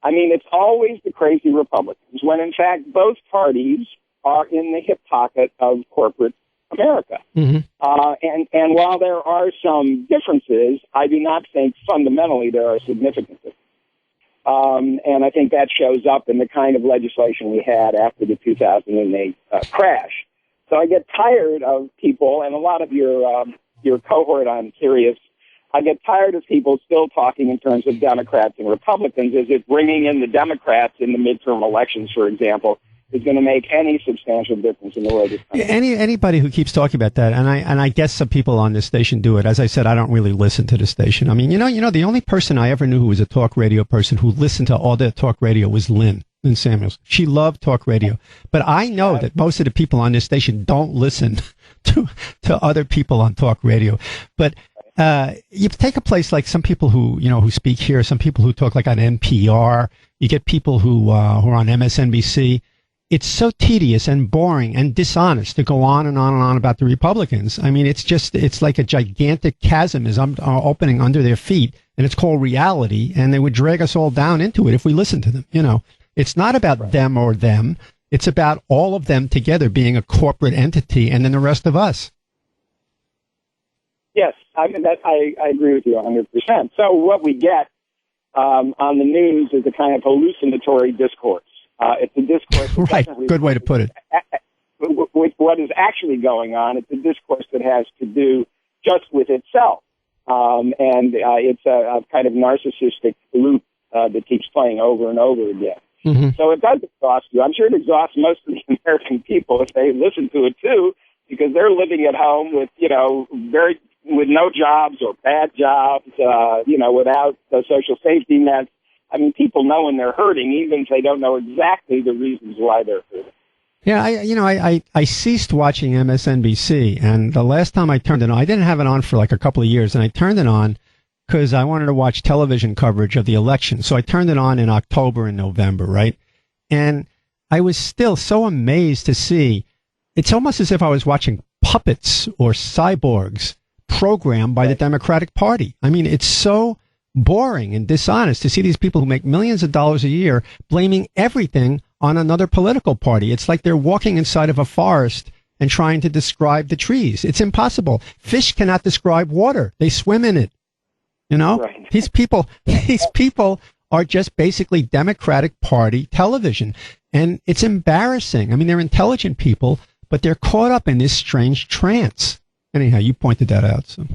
I mean, it's always the crazy Republicans, when in fact both parties are in the hip pocket of corporate America. And while there are some differences, I do not think fundamentally there are significant differences. And I think that shows up in the kind of legislation we had after the 2008 crash. So I get tired of people, and a lot of your cohort on Sirius, I get tired of people still talking in terms of Democrats and Republicans as if bringing in the Democrats in the midterm elections, for example, is going to make any substantial difference in the way this country. Anybody who keeps talking about that, and I guess some people on this station do it. As I said, I don't really listen to the station. I mean, the only person I ever knew who was a talk radio person who listened to all the talk radio was Lynn Samuels. She loved talk radio. But I know that most of the people on this station don't listen to other people on talk radio. But you take a place like some people who speak here, some people who talk like on NPR. You get people who are on MSNBC. It's so tedious and boring and dishonest to go on and on and on about the Republicans. I mean, it's like a gigantic chasm is opening under their feet, and it's called reality, and they would drag us all down into it if we listened to them. It's not about them or them. It's about all of them together being a corporate entity and then the rest of us. Yes, I mean, I agree with you 100%. So what we get on the news is a kind of hallucinatory discourse. It's a discourse. Right. Good way to put it. With what is actually going on, it's a discourse that has to do just with itself. And it's a kind of narcissistic loop that keeps playing over and over again. So it does exhaust you. I'm sure it exhausts most of the American people if they listen to it too, because they're living at home with, with no jobs or bad jobs, without the social safety nets. I mean, people know when they're hurting, even if they don't know exactly the reasons why they're hurting. Yeah, I ceased watching MSNBC, and the last time I turned it on, I didn't have it on for like a couple of years, and I turned it on because I wanted to watch television coverage of the election. So I turned it on in October and November, right? And I was still so amazed to see, it's almost as if I was watching puppets or cyborgs programmed by the Democratic Party. I mean, it's so boring and dishonest to see these people who make millions of dollars a year blaming everything on another political party. It's like they're walking inside of a forest and trying to describe the trees. It's impossible. Fish cannot describe water. They swim in it. Right. These people are just basically Democratic Party television. And it's embarrassing. I mean, they're intelligent people, but they're caught up in this strange trance. Anyhow, you pointed that out. So.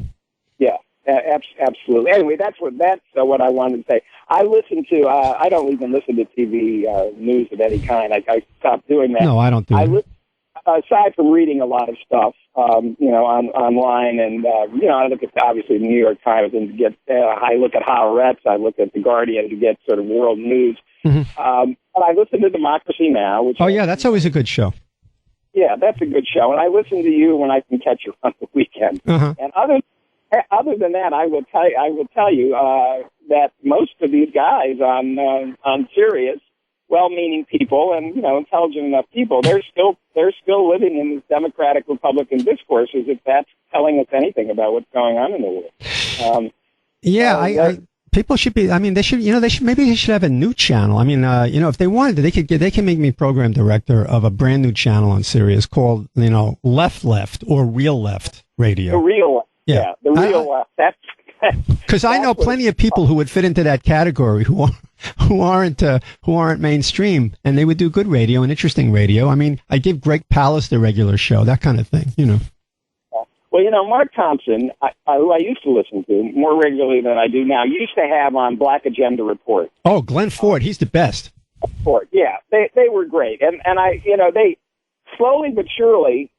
Yeah. Absolutely. Anyway, that's what I wanted to say. I listen to. I don't even listen to TV news of any kind. I stopped doing that. No, I don't do it. Aside from reading a lot of stuff, online, and I look at obviously the New York Times and get. I look at Haaretz. I look at the Guardian to get sort of world news. But I listen to Democracy Now. Which that's always a good show. Yeah, that's a good show, and I listen to you when I can catch you on the weekend. And other than that, I will tell you that most of these guys on Sirius, well-meaning people and intelligent enough people, they're still living in this Democratic Republican discourse, as if that's telling us anything about what's going on in the world. People should be. I mean, they should. Maybe they should have a new channel. I mean, if they wanted to, they can make me program director of a brand new channel on Sirius called, Left or Real Left Radio. The real, the real left. That's because I know plenty of people who would fit into that category who aren't mainstream, and they would do good radio and interesting radio. I mean, I give Greg Palast the regular show, that kind of thing. Well, Mark Thompson, who I used to listen to more regularly than I do now, used to have on Black Agenda Report. Oh, Glenn Ford, he's the best. Ford, yeah, they were great, and they slowly but surely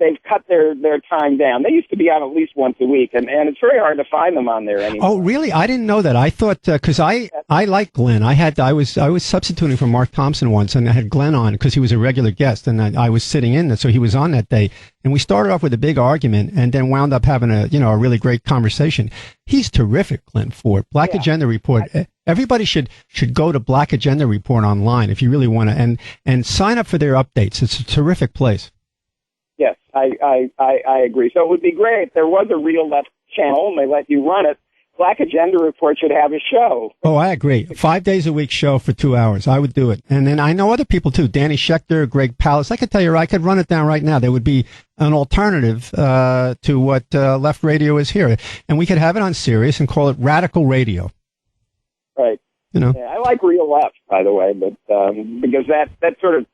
they've cut their time down. They used to be on at least once a week, and it's very hard to find them on there anymore. Oh, really? I didn't know that. I thought because I like Glenn. I was substituting for Mark Thompson once, and I had Glenn on because he was a regular guest, and I was sitting in, so he was on that day. And we started off with a big argument, and then wound up having a really great conversation. He's terrific, Glenn Ford. Black Agenda Report. Everybody should go to Black Agenda Report online if you really want to, and sign up for their updates. It's a terrific place. Yes, I agree. So it would be great if there was a Real Left channel and they let you run it. Black Agenda Report should have a show. Oh, I agree. 5 days a week show for 2 hours. I would do it. And then I know other people too. Danny Schechter, Greg Palast. I could tell you, I could run it down right now. There would be an alternative to what left radio is here. And we could have it on Sirius and call it Radical Radio. Right. Yeah, I like Real Left, by the way, but because that sort of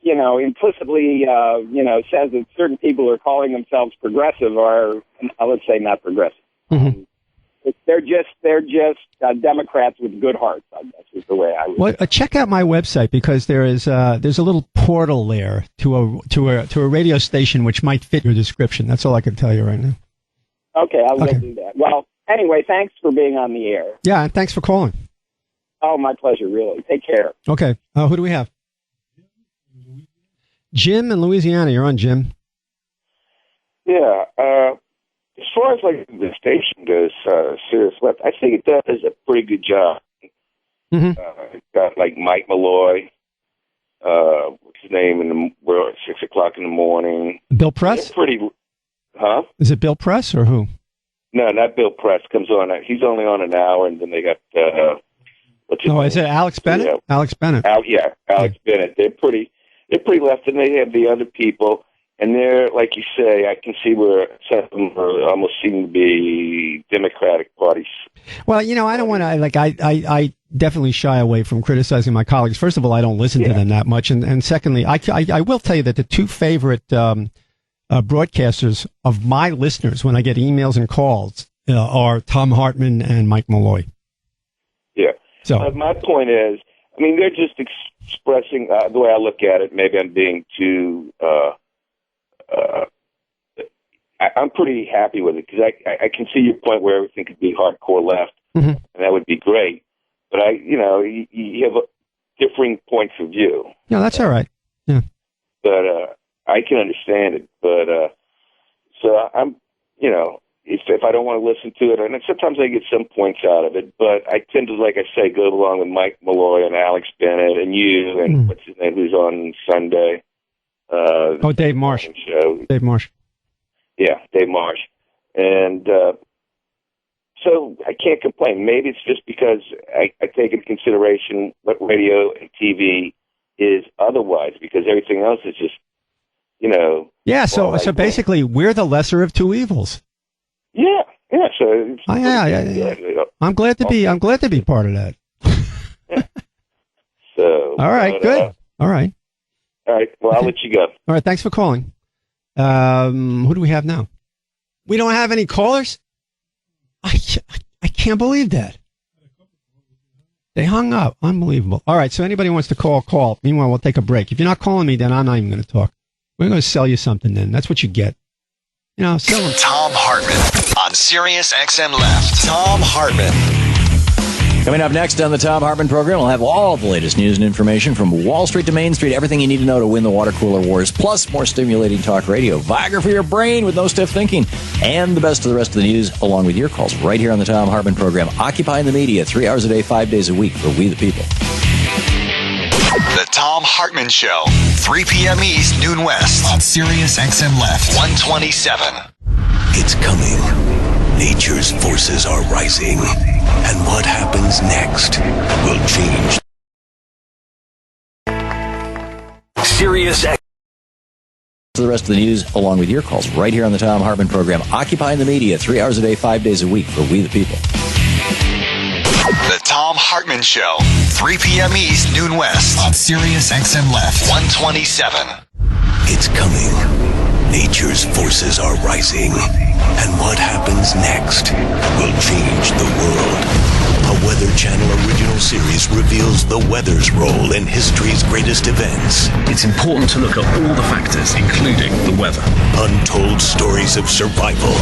implicitly, says that certain people who are calling themselves progressive are, let's say, not progressive. Mm-hmm. They're just Democrats with good hearts. That's just the way I would. Well, check out my website because there's a little portal there to a radio station which might fit your description. That's all I can tell you right now. Okay, I will do that. Well, anyway, thanks for being on the air. Yeah, and thanks for calling. Oh, my pleasure. Really. Take care. Okay. Who do we have? Jim in Louisiana. You're on, Jim. Yeah. As far as the station goes, Sirius Left, I think it does a pretty good job. Mm-hmm. Got Mike Malloy, what's his name, in the world at 6 o'clock in the morning. Bill Press? They're pretty, huh? Is it Bill Press or who? No, not Bill Press. Comes on. He's only on an hour, and then they got what's his name? Is it Alex Bennett? Yeah. Alex Bennett. Alex Bennett. They're pretty left, and they have the other people. And they're, like you say, I can see where some of them almost seem to be Democratic parties. Well, I don't want to, I definitely shy away from criticizing my colleagues. First of all, I don't listen to them that much. And secondly, I will tell you that the two favorite broadcasters of my listeners when I get emails and calls are Tom Hartman and Mike Malloy. Yeah. So my point is, they're just expressing, the way I look at it, maybe I'm being too... I'm pretty happy with it because I can see your point where everything could be hardcore left, mm-hmm. and that would be great. But you have differing points of view. No, that's all right. Yeah. But I can understand it. But so I'm, if I don't want to listen to it, and sometimes I get some points out of it, but I tend to, like I say, go along with Mike Malloy and Alex Bennett and you and what's his name, who's on Sunday. Dave Marsh. Dave Marsh. Yeah, Dave Marsh. And so I can't complain. Maybe it's just because I take into consideration what radio and TV is otherwise, because everything else is just, Yeah, so basically we're the lesser of two evils. Yeah. So I'm glad to be part of that. Yeah. So all right, good. All right. All right. Well, I'll let you go. All right. Thanks for calling. Who do we have now? We don't have any callers? I can't believe that. They hung up. Unbelievable. All right. So anybody wants to call. Meanwhile, we'll take a break. If you're not calling me, then I'm not even going to talk. We're going to sell you something then. That's what you get. Sell them. Tom Hartman on Sirius XM Left. Tom Hartman. Coming up next on the Tom Hartman program, we'll have all the latest news and information from Wall Street to Main Street, everything you need to know to win the water cooler wars, plus more stimulating talk radio, Viagra for your brain with no stiff thinking, and the best of the rest of the news, along with your calls right here on the Tom Hartman program, occupying the media 3 hours a day, 5 days a week for We the People. The Tom Hartman Show, 3 p.m. East, noon West, on Sirius XM Left, 127. It's coming. Nature's forces are rising. And what happens next will change. Sirius X. The rest of the news, along with your calls, right here on the Tom Hartman program, occupying the media 3 hours a day, 5 days a week for We the People. The Tom Hartman Show, 3 p.m. East, noon West, on Sirius XM Left, 127. It's coming. Nature's forces are rising. And what happens next will change the world. A Weather Channel original series reveals the weather's role in history's greatest events. It's important to look at all the factors, including the weather. Untold stories of survival.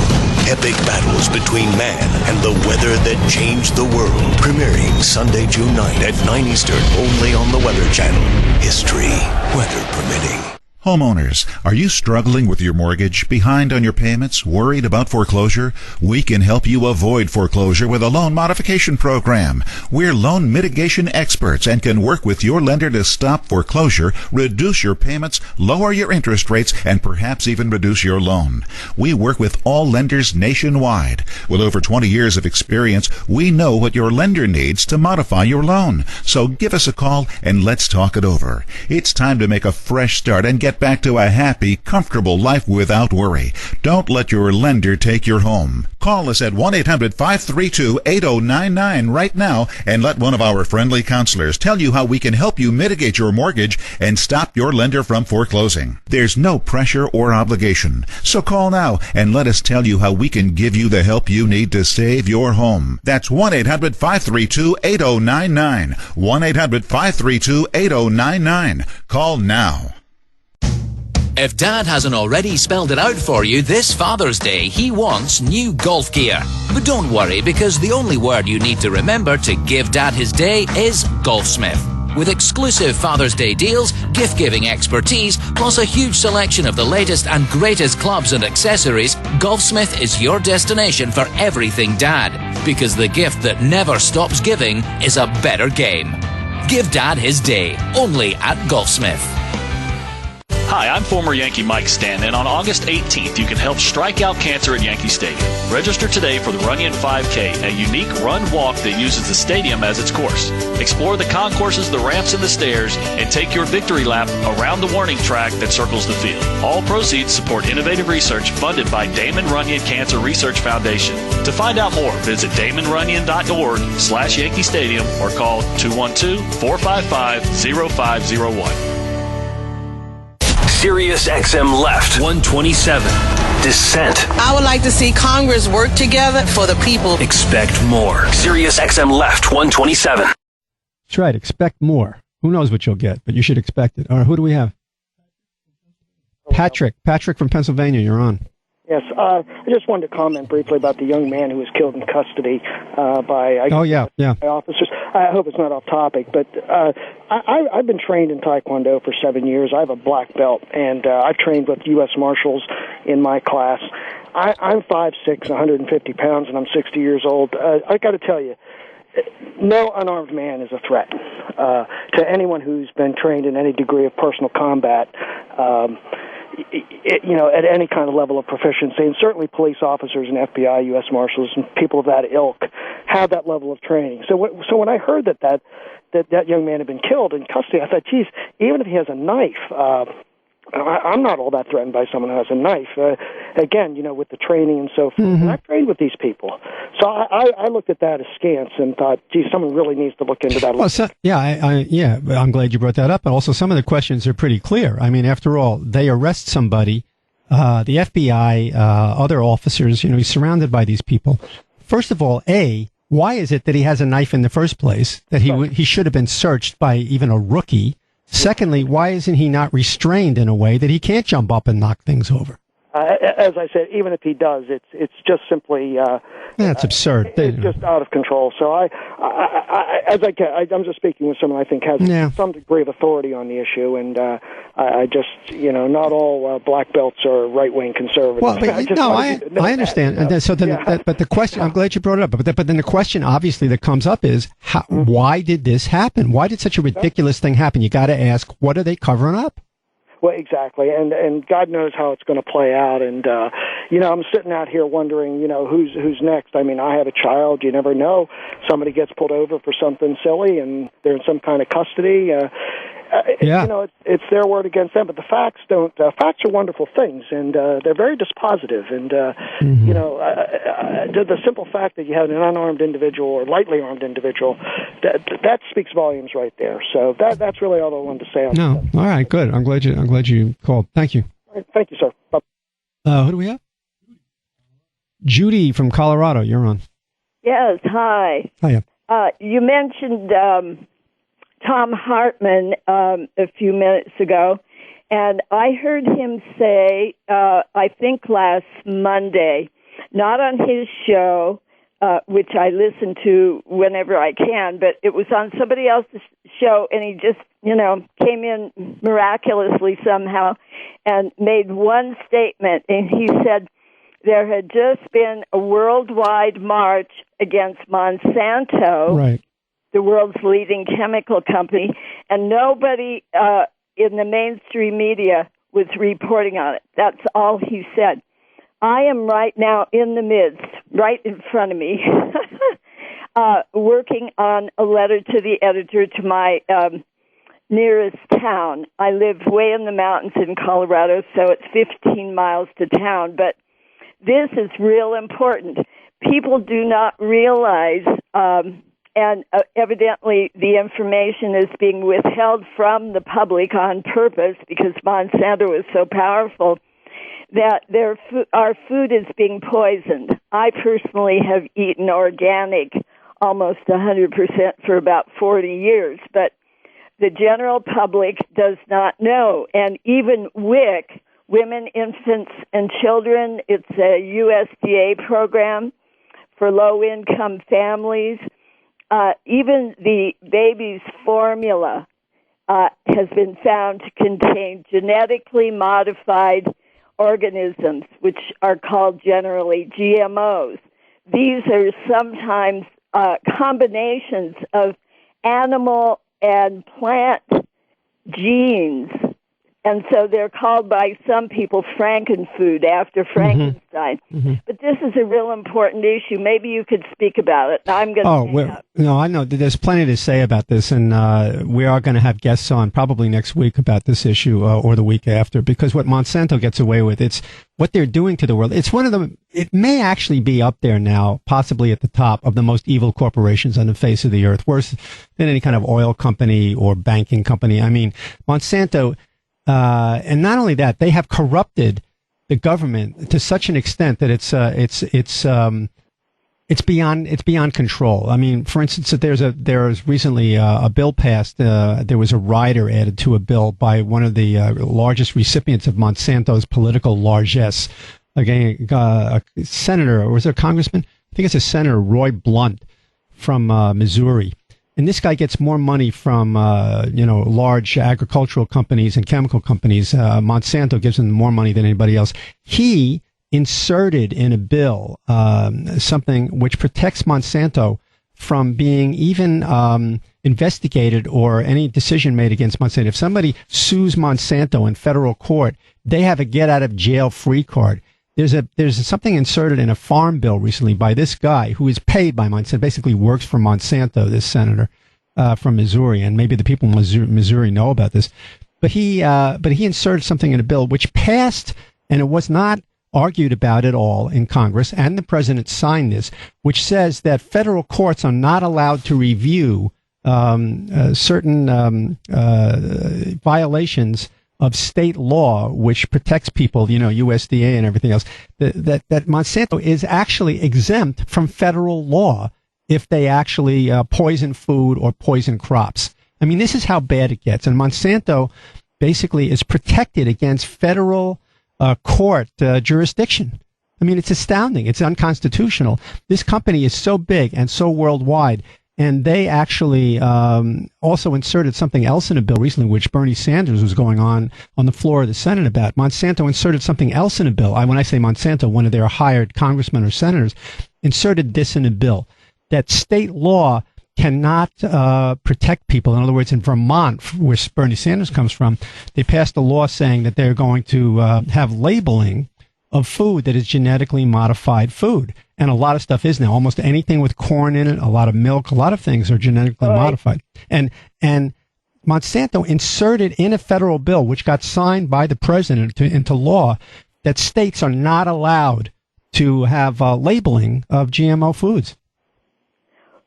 Epic battles between man and the weather that changed the world. Premiering Sunday, June 9th at 9 Eastern, only on the Weather Channel. History, weather permitting. Homeowners, are you struggling with your mortgage, behind on your payments, worried about foreclosure? We can help you avoid foreclosure with a loan modification program. We're loan mitigation experts and can work with your lender to stop foreclosure, reduce your payments, lower your interest rates, and perhaps even reduce your loan. We work with all lenders nationwide. With over 20 years of experience, we know what your lender needs to modify your loan. So give us a call and let's talk it over. It's time to make a fresh start and get back to a happy, comfortable life without worry. Don't let your lender take your home. Call us at 1-800-532-8099 right now and let one of our friendly counselors tell you how we can help you mitigate your mortgage and stop your lender from foreclosing. There's no pressure or obligation. So call now and let us tell you how we can give you the help you need to save your home. That's 1-800-532-8099. 1-800-532-8099. Call now. If Dad hasn't already spelled it out for you this Father's Day, he wants new golf gear. But don't worry, because the only word you need to remember to give Dad his day is Golfsmith. With exclusive Father's Day deals, gift-giving expertise, plus a huge selection of the latest and greatest clubs and accessories, Golfsmith is your destination for everything Dad. Because the gift that never stops giving is a better game. Give Dad his day, only at Golfsmith. Hi, I'm former Yankee Mike Stanton, and on August 18th, you can help strike out cancer at Yankee Stadium. Register today for the Runyon 5K, a unique run-walk that uses the stadium as its course. Explore the concourses, the ramps, and the stairs, and take your victory lap around the warning track that circles the field. All proceeds support innovative research funded by Damon Runyon Cancer Research Foundation. To find out more, visit damonrunyon.org/Yankee Stadium or call 212-455-0501. Sirius XM Left 127. Dissent. I would like to see Congress work together for the people. Expect more. Sirius XM Left 127. That's right. Expect more. Who knows what you'll get, but you should expect it. All right, who do we have? Patrick from Pennsylvania. You're on. Yes, I just wanted to comment briefly about the young man who was killed in custody by officers. I hope it's not off topic, but I've been trained in Taekwondo for 7 years. I have a black belt, and I've trained with U.S. Marshals in my class. I'm 5'6", 150 pounds, and I'm 60 years old. I got to tell you, no unarmed man is a threat to anyone who's been trained in any degree of personal combat. At any kind of level of proficiency, and certainly police officers and FBI, U.S. Marshals, and people of that ilk have that level of training. So when I heard that young man had been killed in custody, I thought, geez, even if he has a knife, I'm not all that threatened by someone who has a knife. Again, with the training and so forth. And I've trained with these people. So I looked at that askance and thought, geez, someone really needs to look into that. Well, I'm glad you brought that up. But also some of the questions are pretty clear. I mean, after all, they arrest somebody, the FBI, other officers, he's surrounded by these people. First of all, why is it that he has a knife in the first place, that he should have been searched by even a rookie? Secondly, why isn't he not restrained in a way that he can't jump up and knock things over? as I said, even if he does, it's just simply that's absurd. It's just out of control. So I'm just speaking with someone I think has some degree of authority on the issue, and I just not all black belts are right wing conservatives. Well, I understand. But the question, I'm glad you brought it up. But then the question, obviously, that comes up is why did this happen? Why did such a ridiculous thing happen? You got to ask, what are they covering up? Well, exactly, and God knows how it's going to play out. And I'm sitting out here wondering, who's next. I mean, I have a child. You never know. Somebody gets pulled over for something silly, and they're in some kind of custody. It's their word against them. But the facts don't. Facts are wonderful things, and they're very dispositive. And the simple fact that you have an unarmed individual or lightly armed individual, that speaks volumes right there. So that's really all I wanted to say. All right, good. I'm glad you called. Thank you. All right, thank you, sir. Bye. Who do we have? Judy from Colorado. You're on. Yes. Hi. Hiya. You mentioned Tom Hartman a few minutes ago, and I heard him say, I think last Monday, not on his show, which I listen to whenever I can, but it was on somebody else's show, and he just, came in miraculously somehow and made one statement, and he said there had just been a worldwide march against Monsanto, right, the world's leading chemical company, and nobody in the mainstream media was reporting on it. That's all he said. I am right now in the midst, right in front of me, working on a letter to the editor to my nearest town. I live way in the mountains in Colorado, so it's 15 miles to town, but this is real important. People do not realize, and evidently the information is being withheld from the public on purpose because Monsanto is so powerful, that our food is being poisoned. I personally have eaten organic almost 100% for about 40 years, but the general public does not know. And even WIC, Women, Infants, and Children, it's a USDA program for low-income families. Even the baby's formula has been found to contain genetically modified organisms, which are called generally GMOs. These are sometimes combinations of animal and plant genes, and so they're called by some people Frankenfood after Frankenstein. Mm-hmm. But this is a real important issue. Maybe you could speak about it. I'm going to no, I know there's plenty to say about this, and we are going to have guests on probably next week about this issue or the week after, because what Monsanto gets away with, it's what they're doing to the world. It's one of the, it may actually be up there now, possibly at the top of the most evil corporations on the face of the earth, worse than any kind of oil company or banking company. I mean, Monsanto, and not only that, they have corrupted the government to such an extent that it's beyond control. I mean, for instance, there was recently a bill passed. There was a rider added to a bill by one of the largest recipients of Monsanto's political largesse. Again, a senator, or was it a congressman? I think it's a senator, Roy Blunt from Missouri. And this guy gets more money from, large agricultural companies and chemical companies. Monsanto gives him more money than anybody else. He inserted in a bill something which protects Monsanto from being even investigated or any decision made against Monsanto. If somebody sues Monsanto in federal court, they have a get-out-of-jail-free card. There's something inserted in a farm bill recently by this guy who is paid by Monsanto, basically works for Monsanto, this senator from Missouri, and maybe the people in Missouri know about this. But he inserted something in a bill which passed, and it was not argued about at all in Congress, and the president signed this, which says that federal courts are not allowed to review certain violations of state law, which protects people, USDA and everything else, that Monsanto is actually exempt from federal law if they actually poison food or poison crops. I mean, this is how bad it gets. And Monsanto basically is protected against federal court jurisdiction. I mean, it's astounding. It's unconstitutional. This company is so big and so worldwide, and they actually also inserted something else in a bill recently, which Bernie Sanders was going on the floor of the Senate about. Monsanto inserted something else in a bill. When I say Monsanto, one of their hired congressmen or senators inserted this in a bill, that state law cannot protect people. In other words, in Vermont, where Bernie Sanders comes from, they passed a law saying that they're going to have labeling of food that is genetically modified food. And a lot of stuff is now. Almost anything with corn in it, a lot of milk, a lot of things are genetically modified. And Monsanto inserted in a federal bill, which got signed by the president into law, that states are not allowed to have labeling of GMO foods.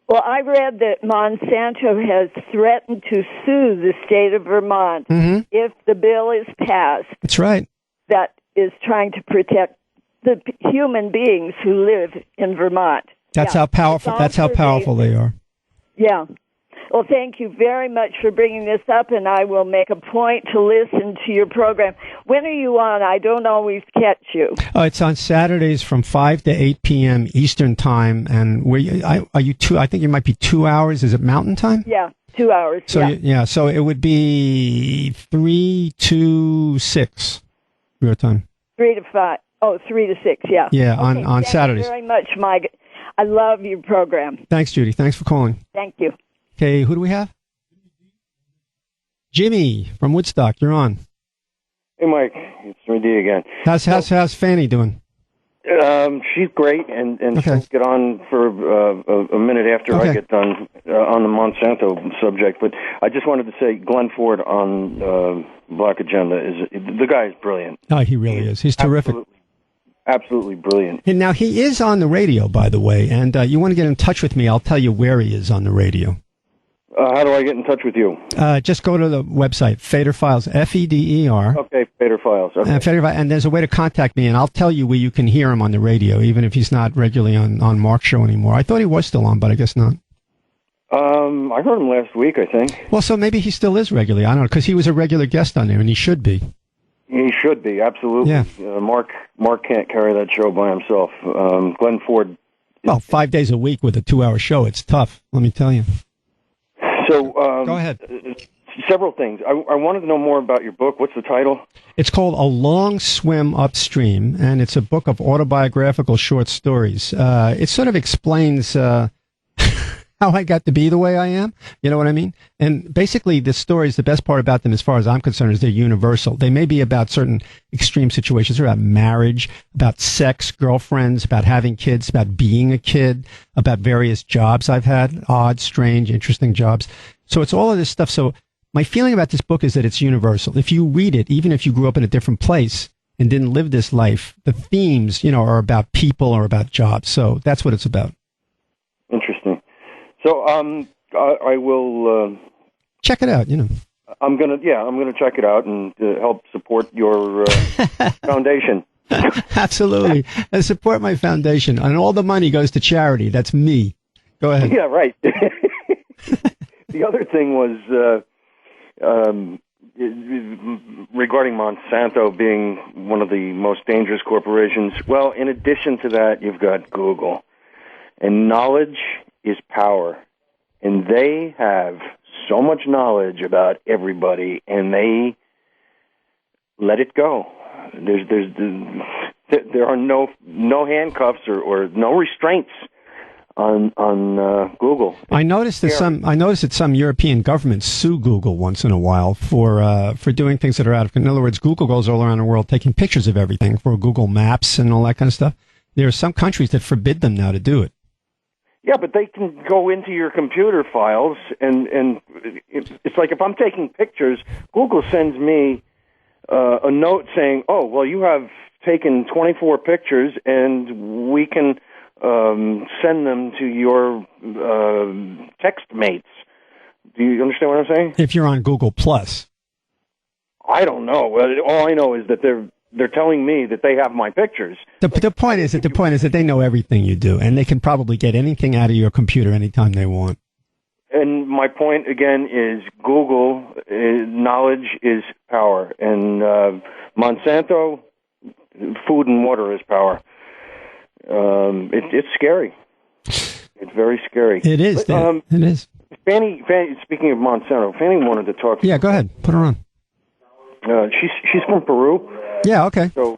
Well, I read that Monsanto has threatened to sue the state of Vermont if the bill is passed. That's right. That is trying to protect the human beings who live in Vermont. That's how powerful. That's how powerful they are. Yeah. Well, thank you very much for bringing this up, and I will make a point to listen to your program. When are you on? I don't always catch you. It's on Saturdays from 5 to 8 p.m. Eastern Time. And are you two? I think it might be 2 hours. Is it Mountain Time? Yeah, 2 hours. So so it would be 3 to 6 your time. 3 to 5. Oh, 3 to 6. Yeah. Yeah, okay, on Saturdays. Thank you very much, Mike. I love your program. Thanks, Judy. Thanks for calling. Thank you. Okay, who do we have? Jimmy from Woodstock. You're on. Hey, Mike. It's Rudy again. How's Fanny doing? She's great, and Okay. she'll get on for a minute after I get done on the Monsanto subject. But I just wanted to say Glenn Ford on Black Agenda the guy is brilliant. Oh, he really is. He's terrific. Absolutely brilliant. And now he is on the radio, by the way. And you want to get in touch with me? I'll tell you where he is on the radio. How do I get in touch with you? Just go to the website, Fader Files, Feder. Okay, Fader Files. Okay. And there's a way to contact me, and I'll tell you where you can hear him on the radio, even if he's not regularly on Mark's show anymore. I thought he was still on, but I guess not. I heard him last week, I think. Well, so maybe he still is regularly. I don't know, because he was a regular guest on there, and he should be. He should be, absolutely. Yeah. Mark can't carry that show by himself. Glenn Ford. Well, 5 days a week with a 2-hour show, it's tough, let me tell you. So, go ahead. Several things. I wanted to know more about your book. What's the title? It's called A Long Swim Upstream, and it's a book of autobiographical short stories. It sort of explains how I got to be the way I am. You know what I mean? And basically, the stories, the best part about them, as far as I'm concerned, is they're universal. They may be about certain extreme situations, or about marriage, about sex, girlfriends, about having kids, about being a kid, about various jobs I've had, odd, strange, interesting jobs. So it's all of this stuff. So my feeling about this book is that it's universal. If you read it, even if you grew up in a different place and didn't live this life, the themes, are about people or about jobs. So that's what it's about. Interesting. So I will check it out. I'm gonna check it out and help support your foundation. Absolutely, and support my foundation, and all the money goes to charity. That's me. Go ahead. Yeah, right. The other thing was regarding Monsanto being one of the most dangerous corporations. Well, in addition to that, you've got Google, and knowledge is power, and they have so much knowledge about everybody, and they let it go. There are no handcuffs or no restraints on Google. I noticed that some European governments sue Google once in a while for doing things that are out of. In other words, Google goes all around the world taking pictures of everything for Google Maps and all that kind of stuff. There are some countries that forbid them now to do it. Yeah, but they can go into your computer files, and it's like if I'm taking pictures, Google sends me a note saying, "Oh, well, you have taken 24 pictures, and we can send them to your text mates." Do you understand what I'm saying? If you're on Google Plus, I don't know. All I know is that they're telling me that they have my pictures. The point is that they know everything you do, and they can probably get anything out of your computer anytime they want. And my point again is Google, knowledge is power, and Monsanto, food and water as power. It's scary. It's very scary. It is. But, it is. Fanny, speaking of Monsanto, Fanny wanted to talk. Yeah, go ahead. Put her on. She's from Peru. Yeah, okay. So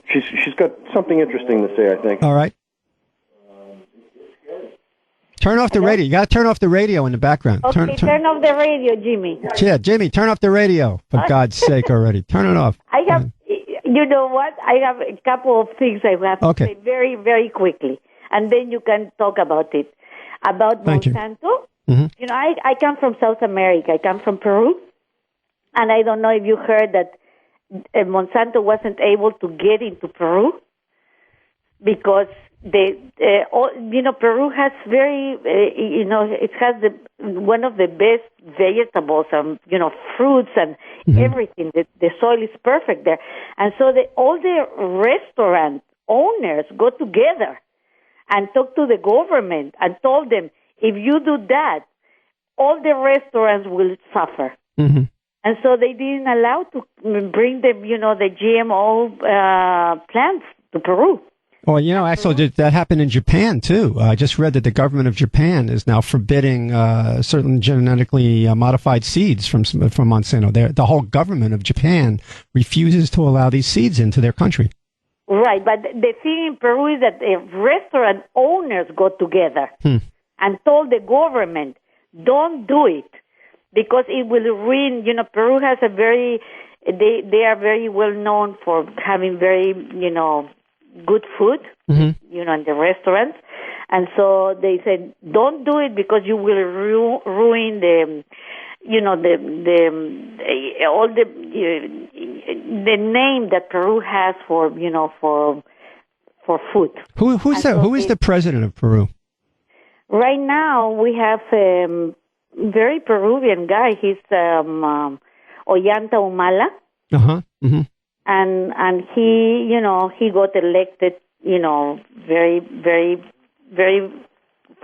she's got something interesting to say, I think. All right. Turn off the radio. You got to turn off the radio in the background. Okay, turn off the radio, Jimmy. Yeah, Jimmy, turn off the radio. For God's sake already. Turn it off. I have, you know what? I have a couple of things I have to say very, very quickly. And then you can talk about it. About Monsanto. Mm-hmm. You know, I come from South America. I come from Peru. And I don't know if you heard that Monsanto wasn't able to get into Peru because Peru has very, it has one of the best vegetables and, fruits and everything. The soil is perfect there. And so all the restaurant owners go together and talk to the government and told them, if you do that, all the restaurants will suffer. Mm-hmm. And so they didn't allow to bring the GMO plants to Peru. Well, actually, that happened in Japan, too. I just read that the government of Japan is now forbidding certain genetically modified seeds from Monsanto. The whole government of Japan refuses to allow these seeds into their country. Right, but the thing in Peru is that the restaurant owners got together and told the government, don't do it, because it will ruin, Peru has they are very well known for having very, good food, in the restaurants. And so they said, don't do it because you will ruin the name that Peru has for food. Who is the president of Peru? Right now we have a very Peruvian guy. He's Ollanta Humala. Uh-huh. Mm-hmm. And he, he got elected, very, very, very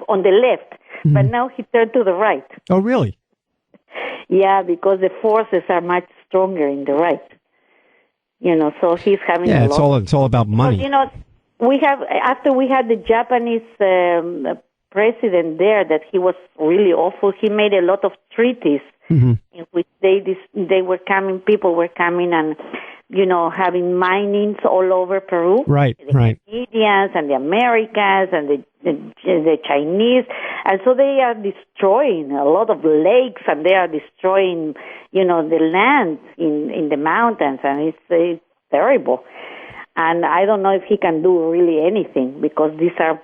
on the left. Mm-hmm. But now he turned to the right. Oh, really? Yeah, because the forces are much stronger in the right. So he's having a lot. It's all about money. But, after we had the Japanese president there, that he was really awful. He made a lot of treaties in which people were coming and, having minings all over Peru. Right, the Canadians and the Americans and the Chinese. And so they are destroying a lot of lakes, and they are destroying, the land in the mountains, and it's terrible. And I don't know if he can do really anything, because these are,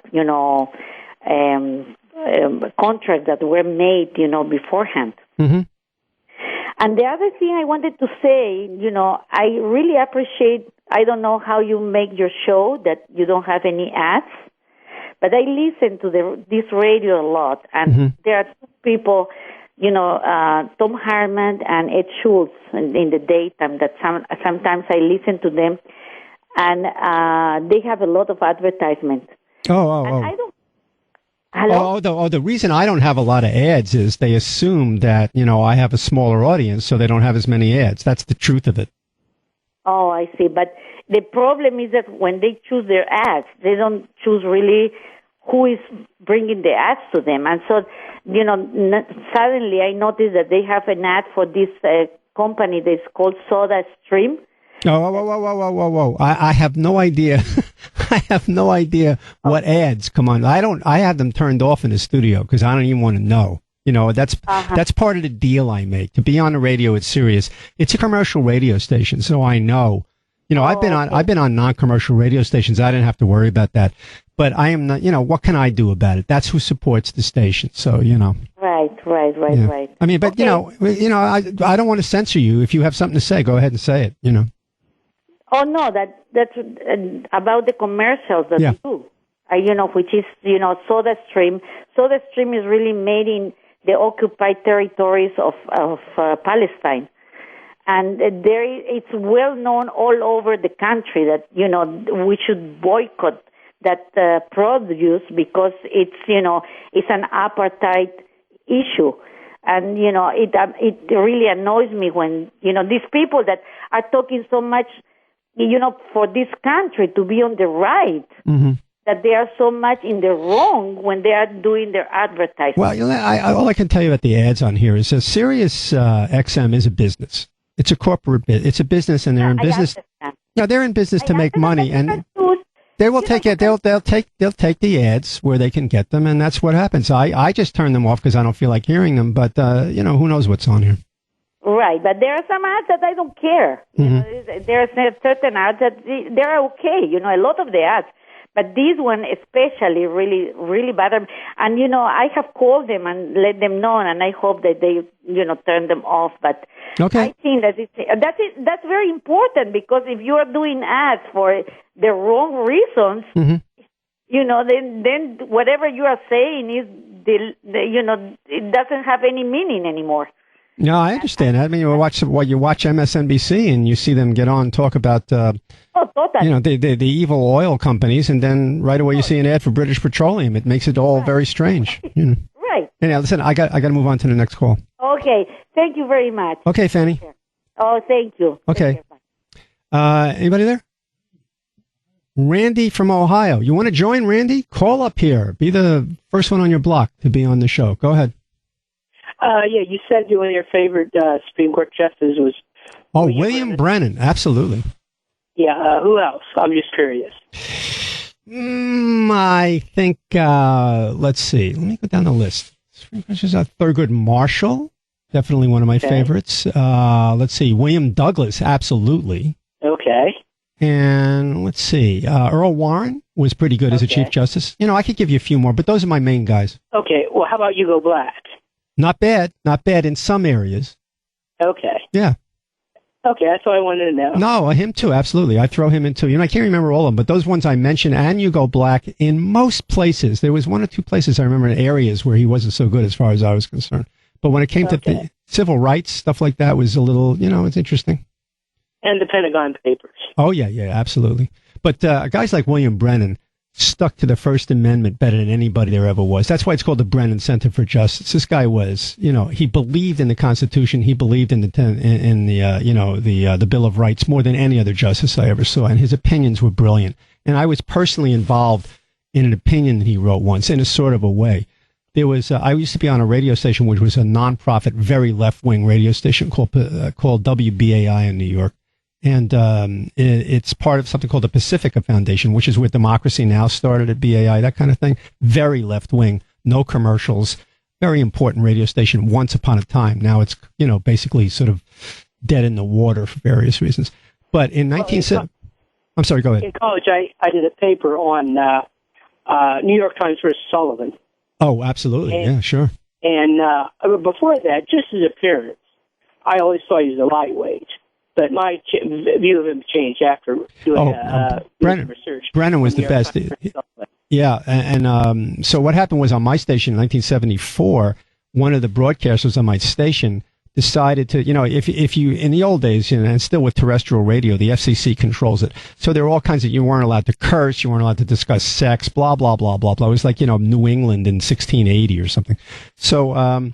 contracts that were made, beforehand. Mm-hmm. And the other thing I wanted to say, I really appreciate, I don't know how you make your show, that you don't have any ads, but I listen to this radio a lot, and there are two people, Tom Harman and Ed Schultz in the daytime, that sometimes I listen to them, and they have a lot of advertisement. I don't. Hello? The reason I don't have a lot of ads is they assume that, I have a smaller audience, so they don't have as many ads. That's the truth of it. Oh, I see. But the problem is that when they choose their ads, they don't choose really who is bringing the ads to them. And so, suddenly I noticed that they have an ad for this company that's called Soda Stream. Whoa. I have no idea. I have no idea what ads come on. I have them turned off in the studio because I don't even want to know. That's part of the deal I make. To be on the radio, it's serious. It's a commercial radio station, so I know. I've been on non-commercial radio stations. I didn't have to worry about that. But I am not, what can I do about it? That's who supports the station. So, Right. I mean, but, I don't want to censor you. If you have something to say, go ahead and say it, Oh, no, that's about the commercials that you do, which is, Soda Stream. Soda Stream is really made in the occupied territories of Palestine. And it's well known all over the country that, we should boycott that produce because it's, it's an apartheid issue. And, it really annoys me when, these people that are talking so much for this country to be on the right, that they are so much in the wrong when they are doing their advertising. Well, all I can tell you about the ads on here is that Sirius XM is a business. It's a corporate it's a business, and they're in business. No, they're in business to make money, and they will take it. They'll take the ads where they can get them, and that's what happens. I just turn them off because I don't feel like hearing them. But who knows what's on here? Right, but there are some ads that I don't care. There are certain ads that they're okay. A lot of the ads. But this one especially really, really bother me. And, I have called them and let them know, and I hope that they, turn them off. But I think that that's very important, because if you are doing ads for the wrong reasons, then whatever you are saying is, it doesn't have any meaning anymore. No, I understand. I mean, you watch MSNBC and you see them get on talk about, totally. The evil oil companies, and then right away you see an ad for British Petroleum. It makes it all very strange. Right. Anyhow, listen, I got to move on to the next call. Okay. Thank you very much. Okay, Fanny. Oh, thank you. Okay. Anybody there? Randy from Ohio. You want to join, Randy? Call up here. Be the first one on your block to be on the show. Go ahead. Yeah, you said one of your favorite Supreme Court justices was... William Brennan. Absolutely. Yeah, who else? I'm just curious. I think, let's see. Let me go down the list. Thurgood Marshall. Definitely one of my favorites. Let's see. William Douglas. Absolutely. Okay. And let's see. Earl Warren was pretty good as a Chief Justice. I could give you a few more, but those are my main guys. Okay. Well, how about Hugo Black? Not bad. Not bad in some areas. Okay. Yeah. Okay, that's what I wanted to know. No, him too, absolutely. I throw him into, I can't remember all of them, but those ones I mentioned, and Hugo Black, in most places, there was one or two places I remember in areas where he wasn't so good as far as I was concerned. But when it came to the civil rights, stuff like that was a little, it's interesting. And the Pentagon Papers. Oh, yeah, absolutely. But guys like William Brennan stuck to the First Amendment better than anybody there ever was. That's why it's called the Brennan Center for Justice. This guy was, he believed in the Constitution. He believed in the Bill of Rights more than any other justice I ever saw. And his opinions were brilliant. And I was personally involved in an opinion that he wrote once in a sort of a way. There was, I used to be on a radio station, which was a nonprofit, very left-wing radio station called WBAI in New York. And it's part of something called the Pacifica Foundation, which is where Democracy Now! Started at BAI, that kind of thing. Very left-wing, no commercials, very important radio station once upon a time. Now it's, basically sort of dead in the water for various reasons. But in 1970... I'm sorry, go ahead. In college, I did a paper on New York Times versus Sullivan. Oh, absolutely. Yeah, sure. And before that, just his appearance, I always thought he was a lightweight. But my view of him changed after doing research. Brennan was the best. Yeah, and so what happened was on my station in 1974, one of the broadcasters on my station decided to, if you, in the old days, and still with terrestrial radio, the FCC controls it. So there were all kinds of, you weren't allowed to curse, you weren't allowed to discuss sex, blah, blah, blah, blah, blah. It was like, New England in 1680 or something. So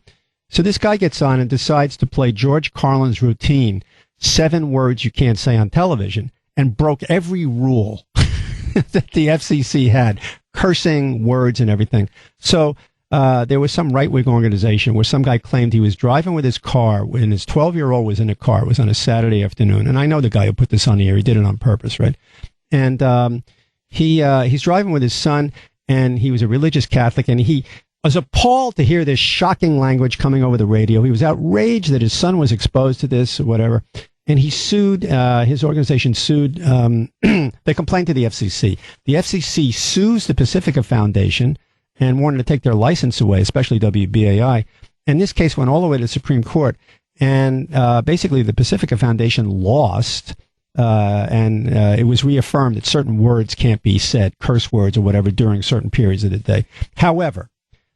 this guy gets on and decides to play George Carlin's routine, 7 words you can't say on television, and broke every rule that the FCC had, cursing, words, and everything. So there was some right-wing organization where some guy claimed he was driving with his car when his 12-year-old was in a car. It was on a Saturday afternoon, and I know the guy who put this on the air. He did it on purpose, right? And he's driving with his son, and he was a religious Catholic, and he was appalled to hear this shocking language coming over the radio. He was outraged that his son was exposed to this or whatever. And he sued, his organization sued, they complained to the FCC. The FCC sues the Pacifica Foundation and wanted to take their license away, especially WBAI. And this case went all the way to the Supreme Court. And basically the Pacifica Foundation lost, and it was reaffirmed that certain words can't be said, curse words or whatever, during certain periods of the day. However,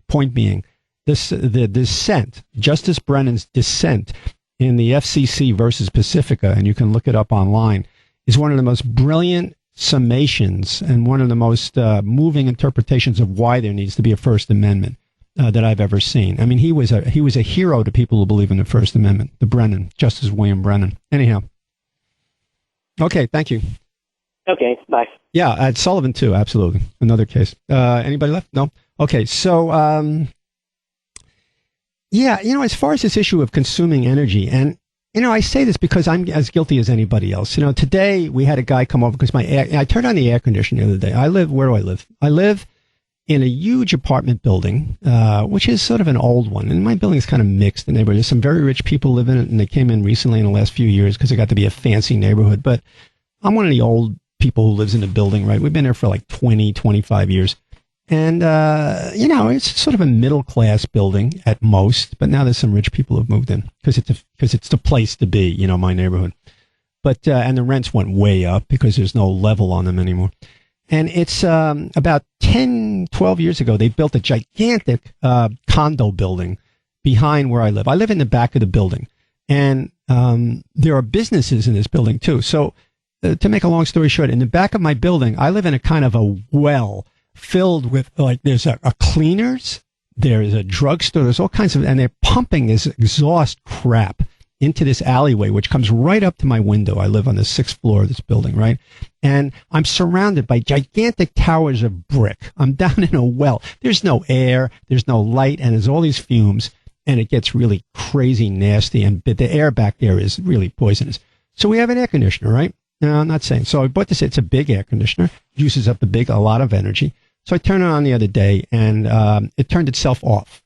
point being, the dissent, Justice Brennan's dissent in the FCC versus Pacifica, and you can look it up online, is one of the most brilliant summations and one of the most moving interpretations of why there needs to be a First Amendment that I've ever seen. I mean, he was a hero to people who believe in the First Amendment, the Brennan, Justice William Brennan. Anyhow. Okay, thank you. Okay, bye. Yeah, at Sullivan too, absolutely. Another case. Anybody left? No? Okay, so, yeah, as far as this issue of consuming energy, and, I say this because I'm as guilty as anybody else. Today we had a guy come over because I turned on the air conditioner the other day. Where do I live? I live in a huge apartment building, which is sort of an old one. And my building is kind of mixed. The neighborhood. There's some very rich people live in it, and they came in recently in the last few years because it got to be a fancy neighborhood. But I'm one of the old people who lives in the building, right? We've been there for like 20, 25 years. And, it's sort of a middle-class building at most. But now there's some rich people who have moved in because it's the place to be, my neighborhood. But and the rents went way up because there's no level on them anymore. And it's about 10, 12 years ago, they built a gigantic condo building behind where I live. I live in the back of the building. And there are businesses in this building, too. So to make a long story short, in the back of my building, I live in a kind of a well filled with, there's a cleaners, there's a drugstore, there's all kinds of, and they're pumping this exhaust crap into this alleyway, which comes right up to my window. I live on the 6th floor of this building, right? And I'm surrounded by gigantic towers of brick. I'm down in a well. There's no air, there's no light, and there's all these fumes, and it gets really crazy nasty, and the air back there is really poisonous. So we have an air conditioner, right? No, I'm not saying. So I bought this. It's a big air conditioner, uses up a lot of energy. So I turned it on the other day, and it turned itself off.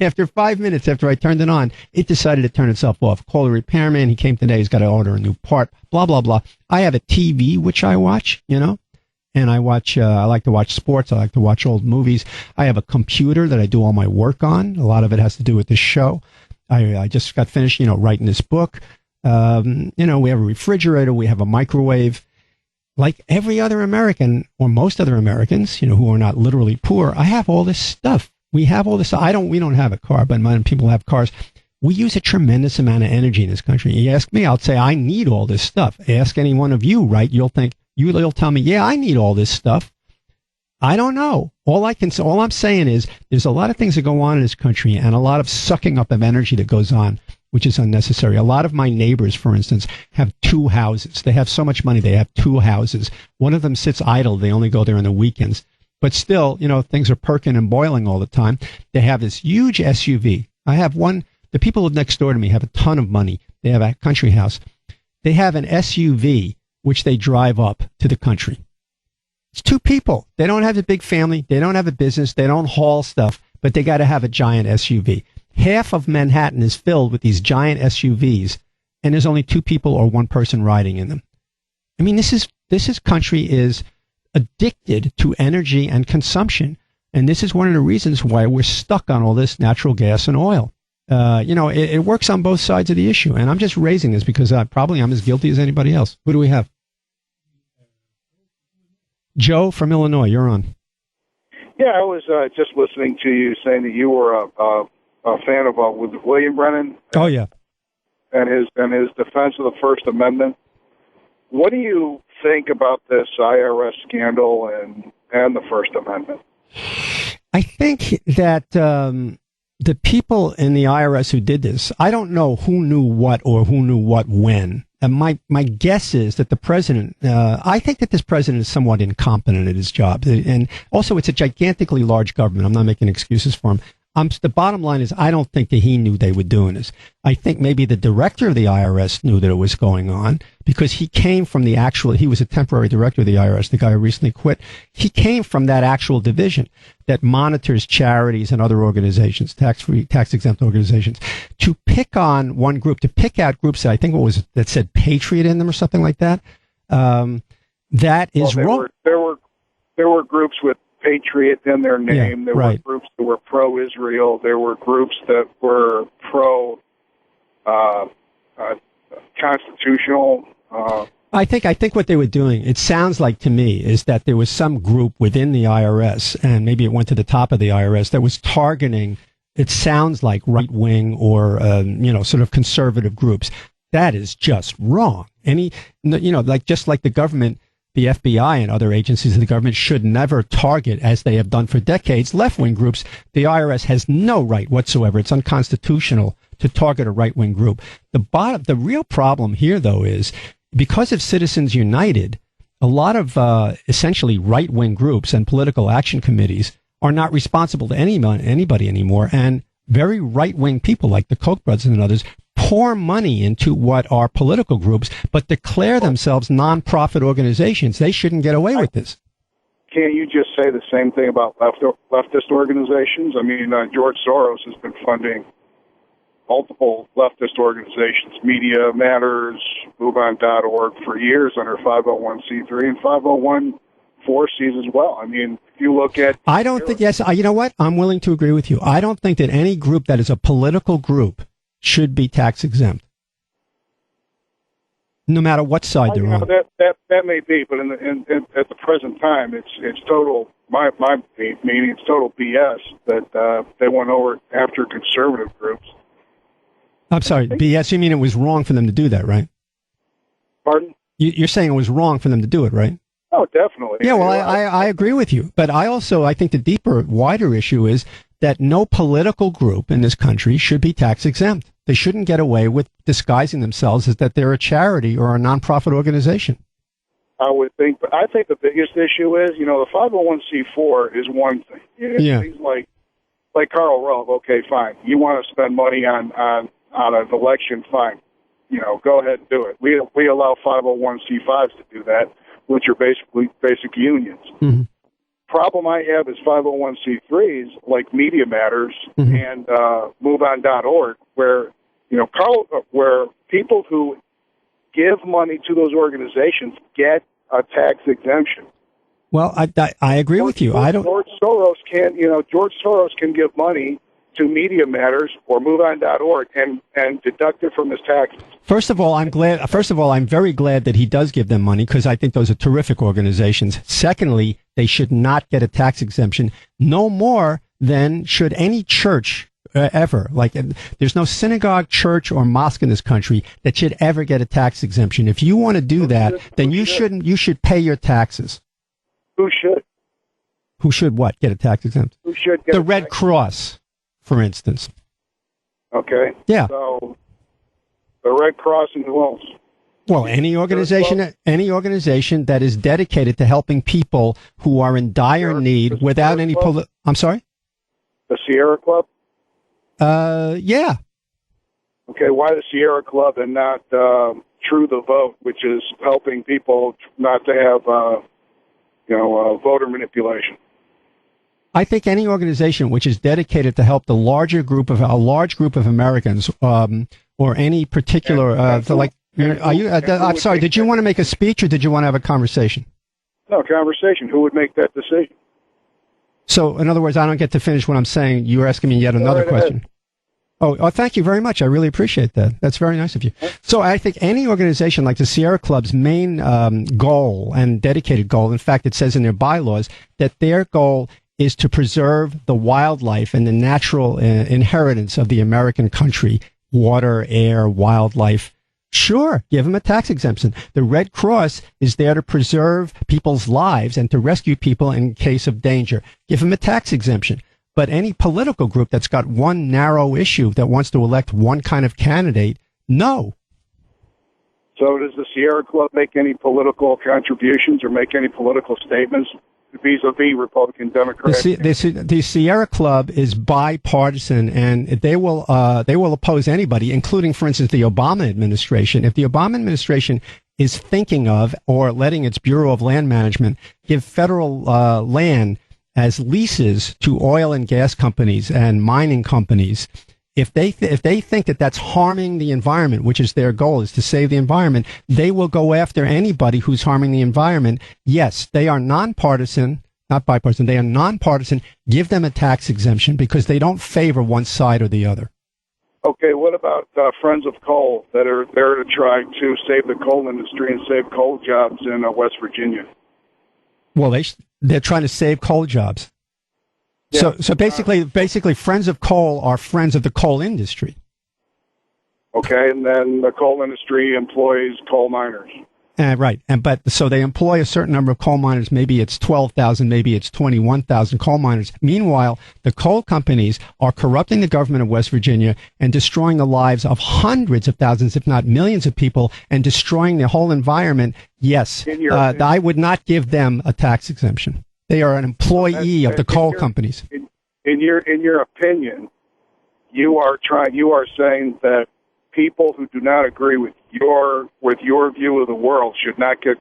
After 5 minutes after I turned it on, it decided to turn itself off. Called a repairman. He came today. He's got to order a new part. Blah, blah, blah. I have a TV, which I watch, and I watch, I like to watch sports. I like to watch old movies. I have a computer that I do all my work on. A lot of it has to do with this show. I just got finished, writing this book. We have a refrigerator. We have a microwave. Like every other American, or most other Americans, who are not literally poor, I have all this stuff. We have all this. We don't have a car, but many people have cars. We use a tremendous amount of energy in this country. You ask me, I'll say I need all this stuff. Ask any one of you, right? You'll tell me, yeah, I need all this stuff. I don't know. All I'm saying is there's a lot of things that go on in this country and a lot of sucking up of energy that goes on, which is unnecessary. A lot of my neighbors, for instance, have 2 houses. They have so much money, they have 2 houses. One of them sits idle. They only go there on the weekends. But still, things are perking and boiling all the time. They have this huge SUV. I have one. The people next door to me have a ton of money. They have a country house. They have an SUV, which they drive up to the country. It's 2 people. They don't have a big family. They don't have a business. They don't haul stuff, but they got to have a giant SUV. Half of Manhattan is filled with these giant SUVs, and there's only 2 people or 1 person riding in them. I mean, this country is addicted to energy and consumption, and this is one of the reasons why we're stuck on all this natural gas and oil. It works on both sides of the issue, and I'm just raising this because I'm as guilty as anybody else. Who do we have? Joe from Illinois, you're on. Yeah, I was just listening to you saying that you were a fan of William Brennan. Oh yeah, and his defense of the First Amendment. What do you think about this IRS scandal and the First Amendment? I think that the people in the IRS who did this, I don't know who knew what or who knew what when. And my guess is that the president, I think that this president is somewhat incompetent at his job. And also, it's a gigantically large government. I'm not making excuses for him. The bottom line is I don't think that he knew they were doing this. I think maybe the director of the IRS knew that it was going on because he came from he was a temporary director of the IRS, the guy who recently quit. He came from that actual division that monitors charities and other organizations, tax-free, tax-exempt organizations, to pick on one group, to pick out groups that I think that said patriot in them or something like that. That is wrong. There were groups with patriot in their name. There were groups that were pro-Israel. There were groups that were pro-constitutional. I think what they were doing, it sounds like to me, is that there was some group within the IRS, and maybe it went to the top of the IRS, that was targeting, it sounds like, right-wing or, sort of conservative groups. That is just wrong. Just like the government, the FBI and other agencies of the government should never target, as they have done for decades, left-wing groups. The IRS has no right whatsoever. It's unconstitutional to target a right-wing group. The real problem here, though, is because of Citizens United, a lot of essentially right-wing groups and political action committees are not responsible to anybody anymore. And very right-wing people like the Koch brothers and others pour money into what are political groups, but declare themselves non-profit organizations. They shouldn't get away with this. Can't you just say the same thing about leftist organizations? I mean, George Soros has been funding multiple leftist organizations, Media Matters, MoveOn.org, for years under 501c3 and 501(c)(4) as well. I mean, if you look at... I don't think, yes, you know what? I'm willing to agree with you. I don't think that any group that is a political group should be tax exempt, no matter what side they're on. That may be, but at the present time, it's total. My meaning, it's total BS that they went over after conservative groups. I'm sorry, BS. You mean it was wrong for them to do that, right? Pardon? You're saying it was wrong for them to do it, right? Oh, definitely. Yeah, well, I agree with you, but I think the deeper, wider issue is that no political group in this country should be tax exempt. They shouldn't get away with disguising themselves as that they're a charity or a nonprofit organization. I would think, but I think the biggest issue is, the 501c4 is one thing. Yeah. Things like Karl Rove, okay, fine. You want to spend money on an election, fine. Go ahead and do it. We allow 501c5s to do that, which are basically basic unions. Mm-hmm. Problem I have is 501c3s like Media Matters and MoveOn.org, where where people who give money to those organizations get a tax exemption. Well, I agree with you. George Soros can give money to Media Matters or MoveOn.org and deduct it from his taxes. First of all, I'm very glad that he does give them money, because I think those are terrific organizations. Secondly, they should not get a tax exemption, no more than should any church ever. Like, there's no synagogue, church, or mosque in this country that should ever get a tax exemption. If you want to do that, then you should pay your taxes. Who should? Who should what? Get a tax exemption? Who should get the Red Cross, for instance. Okay. Yeah. So the Red Cross and who else? Well, any organization that is dedicated to helping people who are in dire need without any I'm sorry? The Sierra Club? Yeah. Okay, why the Sierra Club and not True the Vote, which is helping people not to have voter manipulation? I think any organization which is dedicated to help a large group of Americans, or any particular, I'm sorry, did you want to make a speech or did you want to have a conversation? No, conversation. Who would make that decision? So, in other words, I don't get to finish what I'm saying. You're asking me yet another question. Oh, thank you very much. I really appreciate that. That's very nice of you. So I think any organization like the Sierra Club's main goal and dedicated goal, in fact, it says in their bylaws that their goal is to preserve the wildlife and the natural inheritance of the American country, water, air, wildlife. Sure, give them a tax exemption. The Red Cross is there to preserve people's lives and to rescue people in case of danger. Give them a tax exemption. But any political group that's got one narrow issue that wants to elect one kind of candidate, no. So does the Sierra Club make any political contributions or make any political statements vis-a-vis Republican Democrats? The Sierra Club is bipartisan, and they will oppose anybody, including, for instance, the Obama administration. If the Obama administration is thinking of or letting its Bureau of Land Management give federal land as leases to oil and gas companies and mining companies, if they think that that's harming the environment, which is their goal, is to save the environment, they will go after anybody who's harming the environment. Yes, they are nonpartisan, not bipartisan. They are nonpartisan. Give them a tax exemption because they don't favor one side or the other. Okay, what about Friends of Coal that are there to try to save the coal industry and save coal jobs in West Virginia? Well, they're trying to save coal jobs. Yeah. So basically, Friends of Coal are friends of the coal industry. Okay, and then the coal industry employs coal miners. Right. But so they employ a certain number of coal miners. Maybe it's 12,000, maybe it's 21,000 coal miners. Meanwhile, the coal companies are corrupting the government of West Virginia and destroying the lives of hundreds of thousands, if not millions of people, and destroying the whole environment. Yes, I would not give them a tax exemption. They are an employee of the coal companies. In your opinion, you are saying that people who do not agree with your view of the world should not get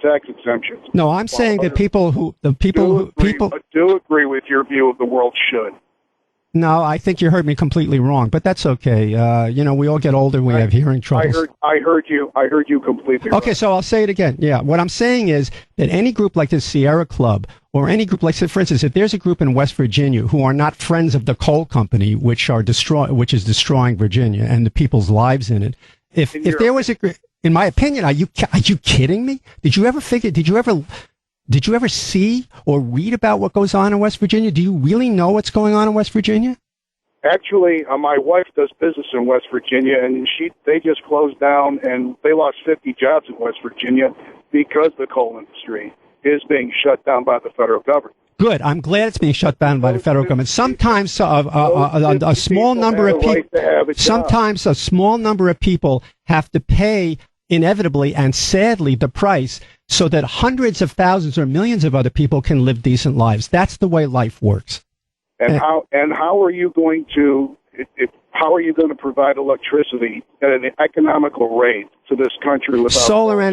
tax exemptions. No, I'm saying that people do agree with your view of the world should. No, I think you heard me completely wrong, but that's okay. We all get older. We have hearing troubles. I heard you completely wrong. Okay, so I'll say it again. Yeah, what I'm saying is that any group like the Sierra Club or any group like, say, for instance, if there's a group in West Virginia who are not friends of the coal company, which is destroying Virginia and the people's lives in it, if there was in my opinion, are you kidding me? Did you ever see or read about what goes on in West Virginia? Do you really know what's going on in West Virginia? Actually, my wife does business in West Virginia, and they just closed down, and they lost 50 jobs in West Virginia because the coal industry is being shut down by the federal government. Good. I'm glad it's being shut down by the federal government. Sometimes a small number of people have to pay inevitably and sadly the price so that hundreds of thousands or millions of other people can live decent lives. That's the way life works. And how are you going to provide electricity at an economical rate to this country without solar energy?